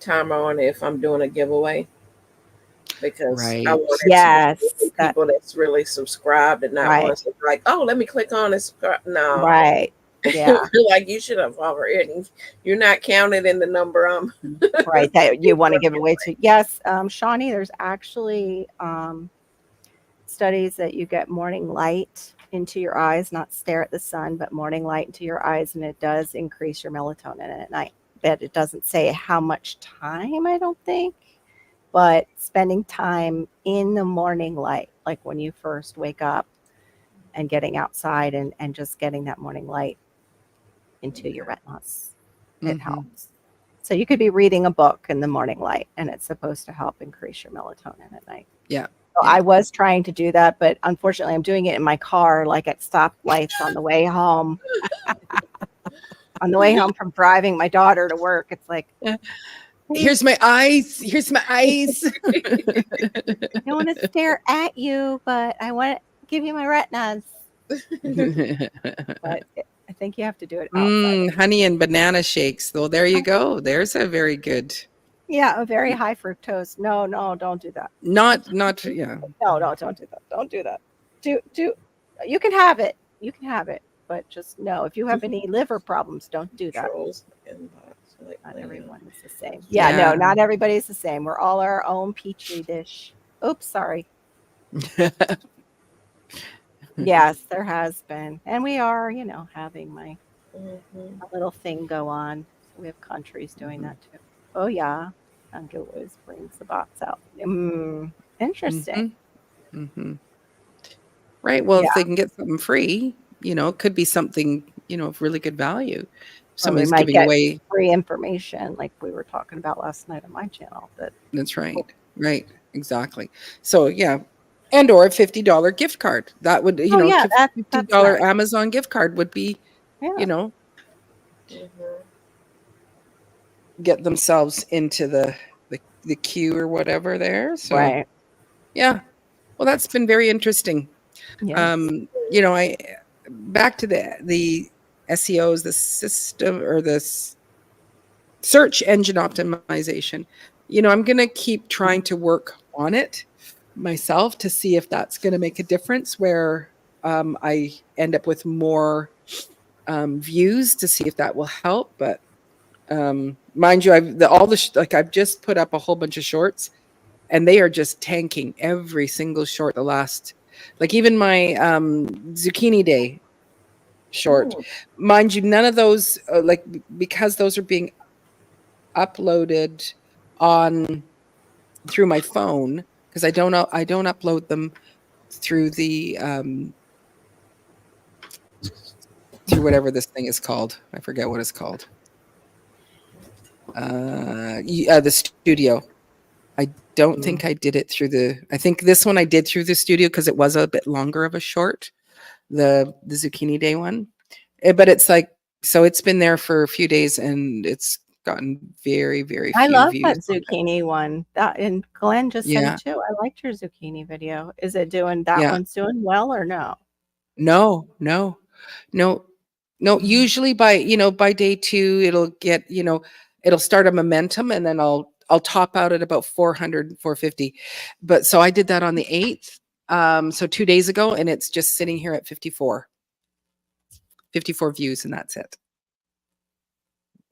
timer on it if I'm doing a giveaway, because Right. I want it Yes, to be people that's really subscribed and not Right. ones that like, oh, let me click on this. No, Right. Yeah. like you should have already. You're not counted in the number. Right. That you want to give away to. Yes, Shawnee, there's actually studies that you get morning light into your eyes, not stare at the sun, but morning light into your eyes, and it does increase your melatonin at night. But it doesn't say how much time, I don't think, but spending time in the morning light, like when you first wake up and getting outside and just getting that morning light into your retinas, it helps. So you could be reading a book in the morning light, and it's supposed to help increase your melatonin at night. Yeah. So I was trying to do that, but unfortunately I'm doing it in my car, like at stoplights on the way home. On the way home from driving my daughter to work, it's like, here's my eyes. I don't want to stare at you, but I want to give you my retinas. But I think you have to do it outside. Honey and banana shakes. Well, there you go. There's a very good. Yeah, a very high fructose. No, don't do that. Not yeah. No, don't do that. Don't do that. Do you can have it. You can have it, but just no. If you have any liver problems, don't do that. Not everyone is the same. Yeah, no, not everybody's the same. We're all our own petri dish. Oops, sorry. Yes, there has been. And we are, having my little thing go on. We have countries doing that too. Oh, yeah. Andrew always brings the box out. Interesting. Right. Well, if they can get something free, it could be something, of really good value. Somebody's giving away free information like we were talking about last night on my channel. That's right. Right. Exactly. So, yeah. And or a $50 gift card. That would, that's $50 Amazon gift card would be, get themselves into the queue or whatever there. So, right. Yeah. Well, that's been very interesting. Yes. I back to the SEOs, the system or this search engine optimization. I'm going to keep trying to work on it myself to see if that's going to make a difference where I end up with more views to see if that will help. But mind you, I've just put up a whole bunch of shorts, and they are just tanking every single short. The last, like even my zucchini day short, mind you, none of those because those are being uploaded on through my phone, because I don't upload them through the through whatever this thing is called. I forget what it's called. The studio. I don't think I did it through I think this one I did through the studio because it was a bit longer of a short, the zucchini day one. But it's so it's been there for a few days and it's gotten very, very few I love views. that zucchini one. And Glenn just said it too. I liked your zucchini video. Is it doing one's doing well or no? No. Usually by day 2, it'll get, it'll start a momentum, and then I'll top out at about 400, 450. But so I did that on the 8th. So 2 days ago, and it's just sitting here at 54 views, and that's it.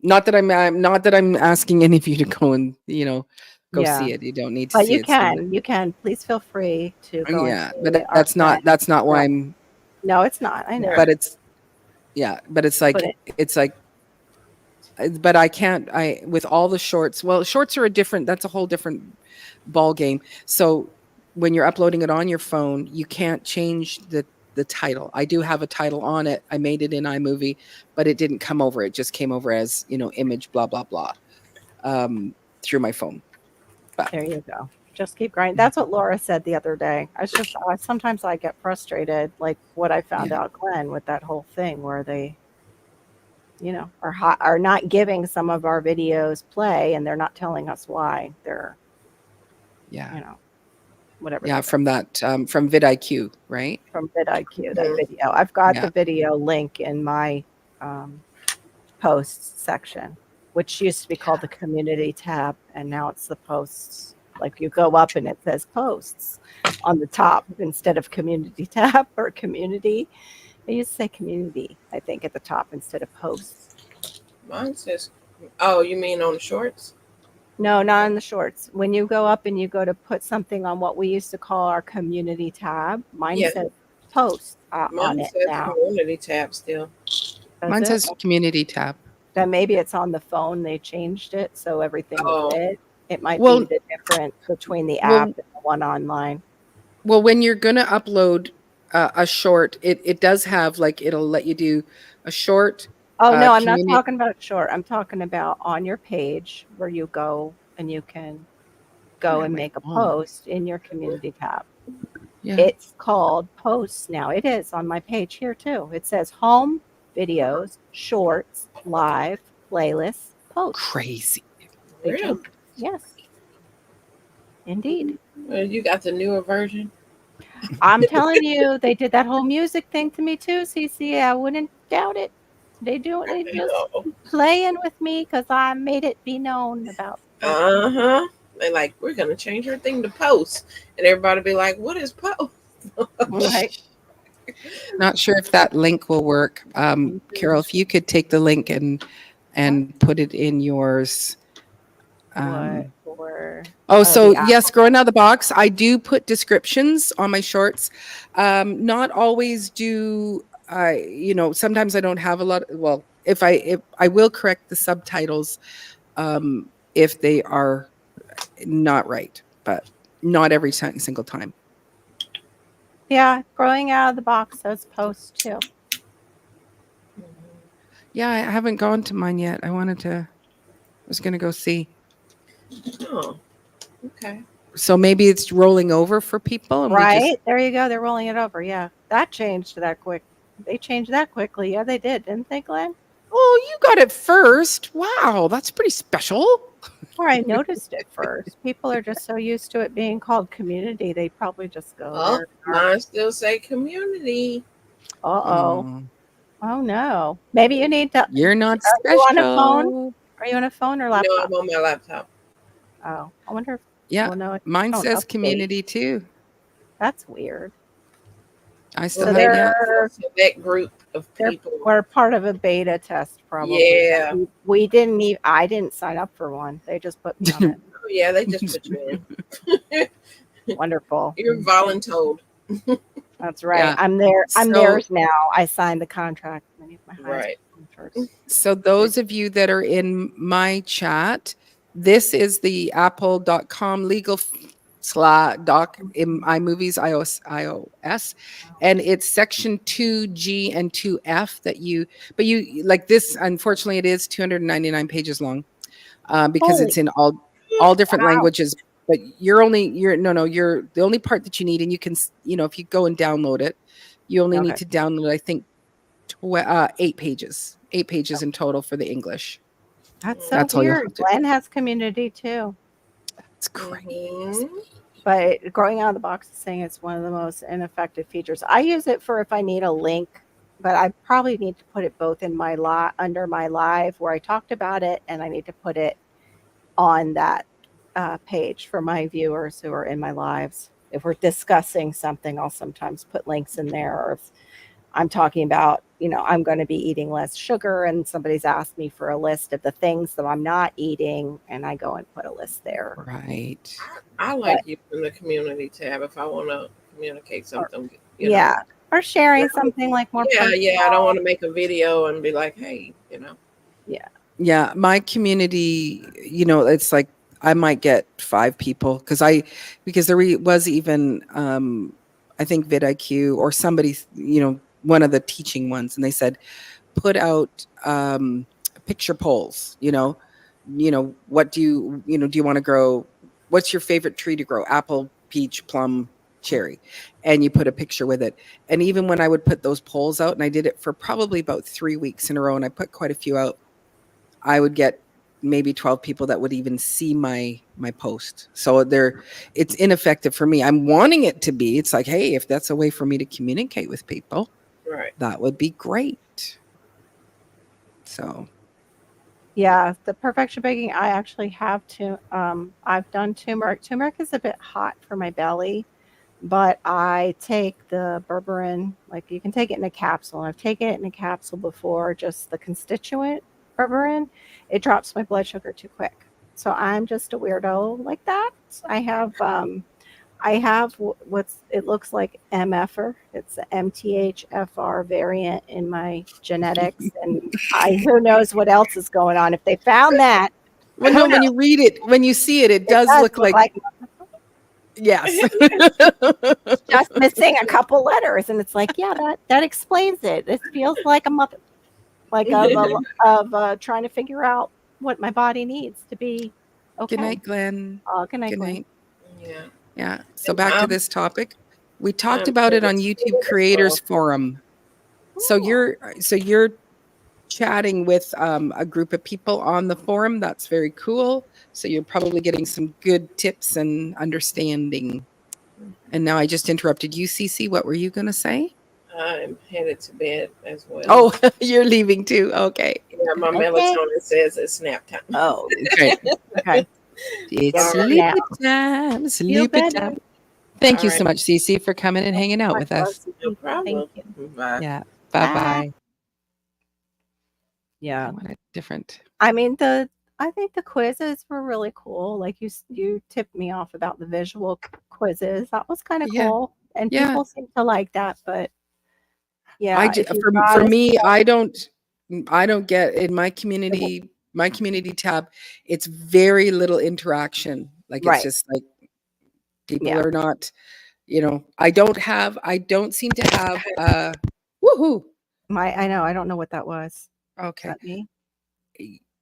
Not that I'm asking any of you to go and, go see it. You don't need to see it. But you can. Pleit's feel free to go. Yeah, but that's not why I'm. No, it's not. I know. But it's but I can't. With all the shorts. Well, shorts are that's a whole different ball game. So when you're uploading it on your phone, you can't change the title. I do have a title on it. I made it in iMovie, but it didn't come over. It just came over as image blah blah blah through my phone. There you go. Just keep grinding. That's what Laura said the other day. Sometimes I get frustrated, like what I found out, Glenn, with that whole thing where they, are not giving some of our videos play, and they're not telling us why. They're, whatever. Yeah, from that, from vidIQ, right? From vidIQ, that video. I've got the video link in my posts section, which used to be called the community tab, and now it's the posts. Like you go up and it says posts on the top instead of community tab or community. I used to say community, I think, at the top instead of posts. Mine says, oh, you mean on the shorts? No, not in the shorts. When you go up and you go to put something on what we used to call our community tab, mine says posts on it now. Community tab still. Mine says community tab. Then maybe it's on the phone. They changed it so everything would fit. It might be the difference between the app and the one online. Well, when you're going to upload a short, it does have, like, it'll let you do a short. Oh, no, I'm not talking about short. I'm talking about on your page where you go and you can go and make a post in your community tab. Yeah. It's called posts now. It is on my page here too. It says home, videos, shorts, live, playlists, posts. Crazy. Really? Yes. Indeed. You got the newer version? I'm telling you, they did that whole music thing to me too, CC. I wouldn't doubt it. They just playing with me because I made it be known about. They're like, we're going to change your thing to post. And everybody be like, what is post? Right. Not sure if that link will work. Carol, if you could take the link and put it in yours. Yes, growing out of the box. I do put descriptions on my shorts. Not always do I, sometimes I don't have a lot. Well, if I will correct the subtitles, if they are not right, but not every single time. Yeah, growing out of the box says post too. Yeah, I haven't gone to mine yet. I was going to go see. Oh, okay. So maybe it's rolling over for people. And right. There you go. They're rolling it over. Yeah. That changed that quick. They changed that quickly. Yeah, they did. Didn't they, Glenn? Oh, you got it first. Wow. That's pretty special. Or I noticed it first. People are just so used to it being called community. They probably just go. Oh, mine still say community. Uh-oh. Oh, no. Maybe you need to. You're not special. You on a phone? Are you on a phone or laptop? No, I'm on my laptop. Oh, I wonder if. Yeah, mine says community too. That's weird. I still have that group of people. We're part of a beta test, probably. Yeah. I didn't sign up for one. They just put me on it. Oh, yeah, they just put you in. Wonderful. You're voluntold. That's right. Yeah. I'm there. I'm theirs now. I signed the contract. Right. So those of you that are in my chat, this is the apple.com legal doc in iMovies iOS, and it's section 2G and 2F that you like this. Unfortunately, it is 299 pages long because it's in all different languages. But you're the only part that you need, and you can, if you go and download it, you only need to download, I think, 8 pages in total for the English. That's weird. Glenn has community too. It's crazy. Mm-hmm. But growing out of the box is saying it's one of the most ineffective features. I use it for if I need a link, but I probably need to put it both in my under my live where I talked about it, and I need to put it on that page for my viewers who are in my lives. If we're discussing something, I'll sometimes put links in there, or if I'm talking about, I'm going to be eating less sugar and somebody's asked me for a list of the things that I'm not eating, and I go and put a list there. Right. I like using the community tab if I want to communicate something. Yeah. Or sharing something like more. Yeah. Yeah. I don't want to make a video and be like, hey, Yeah. Yeah. My community, it's like I might get 5 people because there was even, I think vidIQ or somebody, one of the teaching ones, and they said, put out picture polls, what do you want to grow what's your favorite tree to grow? Apple, peach, plum, cherry. And you put a picture with it. And even when I would put those polls out, and I did it for probably about 3 weeks in a row, and I put quite a few out, I would get maybe 12 people that would even see my post. So it's ineffective for me. I'm wanting it to be. It's like, hey, if that's a way for me to communicate with people, Right. that would be great. So Yeah, the perfection baking, I actually have to I've done turmeric. Turmeric is a bit hot for my belly, but I take the berberine, like you can take it in a capsule. And I've taken it in a capsule before, just the constituent berberine. It drops my blood sugar too quick. So I'm just a weirdo like that. I have what's it looks like MFR. It's the MTHFR variant in my genetics, and who knows what else is going on. If they found that, well, no, when you read it, when you see it, it does look like yes, just missing a couple letters, and it's like, yeah, that explains it. It feels like a mother, like of trying to figure out what my body needs to be okay. Good night, Glenn. Good night, Good Glenn. night. Yeah. Yeah. So back to this topic. We talked about it on YouTube Creators Forum. So you're chatting with a group of people on the forum. That's very cool. So you're probably getting some good tips and understanding. And now I just interrupted you, Cece. What were you going to say? I'm headed to bed as well. Oh, you're leaving too. Okay. Yeah, my melatonin says it's nap time. Oh, okay. Okay. It's sleepy time. Sleepy time. Thank you so much, Cece, for coming and hanging out with us. No problem. Thank you. Bye. Yeah. Bye-bye. Yeah. What a different. I mean, I think the quizzes were really cool. Like you tipped me off about the visual quizzes. That was kind of cool, and people seem to like that. But yeah, for me, I don't get in my community tab. It's very little interaction. Like it's just like people are not. I don't seem to have. Woohoo! I know. I don't know what that was. Okay. Is that me?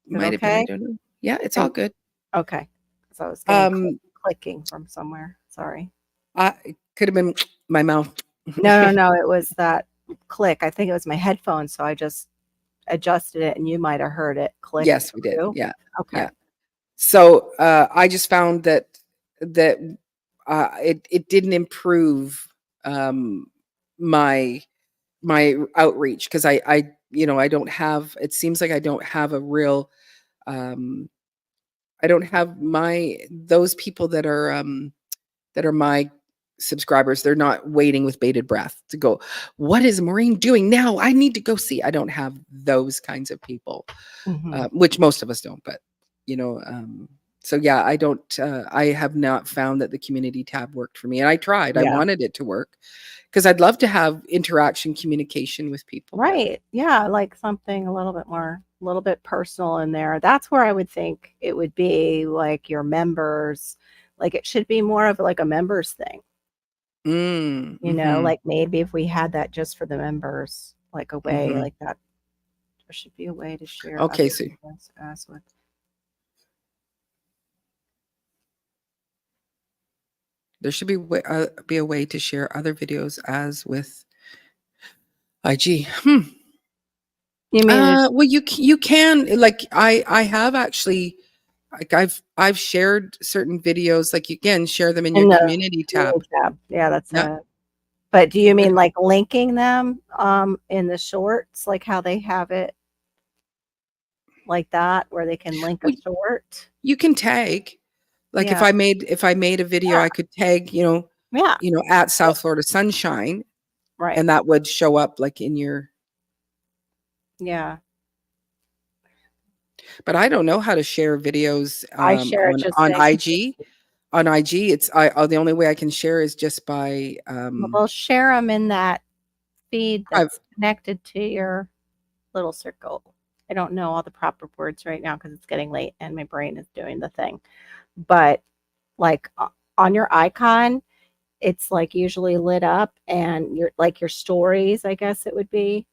Might have been. I don't know. Yeah, it's all good. Okay. So I was getting clicking from somewhere. Sorry. It could have been my mouth. No. It was that click. I think it was my headphones. So I just adjusted it, and you might have heard it click. Yes, we did. Yeah. Okay. Yeah. So I just found that it didn't improve my outreach because I don't have. It seems like I don't have a real. I don't have those people that are my subscribers. They're not waiting with bated breath to go, what is Maureen doing now? I need to go see. I don't have those kinds of people, which most of us don't, but so yeah, I don't, I have not found that the community tab worked for me. And I tried, I wanted it to work because I'd love to have interaction, communication with people. Right. Yeah. Like something a little bit personal in there. That's where I would think it would be like your members, like it should be more of like a members thing. Like maybe if we had that just for the members, like a way like that, there should be a way to share. Okay. So there should be a way to share other videos as with IG. You mean well, you can, like I have actually, like I've shared certain videos, like again, share them in your community tab. Yeah, that's but do you mean like linking them in the shorts, like how they have it like that, where they can link a short? You can tag. Like if I made a video, I could tag, at South Florida Sunshine. Right. And that would show up like in your. Yeah. But I don't know how to share videos I share on IG. On IG, it's the only way I can share is just by. We'll share them in that feed that's connected to your little circle. I don't know all the proper words right now because it's getting late and my brain is doing the thing. But like on your icon, it's like usually lit up, and your stories, I guess it would be.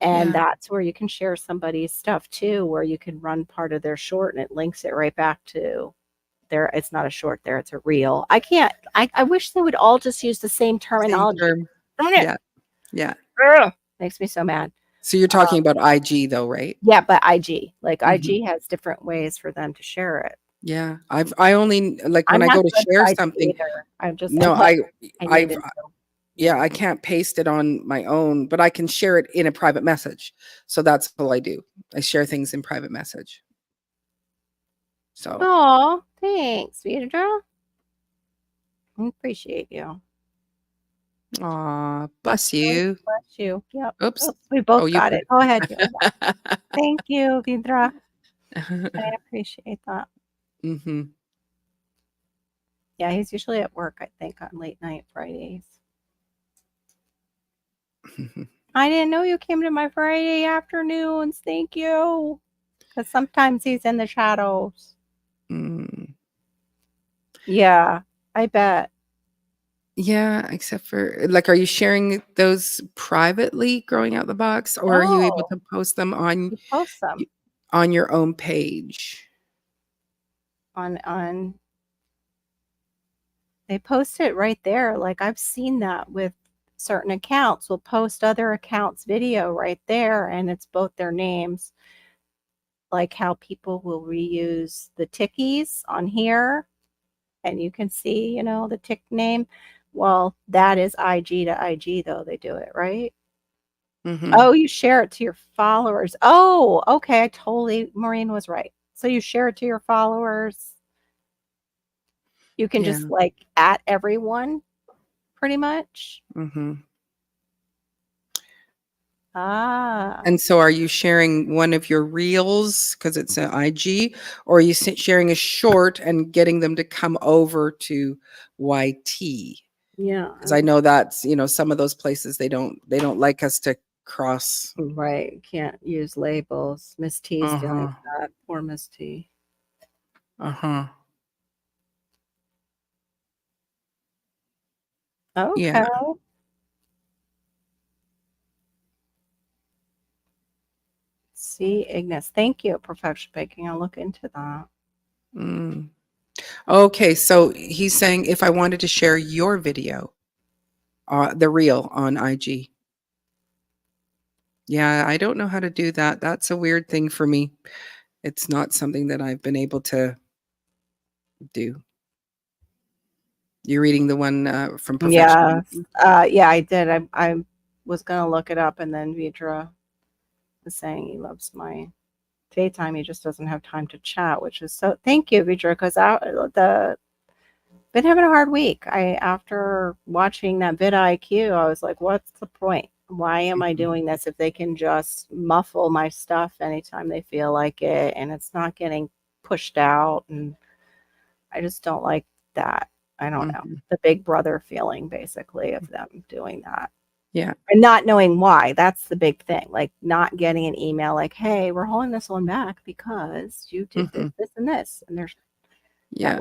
And that's where you can share somebody's stuff too, where you can run part of their short and it links it right back to there. It's not a short there. It's a reel. I can't. I wish they would all just use the same terminology. term. Darn it. Yeah. Yeah. Ugh, makes me so mad. So you're talking about IG though, right? Yeah, but IG, like Mhm. IG has different ways for them to share it. Yeah. I only like when I'm I go not to good share for IG something. either. I'm just No, like, I need I've to know. yeah, I can't paste it on my own, but I can share it in a private message. So that's all I do. I share things in private message. So Oh, thanks, Vidra. I appreciate you. aw, bless you. Bless you. Yep. Oops. Oh, we both you got put it. Go ahead. Thank you, Vidra. I appreciate that. Mm-hmm. Yeah, he's usually at work, I think, on late night Fridays. I didn't know you came to my Friday afternoons. Thank you. Because sometimes he's in the shadows. Mm. Yeah, I bet. Yeah, except for like, are you sharing those privately growing out the box, or are you able Oh, to post them you post them on your own page? on they post it right there. Like I've seen that with certain accounts. Will post other accounts video right there, and it's both their names. Like how people will reuse the tickies on here, and you can see, the tick name. Well, that is IG to IG though. They do it right. Mm-hmm. Oh, you share it to your followers. Oh, okay. Maureen was right. So you share it to your followers. You can Yeah. just like at everyone pretty much. Mm-hmm. Ah, And so are you sharing one of your reels because it's an IG, or are you sharing a short and getting them to come over to YT? yeah. Because I know that's, some of those places they don't like us to cross. Right. Can't use labels. Miss T's dealing Uh-huh. with that. Poor Miss T. Uh-huh. Okay. Yeah. See, Ignis. Thank you, Perfection Baking. I'll look into that. Mm. Okay, so he's saying if I wanted to share your video, the reel on IG. Yeah, I don't know how to do that. That's a weird thing for me. It's not something that I've been able to do. You're reading the one from Perfection Yeah. Baking? Yeah, I did. I was gonna look it up, and then Vidra was saying he loves my daytime. He just doesn't have time to chat, which is so. Thank you, Vidra, because been having a hard week. After watching that vidIQ, I was like, what's the point? Why am I doing this if they can just muffle my stuff anytime they feel like it, and it's not getting pushed out? And I just don't like that. I don't know. Mhm. The big brother feeling, basically, of them doing that. Yeah. And not knowing why. That's the big thing. Like not getting an email like, hey, we're holding this one back because you did this, this, and this. And there's Yeah.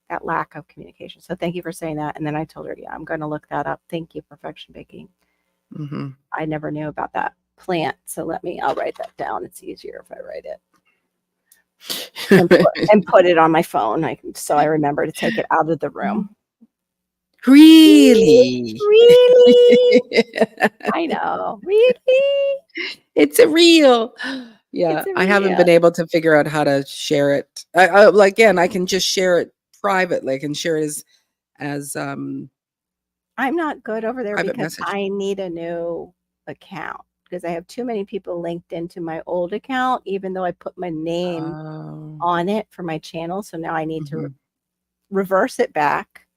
that lack of communication. So thank you for saying that. And then I told her, yeah, I'm going to look that up. Thank you, Perfection Baking. Mm-hmm. I never knew about that plant. So I'll write that down. It's easier if I write it. and put it on my phone. So I remember to take it out of the room. Really? Really? I know. Really? It's a reel. Yeah, I haven't been able to figure out how to share it. Again, I can just share it privately. I can share it as I'm not good over there private because message. I need a new account because I have too many people linked into my old account, even though I put my name Oh. on it for my channel. So now I need Mm-hmm. to reverse it back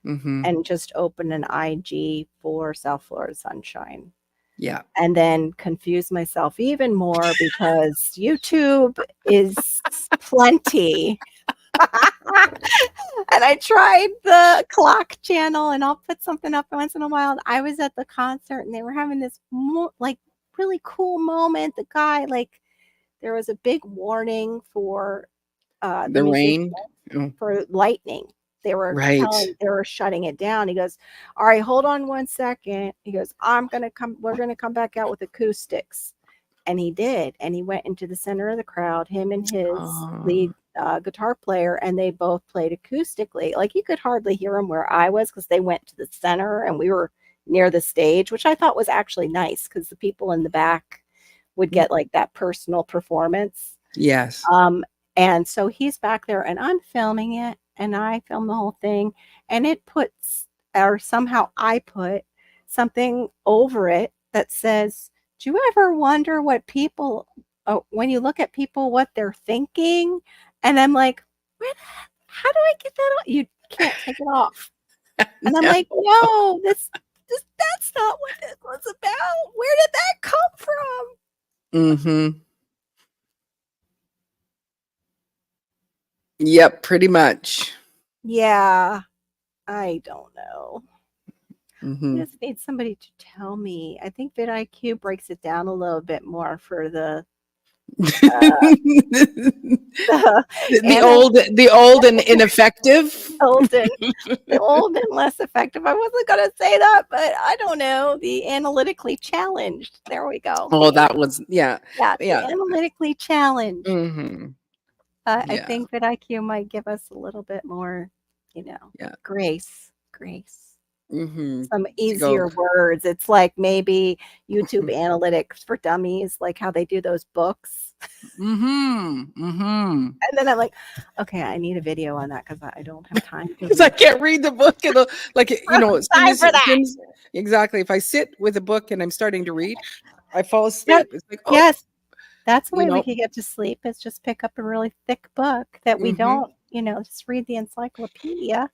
Mm-hmm. and just open an IG for South Florida Sunshine. Yeah. And then confuse myself even more because YouTube is plenty. And I tried the clock channel, and I'll put something up once in a while. And I was at the concert and they were having this really cool moment. The guy, there was a big warning for The rain. Oh. for lightning. They were shutting it down. He goes, all right, hold on 1 second. He goes, we're gonna come back out with acoustics. And he did. And he went into the center of the crowd, him and his lead guitar player, and they both played acoustically. Like you could hardly hear them where I was because they went to the center and we were near the stage, which I thought was actually nice because the people in the back would get like that personal performance. Yes. And so he's back there and I'm filming it, and I film the whole thing, and it puts, or somehow I put something over it that says, do you ever wonder what people, when you look at people, what they're thinking? And I'm like, how do I get that off? You can't take it off. And I'm like, no, that's not what this was about. Where did that come from? Mm-hmm. Yep, pretty much. Yeah, I don't know. Mm-hmm. I just need somebody to tell me. I think vidIQ breaks it down a little bit more for the the old and ineffective. The old and less effective. I wasn't going to say that, but I don't know. The analytically challenged. There we go. Oh, that was the analytically challenged. Mm-hmm. I think vidIQ might give us a little bit more, grace. Mm-hmm. Some easier words. It's like maybe YouTube analytics for dummies, like how they do those books. Mm-hmm. Mm-hmm. And then I'm like, okay, I need a video on that because I don't have time. Because I can't read the book, and like time for that. Exactly. If I sit with a book and I'm starting to read, I fall asleep. It's like, yes, that's the way we could get to sleep. Is just pick up a really thick book that we don't, just read the encyclopedia.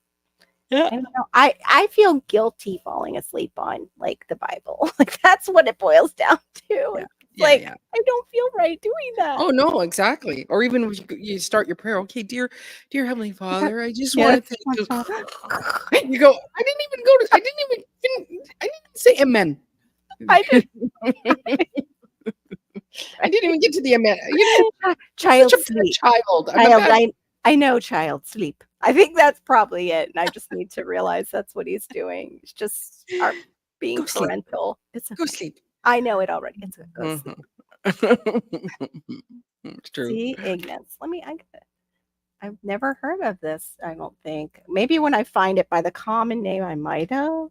Yeah. I feel guilty falling asleep on like the Bible. Like that's what it boils down to. Yeah. I don't feel right doing that. Oh no, exactly. Or even when you start your prayer, okay, dear Heavenly Father, I just want to thank you. You go, I didn't even say amen. I did. I didn't even get to the amen. Child sleep. Child. I know, child sleep. I think that's probably it. And I just need to realize that's what he's doing. It's just being parental. It's okay. Go sleep. I know it already. It's a go sleep. It's true. See, Ignis. I've never heard of this, I don't think. Maybe when I find it by the common name, I might have.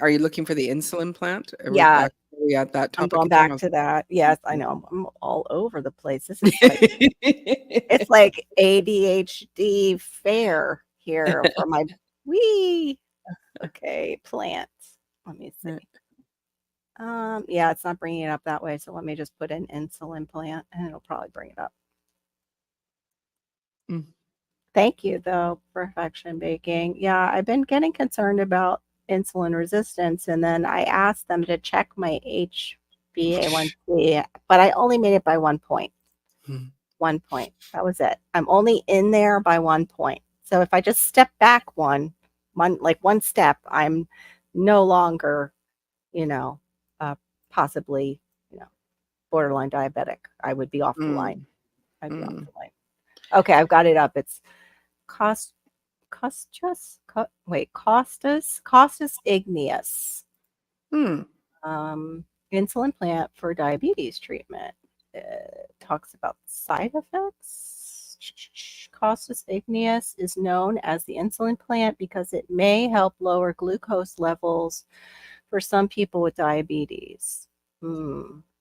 Are you looking for the insulin plant? Yeah. Are we at that topic? I'm going back to that. Yes, I know. I'm all over the place. This is it's like ADHD fair here for my Okay, plants. Let me see. Yeah, it's not bringing it up that way. So let me just put in insulin plant and it'll probably bring it up. Thank you, though, Perfection Baking. Yeah, I've been getting concerned about insulin resistance, and then I asked them to check my HbA1c, but I only made it by 1 point. 1 point. That was it. I'm only in there by 1 point. So if I just step back one step, I'm no longer, possibly, borderline diabetic. I would be off the line. I'd be off the line. Okay, I've got it up. It's Costus igneus. Insulin plant for diabetes treatment. It talks about side effects. Costus igneus is known as the insulin plant because it may help lower glucose levels for some people with diabetes.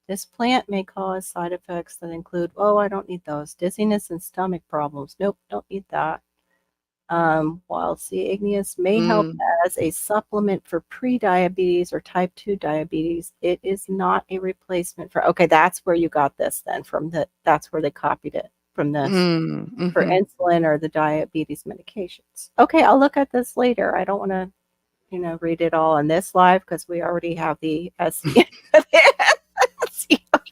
This plant may cause side effects that include, I don't need those, dizziness and stomach problems. Nope, don't need that. While C. igneus may help as a supplement for pre-diabetes or type 2 diabetes, it is not a replacement for, that's where you got this then that's where they copied it from this for insulin or the diabetes medications. Okay, I'll look at this later. I don't want to, read it all on this live because we already have the SEO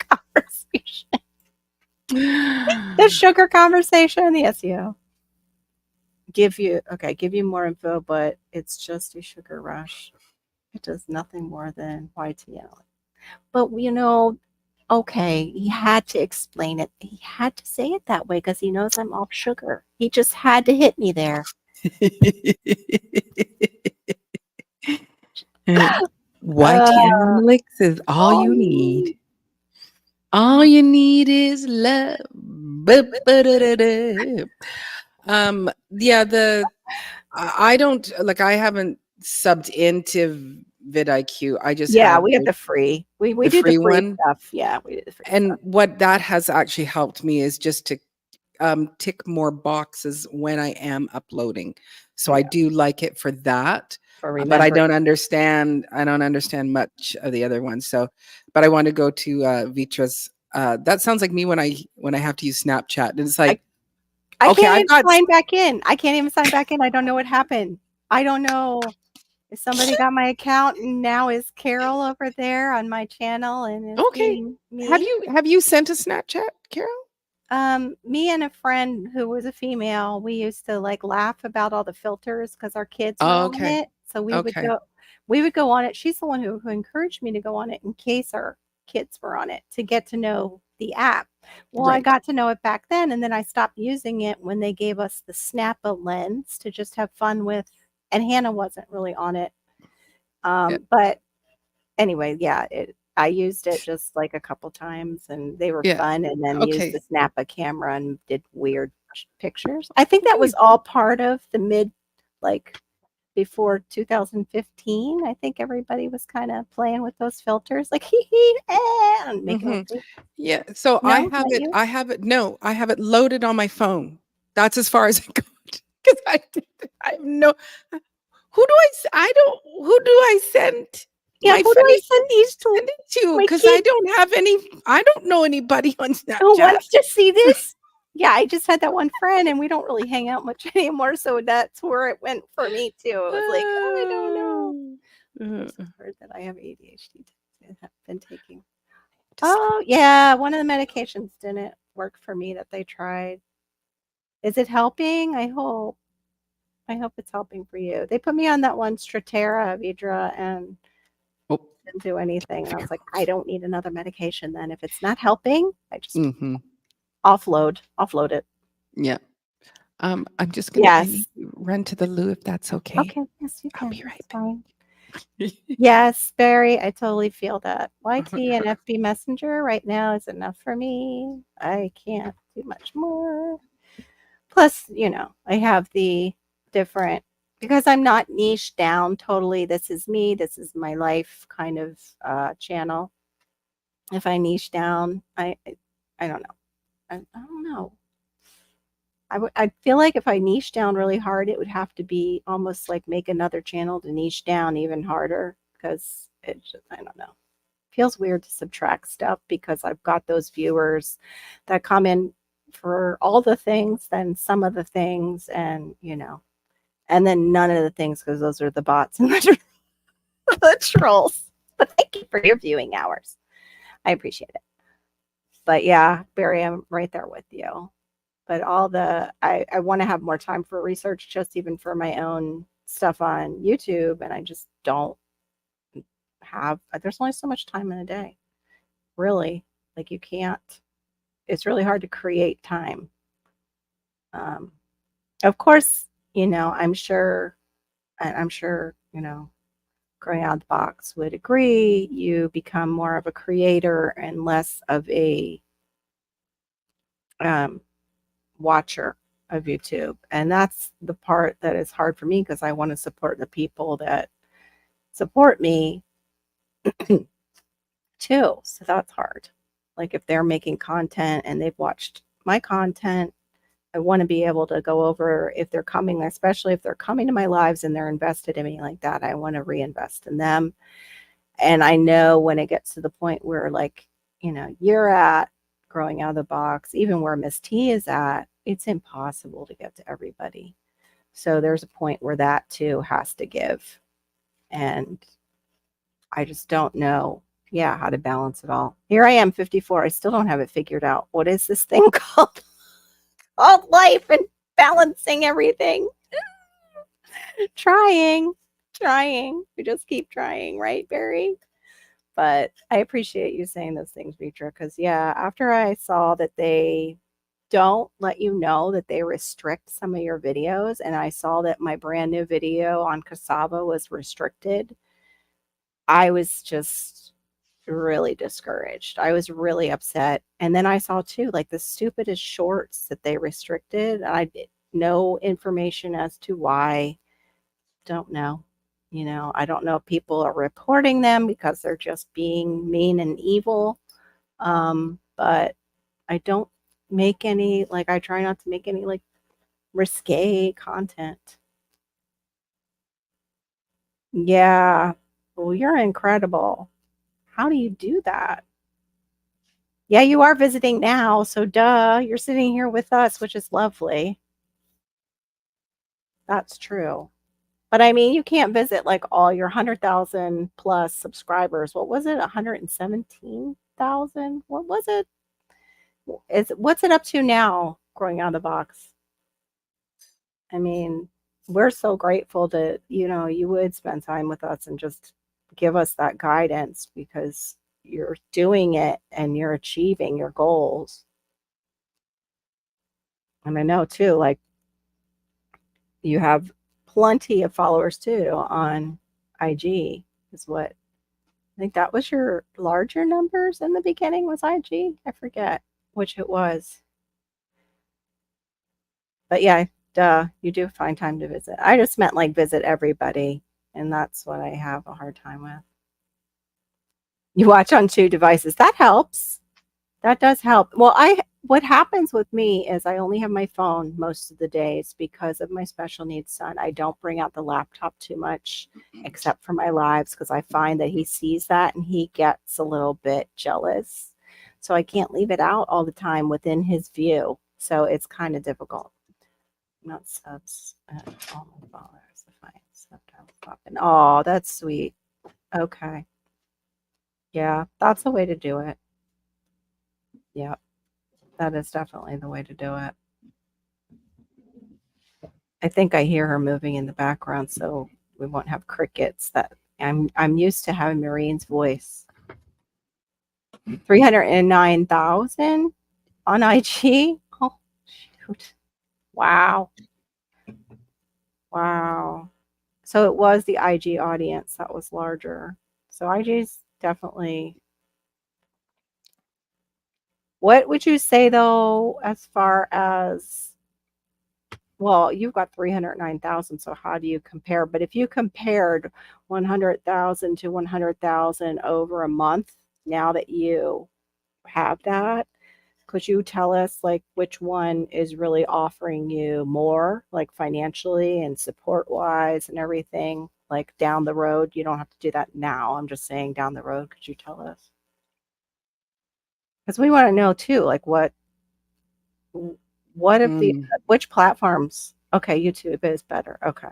conversation. The sugar conversation, the SEO. Give you more info, but it's just a sugar rush. It does nothing more than YTL. But he had to explain it. He had to say it that way because he knows I'm off sugar. He just had to hit me there. YTL is all you need. All you need is love. Yeah, I don't like. I haven't subbed into vidIQ. I just Yeah, have we have the free. We the do the free free one. stuff. Yeah, we do the free And stuff. what that has actually helped me is just to tick more boxes when I am uploading. So I Yeah. do like it for that. For But I remember. don't understand much of the other ones. So, but I want to go to Vitra's. That sounds like me when I have to use Snapchat. And it's like, I okay, can't I've even got sign back in. I can't even sign back in. I don't know what happened. I don't know if somebody got my account and now is Carol over there on my channel and is okay. being Have me. you sent a Snapchat, Carol? Me and a friend who was a female, we used to like laugh about all the filters because our kids were Oh, on okay. it. So Okay. we would go on it. She's the one who encouraged me to go on it in case our kids were on it to get to know the app. Well, I Right. got to know it back then, and then I stopped using it when they gave us the Snappa lens to just have fun with. And Hannah wasn't really on it. Yeah. But anyway, yeah, I used it just like a couple times and they were Yeah. fun, and then used the Okay. Snappa camera and did weird pictures. I think that was all part of the like before 2015. I think everybody was kind of playing with those filters, like and making Mhm. a face. Yeah. So No, not you. No, I have it loaded on my phone. That's as far as I got because I have no. Who do I don't. Who do I send Yeah, my who do I funny send these to? send it to? My Because kid I don't know anybody on who Snapchat. wants to see this? Yeah, I just had that one friend, and we don't really hang out much anymore, so that's where it went for me too. It was like, I don't know. I just heard that I have ADHD and have been taking. Oh, yeah, one of the medications didn't work for me that they tried. Is it helping? I hope. I hope it's helping for you. They put me on that one Strattera, Vidra, and Oh. didn't do anything. And I was like, I don't need another medication then. If it's not helping, I just offload it. Yeah. I'm just gonna. I need Yes. to run to the loo if that's okay. Okay. Yes, you I'll can. be right It's back. fine. Yes, Barry, I totally feel that. YT and FB Messenger right now is enough for me. I can't do much more. Plus, I have the different, because I'm not niche down totally. This is me, this is my life kind of channel. If I niche down, I don't know. I don't know. I feel like if I niche down really hard, it would have to be almost like make another channel to niche down even harder, because it just, I don't know. Feels weird to subtract stuff because I've got those viewers that come in for all the things, then some of the things, and and then none of the things, because those are the bots and the trolls. But thank you for your viewing hours. I appreciate it. But yeah, Barry, I'm right there with you. But I want to have more time for research, just even for my own stuff on YouTube, and I just don't have. There's only so much time in a day, really. Like you can't. It's really hard to create time. Of course, I'm sure, growing out of the box would agree. You become more of a creator and less of a watcher of YouTube. And that's the part that is hard for me, because I want to support the people that support me too. So that's hard. Like if they're making content and they've watched my content, I want to be able to go over, if they're coming, especially if they're coming to my lives and they're invested in me like that, I want to reinvest in them. And I know when it gets to the point where, like, you're at, growing out of the box, even where Miss T is at, it's impossible to get to everybody. So there's a point where that too has to give. And I just don't know, how to balance it all. Here I am, 54. I still don't have it figured out. What is this thing called? Called life and balancing everything. Trying. We just keep trying, right, Barry? But I appreciate you saying those things, Mitra, because after I saw that they don't let you know that they restrict some of your videos, and I saw that my brand new video on cassava was restricted, I was just really discouraged. I was really upset. And then I saw too, like the stupidest shorts that they restricted. I did no information as to why. Don't know. You know, I don't know if people are reporting them because they're just being mean and evil. But I don't make any, like, I try not to make any like risque content. Yeah. Well, you're incredible. How do you do that? Yeah, you are visiting now, so duh, you're sitting here with us, which is lovely. That's true. But I mean, you can't visit like all your 100,000 plus subscribers. What was it? 117,000? What was it? What's it up to now, growing out of the box? I mean, we're so grateful that, you know, you would spend time with us and just give us that guidance because you're doing it and you're achieving your goals. And I know too, like you have plenty of followers too on IG is what I think that was your larger numbers in the beginning was IG. I forget which it was. But yeah, duh, you do find time to visit. I just meant like visit everybody, and that's what I have a hard time with. You watch on 2 devices. That helps. That does help. Well, what happens with me is I only have my phone most of the days because of my special needs son. I don't bring out the laptop too much except for my lives because I find that he sees that and he gets a little bit jealous. So I can't leave it out all the time within his view. So it's kind of difficult. Not subs all my followers. Sometimes popping. Oh, that's sweet. Okay. Yeah, that's the way to do it. Yeah, that is definitely the way to do it. I think I hear her moving in the background, so we won't have crickets. That I'm used to having Marine's voice. 309,000 on IG. Oh shoot! Wow. Wow. So it was the IG audience that was larger. So IG's definitely. What would you say though, as far as, well, you've got 309,000, so how do you compare? But if you compared 100,000 to 100,000 over a month, now that you have that, could you tell us like which one is really offering you more, like financially and support wise and everything, like down the road? You don't have to do that now. I'm just saying down the road. Could you tell us? Because we want to know too, like what if the which platforms? Okay, YouTube is better. Okay.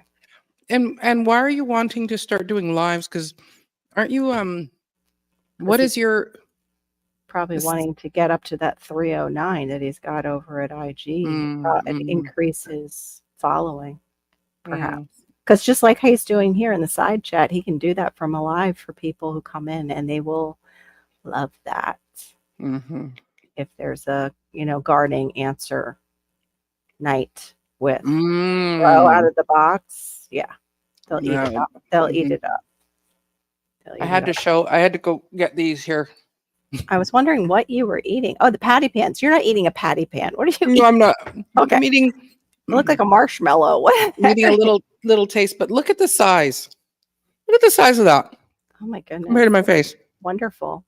And why are you wanting to start doing lives? Because aren't you what is your probably wanting to get up to that 309 that he's got over at IG and increase his following, perhaps. Because just like he's doing here in the side chat, he can do that from a live for people who come in, and they will love that. If there's a gardening answer night with grow out of the box, yeah, they'll eat it up. They'll eat it up. I had to go get these here. I was wondering what you were eating. Oh, the patty pans. You're not eating a patty pan. What are you eating? No, I'm not. Okay. I'm eating. You look like a marshmallow. What? I'm eating a little taste, but look at the size. Look at the size of that. Oh my goodness. Compared to my face. Wonderful.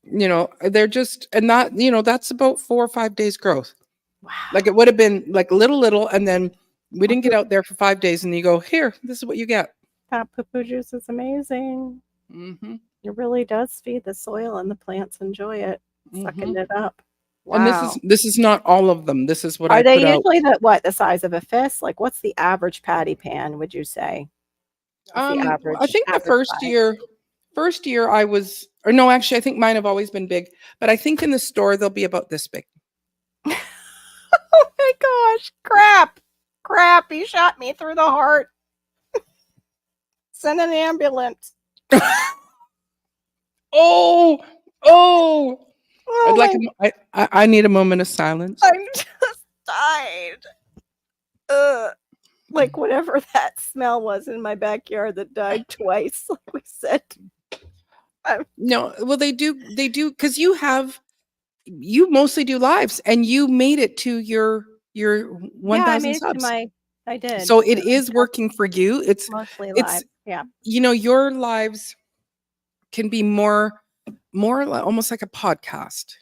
They're just, and that, that's about 4 or 5 days growth. Wow. Like it would have been like little, and then we didn't get out there for 5 days, and you go, here, this is what you get. That poo-poo juice is amazing. It really does feed the soil, and the plants enjoy it, sucking it up. Wow. And this is not all of them. This is what Are I they put usually the size of a fist? Like, what's the average patty pan, would you say? I think the first year I was, or no, actually, I think mine have always been big, but I think in the store they'll be about this big. Oh my gosh! Crap! He shot me through the heart. Send an ambulance. Oh! I need a moment of silence. I just died. Like whatever that smell was in my backyard that died twice, like we said. No, well, they do because you mostly do lives, and you made it to your Yeah, I 1,000 made it to subs. I did. So it So is working for you. mostly It's live. Yeah. your lives can be more almost like a podcast,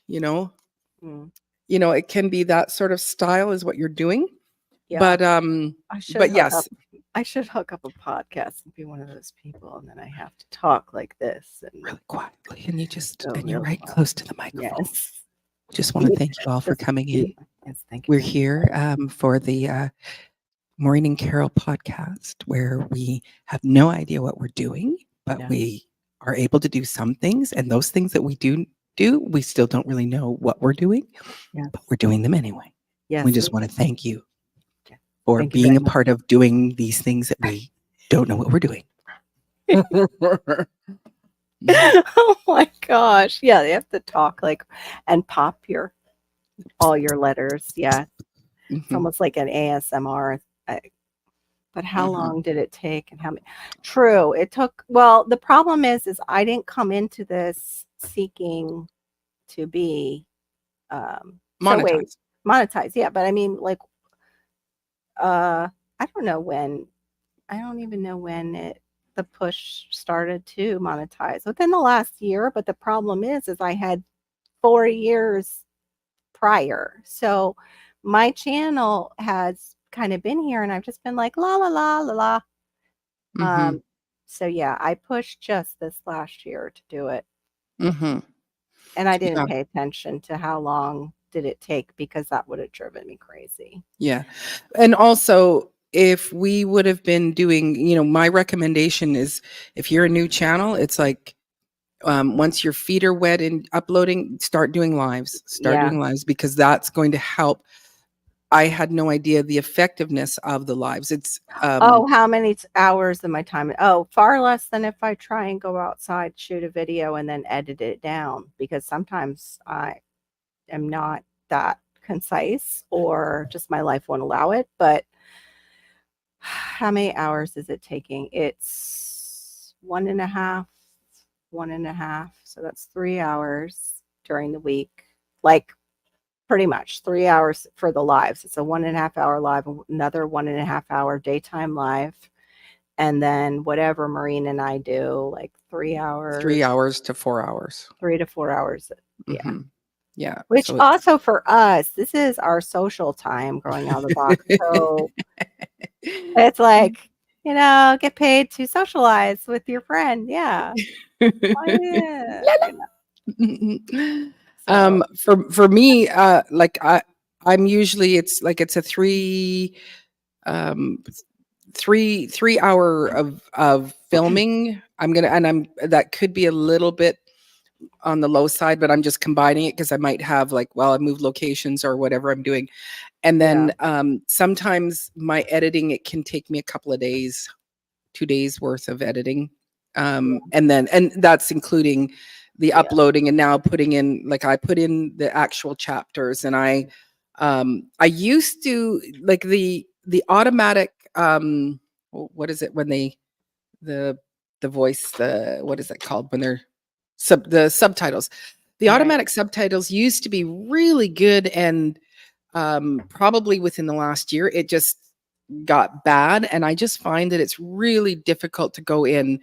Mm. it can be that sort of style is what you're doing. Yeah. But I should hook yes. up. I should hook up a podcast and be one of those people, and then I have to talk like this and really quietly, and you're real right quiet. close to the microphone. Yes. Just want to thank you all for coming in. Yes, thank you. We're here for the Maureen and Carol podcast, where we have no idea what we're doing, but Yeah. we are able to do some things, and those things that we do, we still don't really know what we're doing, Yes. but we're doing them anyway. Yes. We just want to thank you Yeah. for Thank you being very a much. part of doing these things that we don't know what we're doing. Oh my gosh. Yeah, they have to talk and pop all your letters. Yeah. It's Mhm. almost like an ASMR. But how Mhm. long did it take and how many? True. It took, well, the problem is I didn't come into this seeking to be so wait, Monetized. monetize. Yeah, but I mean I don't know when. I don't even know when the push started to monetize within the last year, but the problem is I had 4 years prior. So my channel has kind of been here and I've just been like la la la la la. Mhm. So yeah, I pushed just this last year to do it. Mhm. And I Yeah. didn't pay attention to how long did it take because that would have driven me crazy. Yeah. And also, if we would have been doing, my recommendation is if you're a new channel, it's like once your feet are wet in uploading, start doing lives. Yeah. Because that's going to help. I had no idea the effectiveness of the lives. It's Oh, how many hours of my time? Oh, far less than if I try and go outside, shoot a video, and then edit it down because sometimes I am not that concise or just my life won't allow it. But how many hours is it taking? It's 1.5. So that's 3 hours during the week. Like pretty much 3 hours for the lives. It's a 1.5 hour live, another 1.5 hour daytime live. And then whatever Maureen and I do, like 3 hours. 3 hours to 4 hours. 3 to 4 hours. Yeah. Mm-hmm. Yeah. Which also for us, this is our social time growing out of the box. So it's like, get paid to socialize with your friend. Yeah. Oh, yeah. For me, I'm usually it's a 3 hour of filming. That could be a little bit on the low side, but I'm just combining it because I might have I move locations or whatever I'm doing. And then sometimes my editing, it can take me a couple of days, 2 days worth of editing. And that's including the uploading and now putting in, I put in the actual chapters, and I used to the automatic, what is it when the voice, what is it called when they're the subtitles, the automatic subtitles used to be really good. And probably within the last year, it just got bad, and I just find that it's really difficult to go in.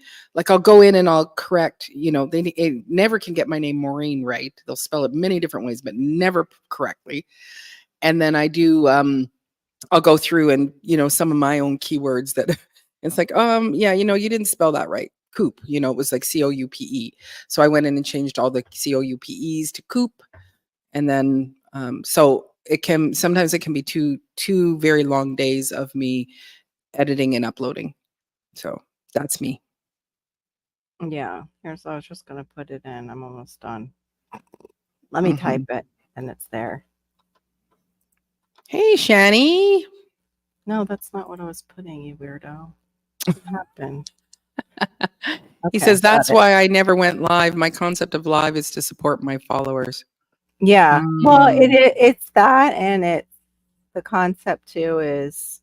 I'll go in and I'll correct, they never can get my name Maureen right. They'll spell it many different ways, but never correctly. And then I do I'll go through and some of my own keywords that it's you didn't spell that right. Coop, it was like COUPE. So I went in and changed all the COUPEs to Coop. And then so sometimes it can be two very long days of me editing and uploading. So that's me. Yeah. Here's, I was just going to put it in. I'm almost done. Let me type it and it's there. Hey, Shani. No, that's not what I was putting, you weirdo. What happened? He says, that's why I never went live. My concept of live is to support my followers. Yeah. Well, it's that, and the concept too is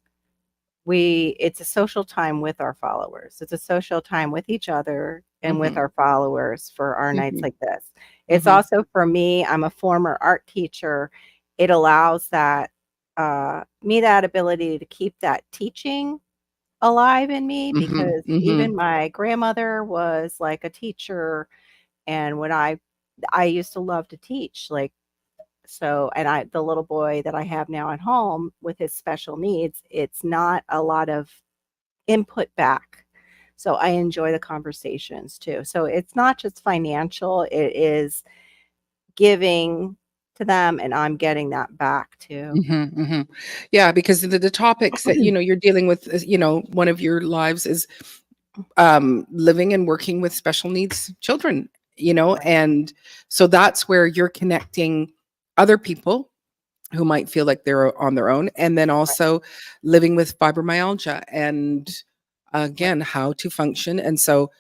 it's a social time with our followers. It's a social time with each other and with Mhm. our followers for our nights Mhm. like this. It's Mhm. also for me, I'm a former art teacher. It allows that me that ability to keep that teaching alive in me, Mhm. because even Mhm. my grandmother was like a teacher, and when I used to love to teach, like, so, and I the little boy that I have now at home with his special needs, it's not a lot of input back. So I enjoy the conversations too. So it's not just financial, it is giving to them and I'm getting that back too. Mhm. Mhm. Yeah, because the topics that, you're dealing with, one of your lives is living and working with special needs children, Right. and so that's where you're connecting other people who might feel like they're on their own, and then Right. also living with fibromyalgia and Right. again how to function. And so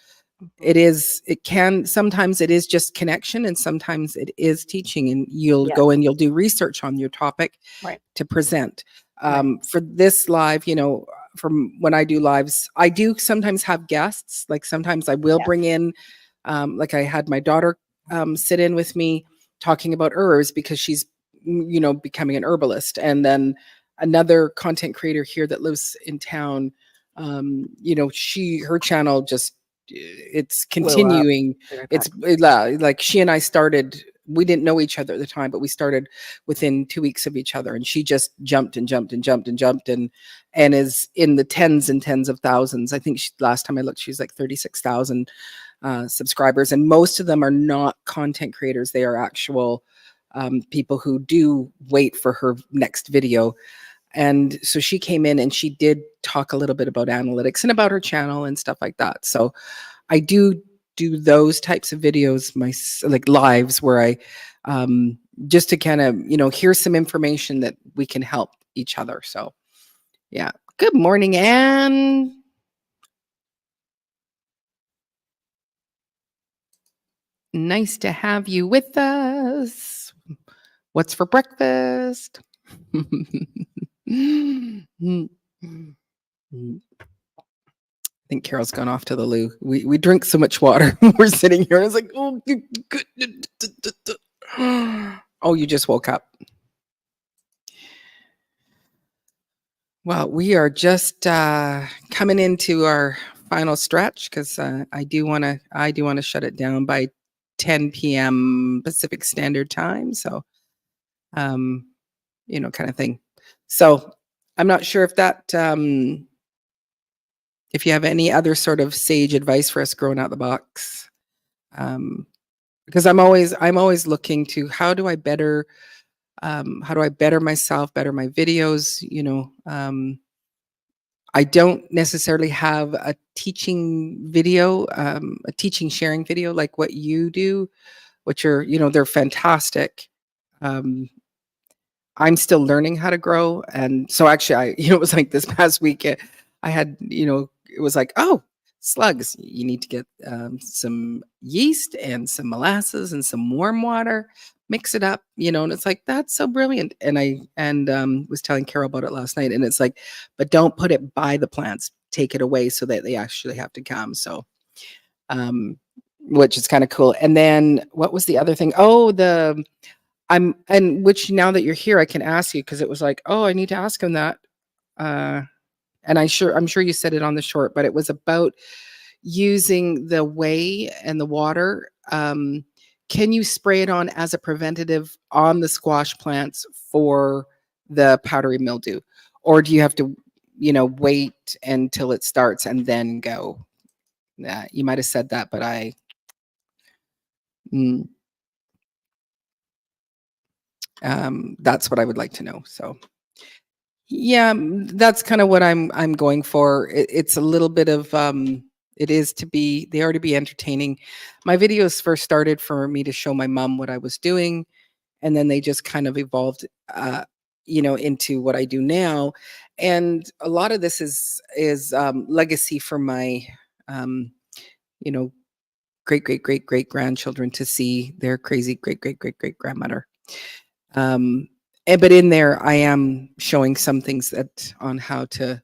Mhm. it can sometimes it is just connection, and sometimes it is teaching, and you'll Yes. go and you'll do research on your topic Right. to present. Right. For this live, from when I do lives, I do sometimes have guests. Like sometimes I will Yes. bring in, like I had my daughter sit in with me talking about herbs because she's, becoming an herbalist. And then another content creator here that lives in town, her channel just, it's Blew up continuing. very It's fast. like she and I started, we didn't know each other at the time, but we started within 2 weeks of each other, and she just jumped and jumped and jumped and jumped and is in the tens and tens of thousands. I think last time I looked, she's like 36,000 subscribers, and most of them are not content creators. They are actual people who do wait for her next video. And so she came in and she did talk a little bit about analytics and about her channel and stuff like that. So I do those types of videos, like lives, where I just to kind of hear some information that we can help each other. So yeah. Good morning, Anne. Nice to have you with us. What's for breakfast? I think Carol's gone off to the loo. We drink so much water. We're sitting here and it's like, oh, oh, you just woke up. Well, we are just coming into our final stretch because I do want to shut it down by 10 p.m. Pacific Standard Time. So, kind of thing. So, I'm not sure if that if you have any other sort of sage advice for us growing out the box, because I'm always looking to how do I better myself, better my videos. I don't necessarily have a teaching video, a teaching sharing video like what you do, which are, they're fantastic. Um, I'm still learning how to grow. And so actually it was like this past week, I had, it was like, oh, slugs, you need to get some yeast and some molasses and some warm water, mix it up, and it's like, that's so brilliant. And was telling Carol about it last night. And it's like, but don't put it by the plants, take it away so that they actually have to come. So, which is kind of cool. And then what was the other thing? Oh, and which now that you're here, I can ask you because it was like, oh, I need to ask him that. And I'm sure you said it on the short, but it was about using the whey and the water. Can you spray it on as a preventative on the squash plants for the powdery mildew, or do you have to, wait until it starts and then go? You might have said that, but mm, that's what I would like to know. So. Yeah, that's kind of what I'm going for. It's a little bit of it is to be they are to be entertaining. My videos first started for me to show my mom what I was doing, and then they just kind of evolved into what I do now. And a lot of this is legacy for my um you know great great great great grandchildren to see their crazy great great great great grandmother. um but in there I am showing some things that on how to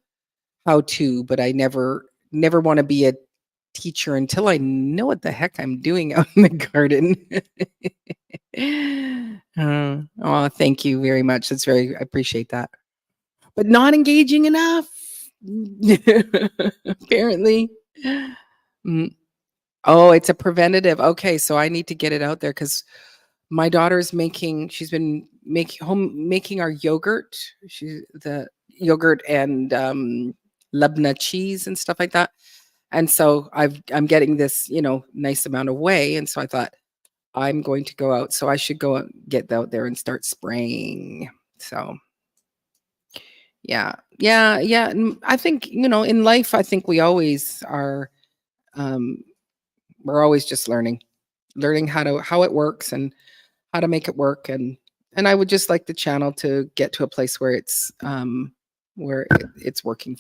but I never want to be teacher until I know what the heck I'm doing out in the garden. Oh, thank you very much. I appreciate that. But not engaging enough, apparently. Mm. Oh, it's a preventative. Okay, so I need to get it out there because my daughter's she's been making our yogurt. The yogurt and Lebna cheese and stuff like that. And so I'm getting this, nice amount of whey. And so I thought I'm going to go out. So I should go and get out there and start spraying. So yeah. And I think, in life, I think we always are, we're always just learning how it works and how to make it work. And I would just like the channel to get to a place where it's working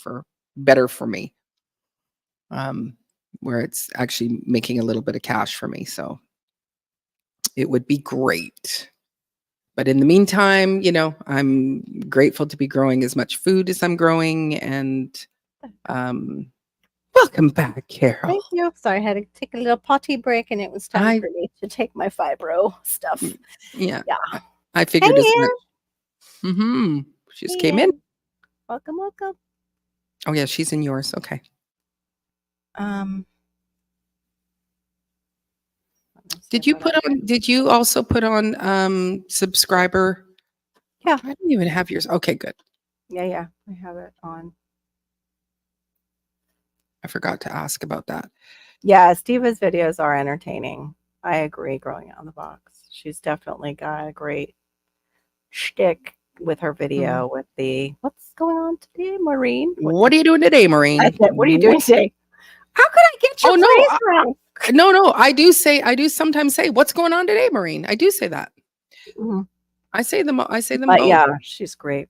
better for me. Where it's actually making a little bit of cash for me. So it would be great. But in the meantime, I'm grateful to be growing as much food as I'm growing. And welcome back, Carol. Thank you. Sorry, I had to take a little potty break, and it was time for me to take my fibro stuff. Yeah. I figured as much. Mm-hmm. She just came in. Welcome. Oh yeah, she's in yours. Okay. Did you also put on subscriber? Yeah. I didn't even have yours. Okay, good. Yeah. I have it on. I forgot to ask about that. Yeah, Steva's videos are entertaining. I agree, growing out of the box. She's definitely got a great shtick with her video with the what's going on today, Maureen? What are you doing today, Maureen? I said, what are you doing today? How could I get your phrase wrong? No, I do sometimes say, what's going on today, Maureen? I do say that. Mm-hmm. I say them But both. yeah, she's great.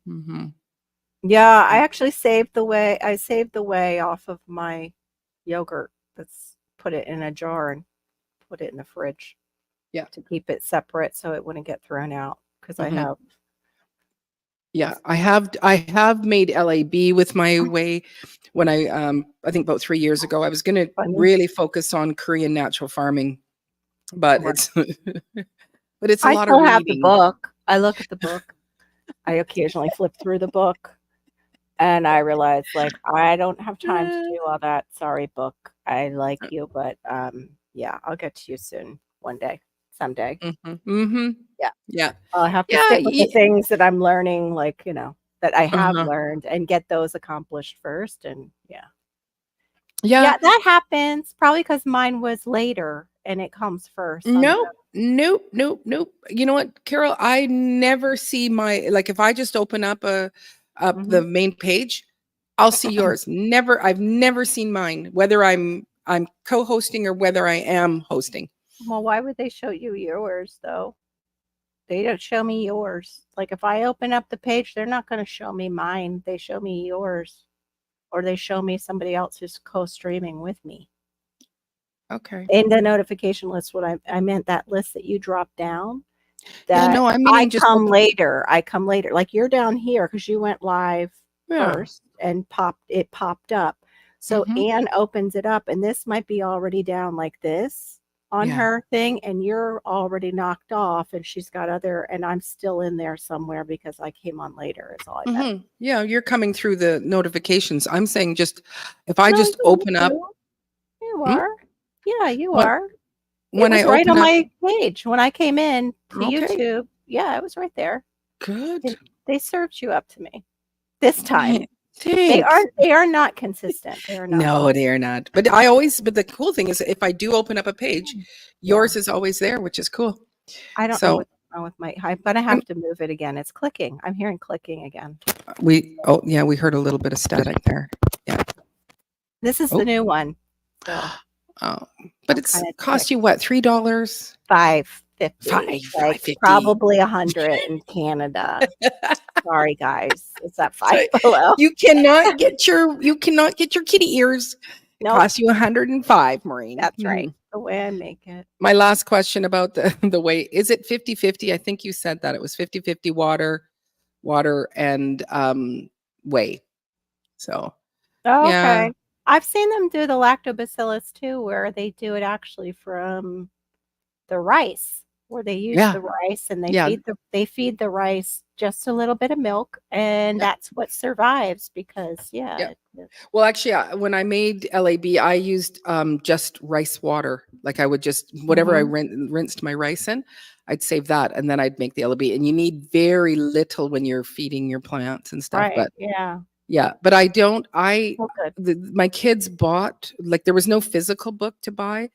Mm-hmm. Yeah, I actually saved the whey. I saved the whey off of my yogurt. Put it in a jar and put it in the fridge. Yeah. To keep it separate so it wouldn't get thrown out because I have. Yeah, I have made LAB with my whey when I think about 3 years ago. I was going to really focus on Korean natural farming, but it's a lot of reading. I still have the book. I look at the book. I occasionally flip through the book, and I realize I don't have time to do all that. Sorry, book. I like you, but yeah, I'll get to you soon, one day, someday. Yeah. I'll have to stick with the things that I'm learning, that I have learned, and get those accomplished first. And yeah, that happens probably because mine was later and it comes first. Nope. You know what, Carol? I never see if I just open up the main page, I'll see yours. I've never seen mine, whether I'm co-hosting or whether I am hosting. Well, why would they show you yours though? They don't show me yours. If I open up the page, they're not going to show me mine. They show me yours, or they show me somebody else who's co-streaming with me. Okay. In the notification list, what I meant that list that you dropped down. I come later. I come later. You're down here because you went live first and it popped up. So Anne opens it up, and this might be already down like this on her thing, and you're already knocked off, and she's got and I'm still in there somewhere because I came on later is all I meant. Yeah, you're coming through the notifications. I'm saying if I just open up. You are. Yeah, you are. When it was right on my page when I came in to YouTube. Yeah, it was right there. Good. They served you up to me this time. They are not consistent. They are not. No, they are not. But the cool thing is if I do open up a page, yours is always there, which is cool. I don't know what's wrong with I'm gonna have to move it again. It's clicking. I'm hearing clicking again. We heard a little bit of static there. Yeah. This is the new one. So. Oh, but it's cost you what? $3? $5.50. Probably $100 in Canada. Sorry, guys. It's that $5 below. You cannot get your kitty ears. Nope. It costs you $105, Maureen. That's right. The way I make it. My last question about the way, is it 50-50? I think you said that it was 50-50 water and whey. So okay. I've seen them do the lactobacillus too, where they do it actually from the rice, where they use Yeah. the rice and Yeah. they feed the rice just a little bit of milk, and Yeah. that's what survives because Yeah. Well, actually, when I made LAB, I used just rice water. Like I would just whatever I rinsed my rice in, I'd save that, and then I'd make the LAB. And you need very little when you're feeding your plants and stuff. right, But yeah. yeah, but I don't. Oh, good. My kids bought, like, there was no physical book to buy,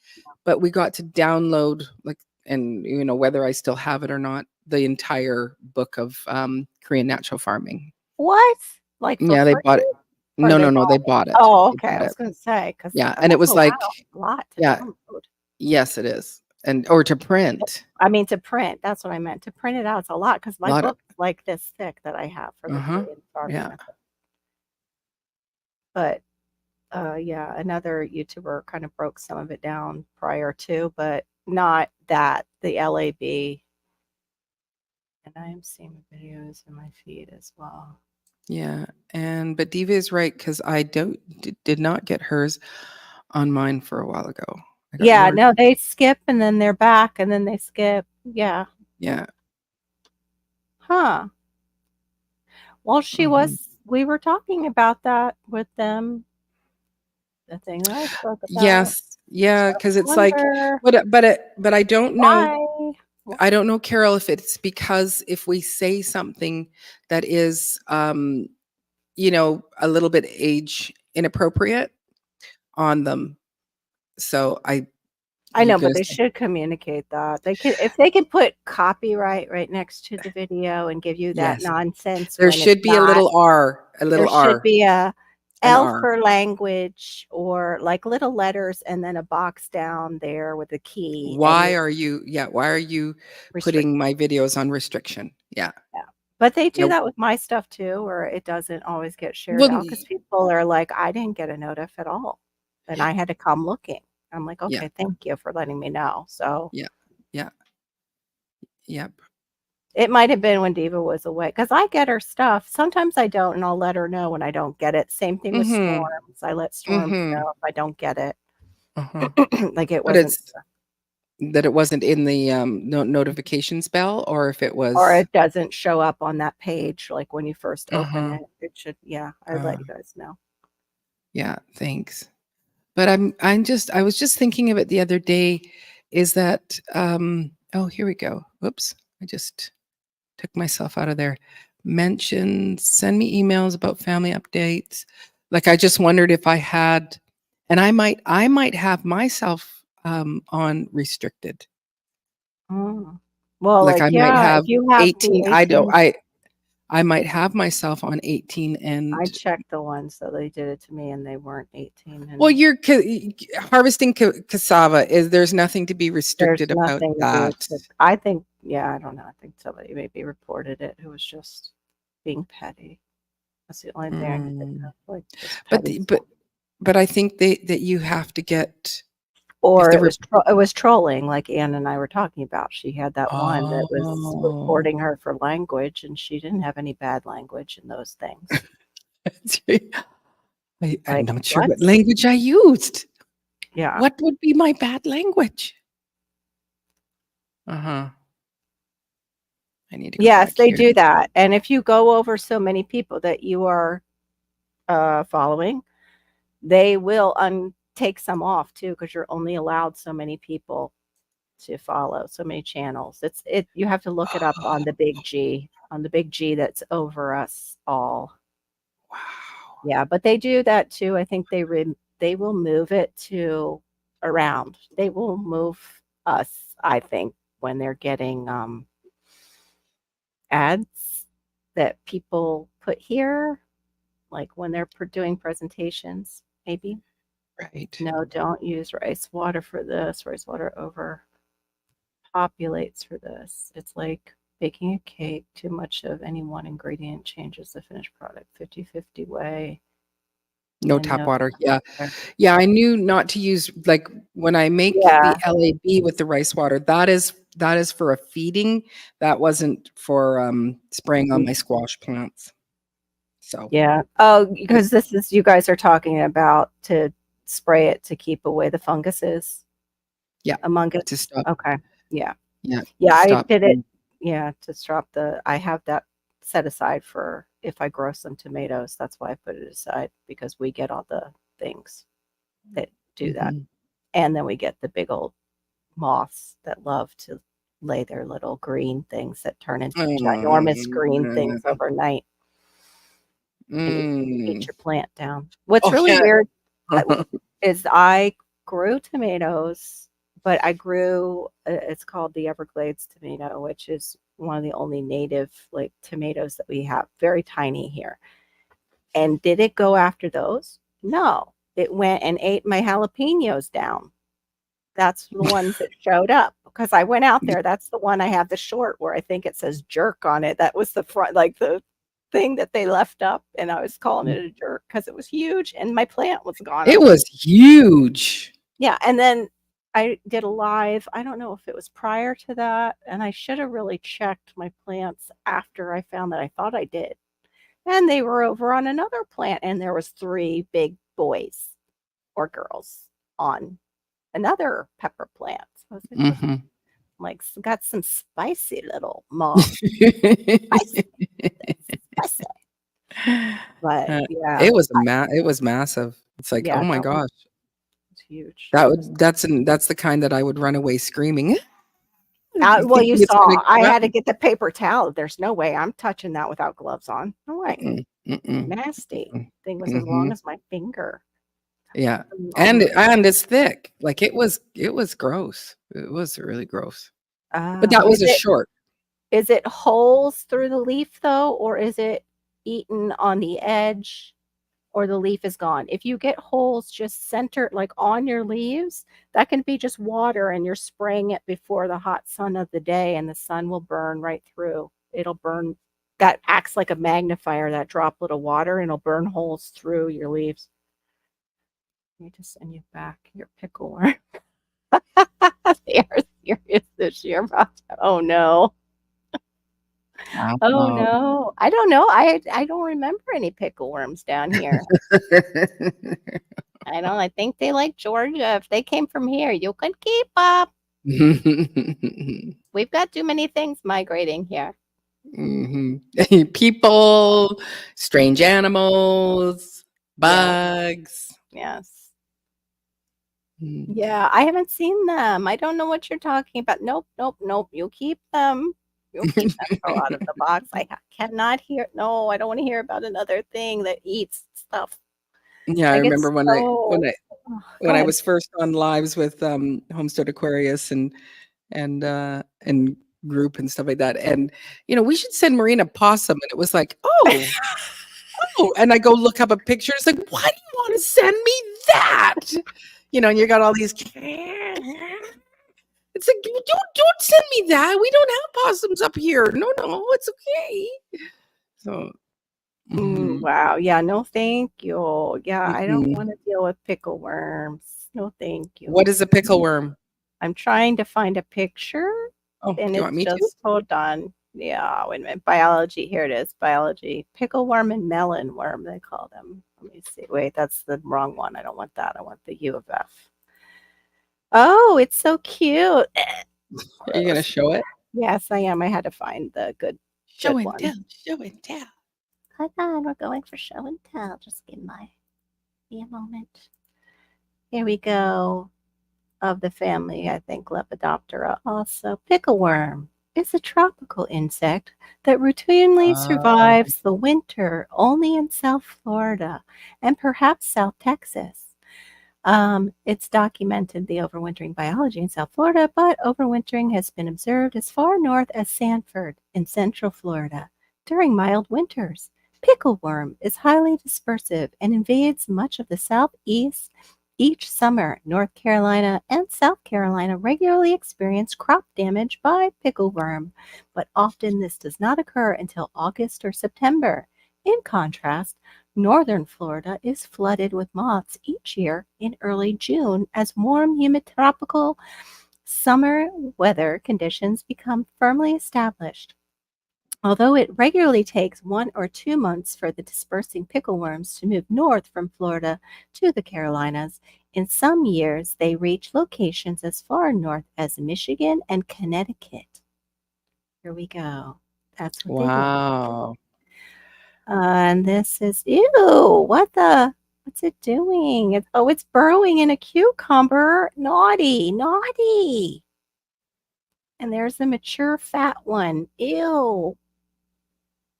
but we got to download, like, and whether I still have it or not, the entire book of Korean natural farming. What? Like for Yeah, they free? bought it. Or No, they no, no, bought they it? bought it. Oh, They okay. I bought was it. gonna say because Yeah, and it was like, a lot to yeah, download. yes, it is, or to print. I mean, to print. That's what I meant. To print it out, it's a lot because my Lot of, book's like this thick that I have for the Korean farming yeah. method. But yeah, another YouTuber kind of broke some of it down prior to, but not that the LAB. And I am seeing videos in my feed as well. Yeah, but Diva is right because I did not get hers on mine for a while ago. Yeah, no, they skip and then they're back and then they skip. Yeah. Yeah. Huh. Well, we were talking about that with them. The thing that I spoke about. Yes. Yeah, because it's like, wonder but I don't know. why. I don't know, Carol, if it's because if we say something that is, a little bit age inappropriate on them. So I know, but they should communicate that. They could, if they could put copyright right next to the video and give you that Yes. nonsense. There should be a little R, There should be a An L R. for language, or like little letters and then a box down there with a key. Why are you putting my videos on restriction? Yeah. But they do that with my stuff too, where it doesn't always get shared out because people are like, I didn't get a notif at all. And I had to come looking. I'm like, okay, thank you for letting me know. So yeah. Yep. It might have been when Diva was away because I get her stuff. Sometimes I don't, and I'll let her know when I don't get it. Same thing with Storms. I let Storms know if I don't get it. Like it wasn't. That it wasn't in the notifications bell, or if it was, or it doesn't show up on that page. Like when you first open it, it should. Yeah, I let you guys know. Yeah, thanks. But I was just thinking of it the other day. Is that oh, here we go. Whoops, I just took myself out of there. Send me emails about family updates. Like I just wondered if I had, and I might have myself on restricted. Well, like I might have, if you have 18. I might have myself on 18, and I checked the ones, so they did it to me, and they weren't 18. And well, you're harvesting cassava. There's nothing to be restricted about that. I think, I don't know. I think somebody maybe reported it who was just being petty. That's the only thing I can think of. Like, but I think that you have to get. Or it was trolling, like Ann and I were talking about. She had that one that was reporting her for language, and she didn't have any bad language in those things. I'm not sure what language I used. Yeah. What would be my bad language? I need to go Yes, they here. do that. And if you go over so many people that you are following, they will take some off too, because you're only allowed so many people to follow, so many channels. You have to look it up on the big G that's over us all. Wow. Yeah, but they do that too. I think they will move it to around. They will move us, I think, when they're getting ads that people put here, like when they're doing presentations, maybe. Right. No, don't use rice water for this. Rice water over populates for this. It's like baking a cake. Too much of any one ingredient changes the finished product. 50-50 way. No tap water. Yeah. Yeah, I knew not to use, like when I make the LAB with the rice water, that is for a feeding. That wasn't for spraying on my squash plants. So Yeah. Oh, because this is, you guys are talking about to spray it to keep away the funguses yeah, among it. to stop. Okay. Yeah. Yeah, Yeah, I stop. did it. Yeah, to stop I have that set aside for if I grow some tomatoes. That's why I put it aside, because we get all the things that do that. Mhm. And then we get the big old moths that love to lay their little green things that turn into ginormous green things overnight and eat Mm. your plant down. What's Oh really yeah. weird is I grew tomatoes, but I grew it's called the Everglades tomato, which is one of the only native like tomatoes that we have, very tiny here. And did it go after those? No. It went and ate my jalapenos down. That's the ones that showed up because I went out there. That's the one I have the short where I think it says jerk on it. That was the front, like the thing that they left up, and I was calling it a jerk because it was huge and my plant was gone. It was huge. Yeah, and then I did a live, I don't know if it was prior to that, and I should have really checked my plants after I found that. I thought I did. And they were over on another plant, and there was 3 big boys or girls on another pepper plant. So I was like, Mhm. like, got some spicy little moths. Spicy. Spicy. But yeah, It was massive. It's like, yeah, oh my that was gosh. huge. That's the kind that I would run away screaming. Well, you Thinking it's saw, gonna I cut had to me. get the paper towel. There's no way I'm touching that without gloves on. No way. Mm, mm-mm, Nasty. mm-mm. Thing was as long Mhm. as my finger. Yeah. Almost. And it's thick. Like it was gross. It was really gross. But that was a short. Is it holes through the leaf though, or is it eaten on the edge, or the leaf is gone? If you get holes just centered like on your leaves, that can be just water and you're spraying it before the hot sun of the day, and the sun will burn right through. It'll burn. That acts like a magnifier, that droplet of water, and it'll burn holes through your leaves. Let me just send you back your pickle worm. They are serious this year. Oh no. Oh Um, no. I don't know. I don't remember any pickle worms down here. I don't. I think they like Georgia. If they came from here, you could keep up. We've got too many things migrating here. Mhm. People, strange animals, Yeah. bugs. Yes. Mm. Yeah. I haven't seen them. I don't know what you're talking about. Nope. Nope. Nope. You keep them. You'll keep that girl out of the box. Cannot hear. No, I don't want to hear about another thing that eats stuff. Yeah, I I get remember so. Oh, when go I ahead. was first on lives with Homestead Aquarius and group and stuff like that. And we should send Marina possum. And it was like, oh, and I go look up a picture. It's like, why do you want to send me that? And you got all these. It's like, don't send me that. We don't have possums up here. No, it's okay. So, mhm, Wow. Yeah. No, thank you. Yeah. I don't mhm. want to deal with pickle worms. No, thank What you. is a pickle worm? I'm trying to find a picture, Oh, do and you want it's me to? just, hold on. Yeah. Wait a minute. Biology. Here it is. Biology. Pickle worm and melon worm, they call them. Let me see. Wait, that's the wrong one. I don't want that. I want the U of F. Oh, it's so cute. Are you gonna Gross. show it? Yes, I am. I had to find the good Show and one. tell. Show and tell. Hold on. We're going for show and tell. Just give me a moment. Here we go. Of the family, I think Lepidoptera also. Pickleworm is a tropical insect that routinely Oh. survives the winter only in South Florida and perhaps South Texas. It's documented the overwintering biology in South Florida, but overwintering has been observed as far north as Sanford in Central Florida during mild winters. Pickleworm is highly dispersive and invades much of the southeast. Each summer, North Carolina and South Carolina regularly experience crop damage by pickleworm, but often this does not occur until August or September. In contrast, northern Florida is flooded with moths each year in early June as warm, humid tropical summer weather conditions become firmly established. Although it regularly takes 1 or 2 months for the dispersing pickleworms to move north from Florida to the Carolinas, in some years they reach locations as far north as Michigan and Connecticut. Here we go. That's what they do. Wow. And this is, ew, what's it doing? It's burrowing in a cucumber. Naughty, naughty. And there's the mature fat one. Ew.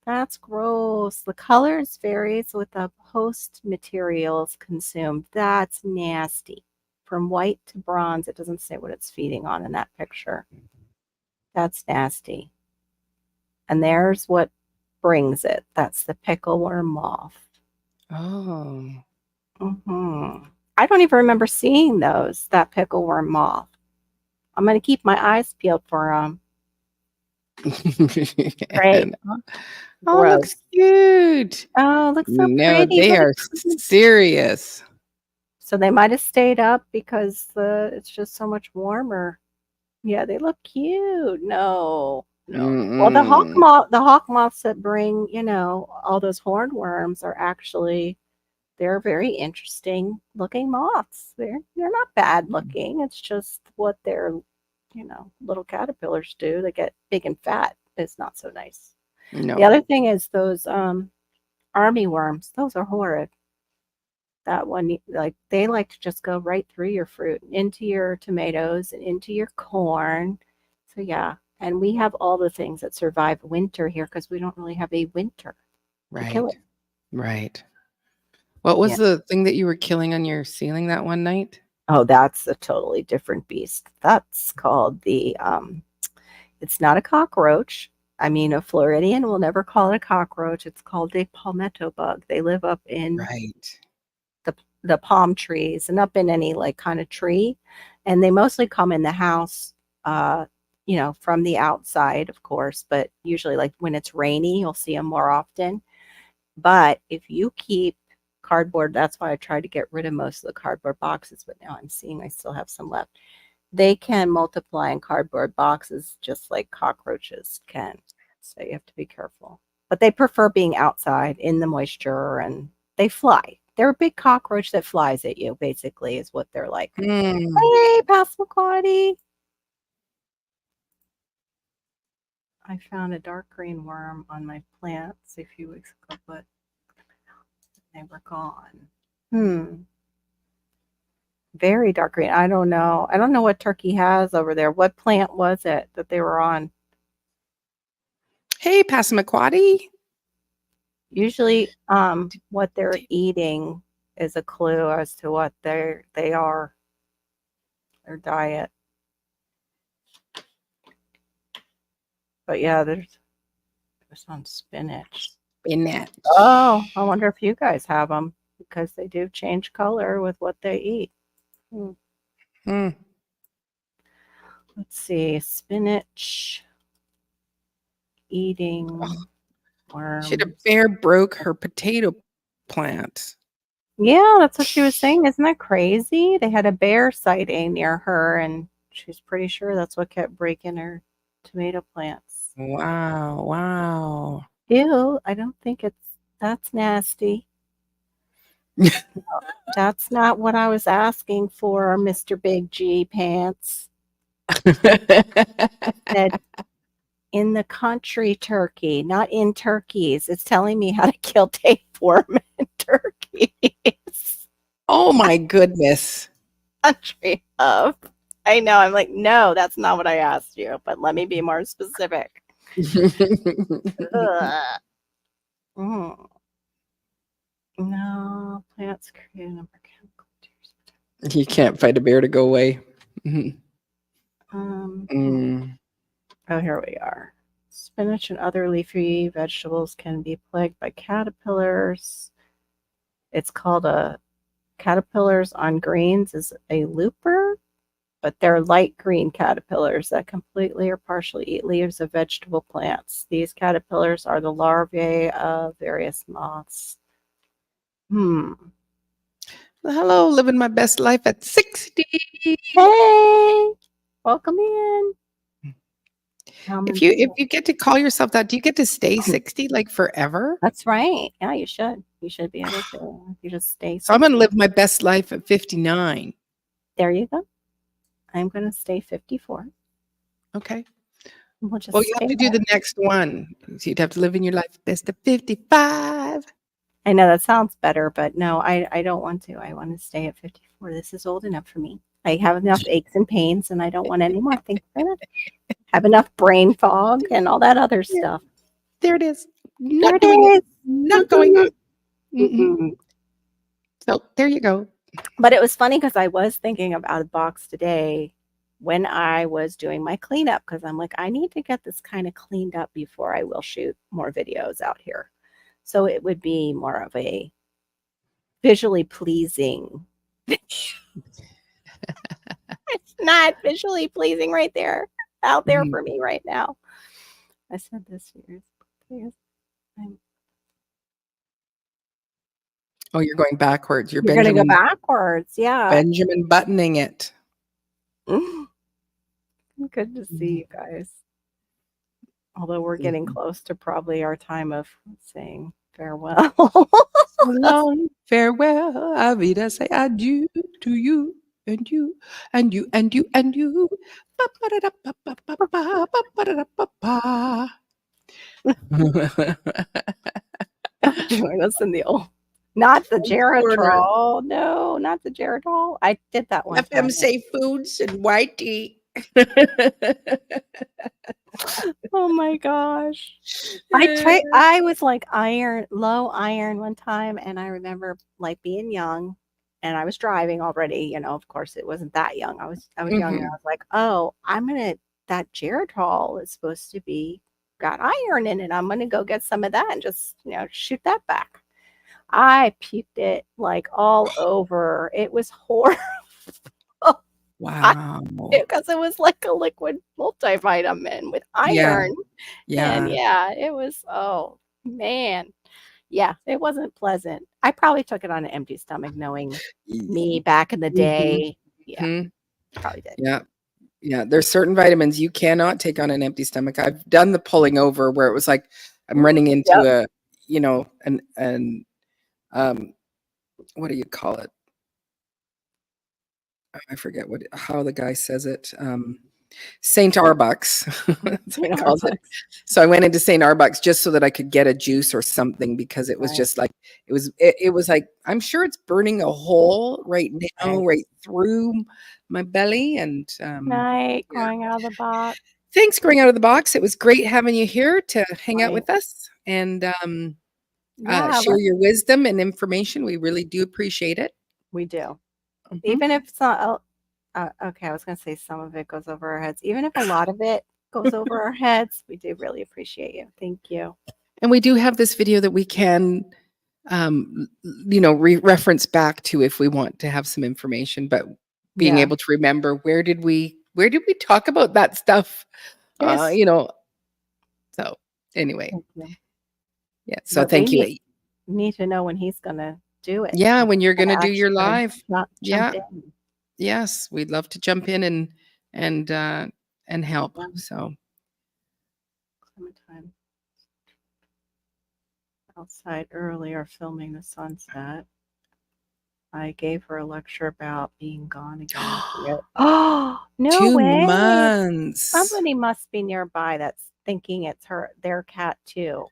That's gross. The colors varies with the host materials consumed. That's nasty. From white to bronze, it doesn't say what it's feeding on in that picture. That's nasty. And there's what brings it. That's the pickleworm moth. Oh. I don't even remember seeing that pickleworm moth. I'm going to keep my eyes peeled for them. Great. Oh, looks cute. Oh, looks so No, pretty. they are serious. So they might have stayed up because it's just so much warmer. Yeah, they look cute. No. Well, the hawk moths that bring, all those hornworms are actually, they're very interesting looking moths. They're not bad looking. It's just what their, little caterpillars do. They get big and fat. It's not so nice. No. The other thing is those army worms. Those are horrid. That one, they like to just go right through your fruit, into your tomatoes, and into your corn. So yeah, and we have all the things that survive winter here because we don't really have a winter. Right. To kill it. Right. What was the thing that you were killing on your ceiling that one night? Oh, that's a totally different beast. That's called the it's not a cockroach. I mean, a Floridian will never call it a cockroach. It's called a palmetto bug. They live up in the palm trees and up in any kind of tree. And they mostly come in the house, from the outside, of course, but usually when it's rainy, you'll see them more often. But if you keep cardboard, that's why I tried to get rid of most of the cardboard boxes, but now I'm seeing I still have some left. They can multiply in cardboard boxes just like cockroaches can. So you have to be careful. But they prefer being outside in the moisture, and they fly. They're a big cockroach that flies at you, basically, is what they're like. Hey, Passamaquoddy. I found a dark green worm on my plants a few weeks ago, but they were gone. Very dark green. I don't know. I don't know what Turkey has over there. What plant was it that they were on? Hey, Passamaquoddy. Usually, what they're eating is a clue as to what they are, their diet. But yeah, there's some spinach. Oh, I wonder if you guys have them because they do change color with what they eat. Let's see, spinach eating worms. She had a bear broke her potato plant. Yeah, that's what she was saying. Isn't that crazy? They had a bear sighting near her, and she's pretty sure that's what kept breaking her tomato plants. Wow. Ew, I don't think that's nasty. No, that's not what I was asking for, Mr. Big G Pants. Said in the country turkey, not in turkeys. It's telling me how to kill tapeworm in turkeys. Oh my goodness. Country of. I know. I'm like, no, that's not what I asked you, but let me be more specific. No, plants create a number of chemical materials. You can't fight a bear to go away. Oh, here we are. Spinach and other leafy vegetables can be plagued by caterpillars. It's called caterpillars on greens is a looper, but they're light green caterpillars that completely or partially eat leaves of vegetable plants. These caterpillars are the larvae of various moths. Well, hello, living my best life at 60. Hey, welcome in. If you get to call yourself that, do you get to stay 60 like forever? That's right. Yeah, you should. You should be able to. You just stay. So I'm going to live my best life at 59. There you go. I'm going to stay 54. Okay. We'll just Well, you have to do the next one. So you'd have to live in your life best at 55. I know that sounds better, but no, I don't want to. I want to stay at 54. This is old enough for me. I have enough aches and pains, and I don't want any more. Thank you. Have enough brain fog and all that other stuff. There it is. Not doing it. Not going on. Mm-hmm. So there you go. But it was funny because I was thinking about a box today when I was doing my cleanup, because I'm like, I need to get this kind of cleaned up before I will shoot more videos out here. So it would be more of a visually pleasing. It's not visually pleasing right there, out there for me right now. I said this year's. Oh, you're going backwards. You're going to go backwards. Yeah. Benjamin buttoning it. Good to see you guys. Although we're getting close to probably our time of saying farewell. So long, farewell. Avida say adieu to you and you and you and you and you. Join us in the old. Not the Geritol. No, not the Geritol. I did that one. FMC Foods and Whitey. Oh my gosh. I was like low iron one time, and I remember like being young, and I was driving already, of course it wasn't that young. I was young, and I was like, oh, that Geritol is supposed to be got iron in it. I'm gonna go get some of that and just shoot that back. I puked it like all over. It was horrible. Wow. Because it was like a liquid multivitamin with iron. Yeah. And it was, oh man. Yeah, it wasn't pleasant. I probably took it on an empty stomach, knowing me back in the day. Yeah. Probably did. Yeah. Yeah. There's certain vitamins you cannot take on an empty stomach. I've done the pulling over where it was like I'm running into what do you call it? I forget how the guy says it. St. Arbuck's. That's what he calls it. So I went into St. Arbuck's just so that I could get a juice or something, because it was just like it was like, I'm sure it's burning a hole right now, right through my belly. And going out of the box. Thanks, going out of the box. It was great having you here to hang out with us and share your wisdom and information. We really do appreciate it. We do. Even if it's not, okay, I was going to say some of it goes over our heads. Even if a lot of it goes over our heads, we do really appreciate you. Thank you. And we do have this video that we can, reference back to if we want to have some information, but being able to remember where did we talk about that stuff, So anyway, so thank you. Need to know when he's going to do it. Yeah, when you're going to do your live. Yeah. Yes, we'd love to jump in and help. So summertime. Outside earlier filming the sunset. I gave her a lecture about being gone again. Oh, no 2 way. months. Somebody must be nearby that's thinking it's their cat too.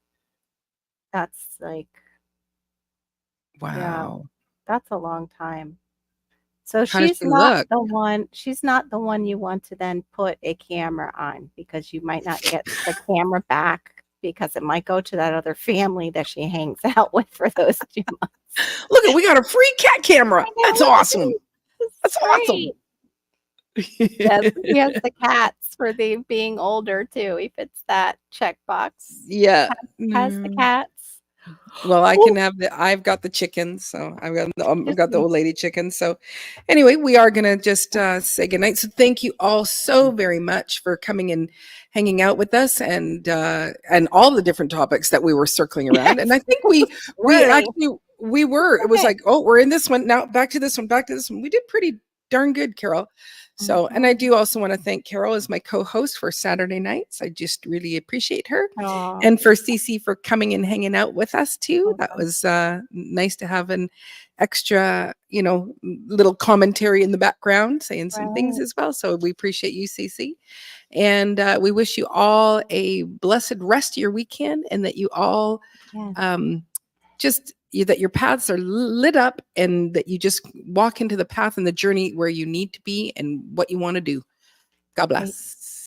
That's like, wow. Yeah, that's a long time. So she's not the one you want to then put a camera on, because you might not get the camera back, because it might go to that other family that she hangs out with for those 2 months. Look, we got a free cat camera. That's awesome. That's awesome. Yes, he has the cats for being older too. He fits that checkbox. Yeah. Has the cats. Well, I've got the chickens, so I've got the old lady chickens. So anyway, we are going to just say goodnight. So thank you all so very much for coming and hanging out with us, and all the different topics that we were circling around. Yes. And I think we were, it was like, oh, we're in this one now, back to this one. We did pretty darn good, Carol. So, and I do also want to thank Carol as my co-host for Saturday nights. I just really appreciate her. Aw. And for Cece for coming and hanging out with us too. That Okay. was nice to have an extra, little commentary in the background, saying some things Right. as well. So we appreciate you, Cece. And we wish you all a blessed rest of your weekend, and that you all Yes. that your paths are lit up, and that you just walk into the path and the journey where you need to be and what you want to do. God bless.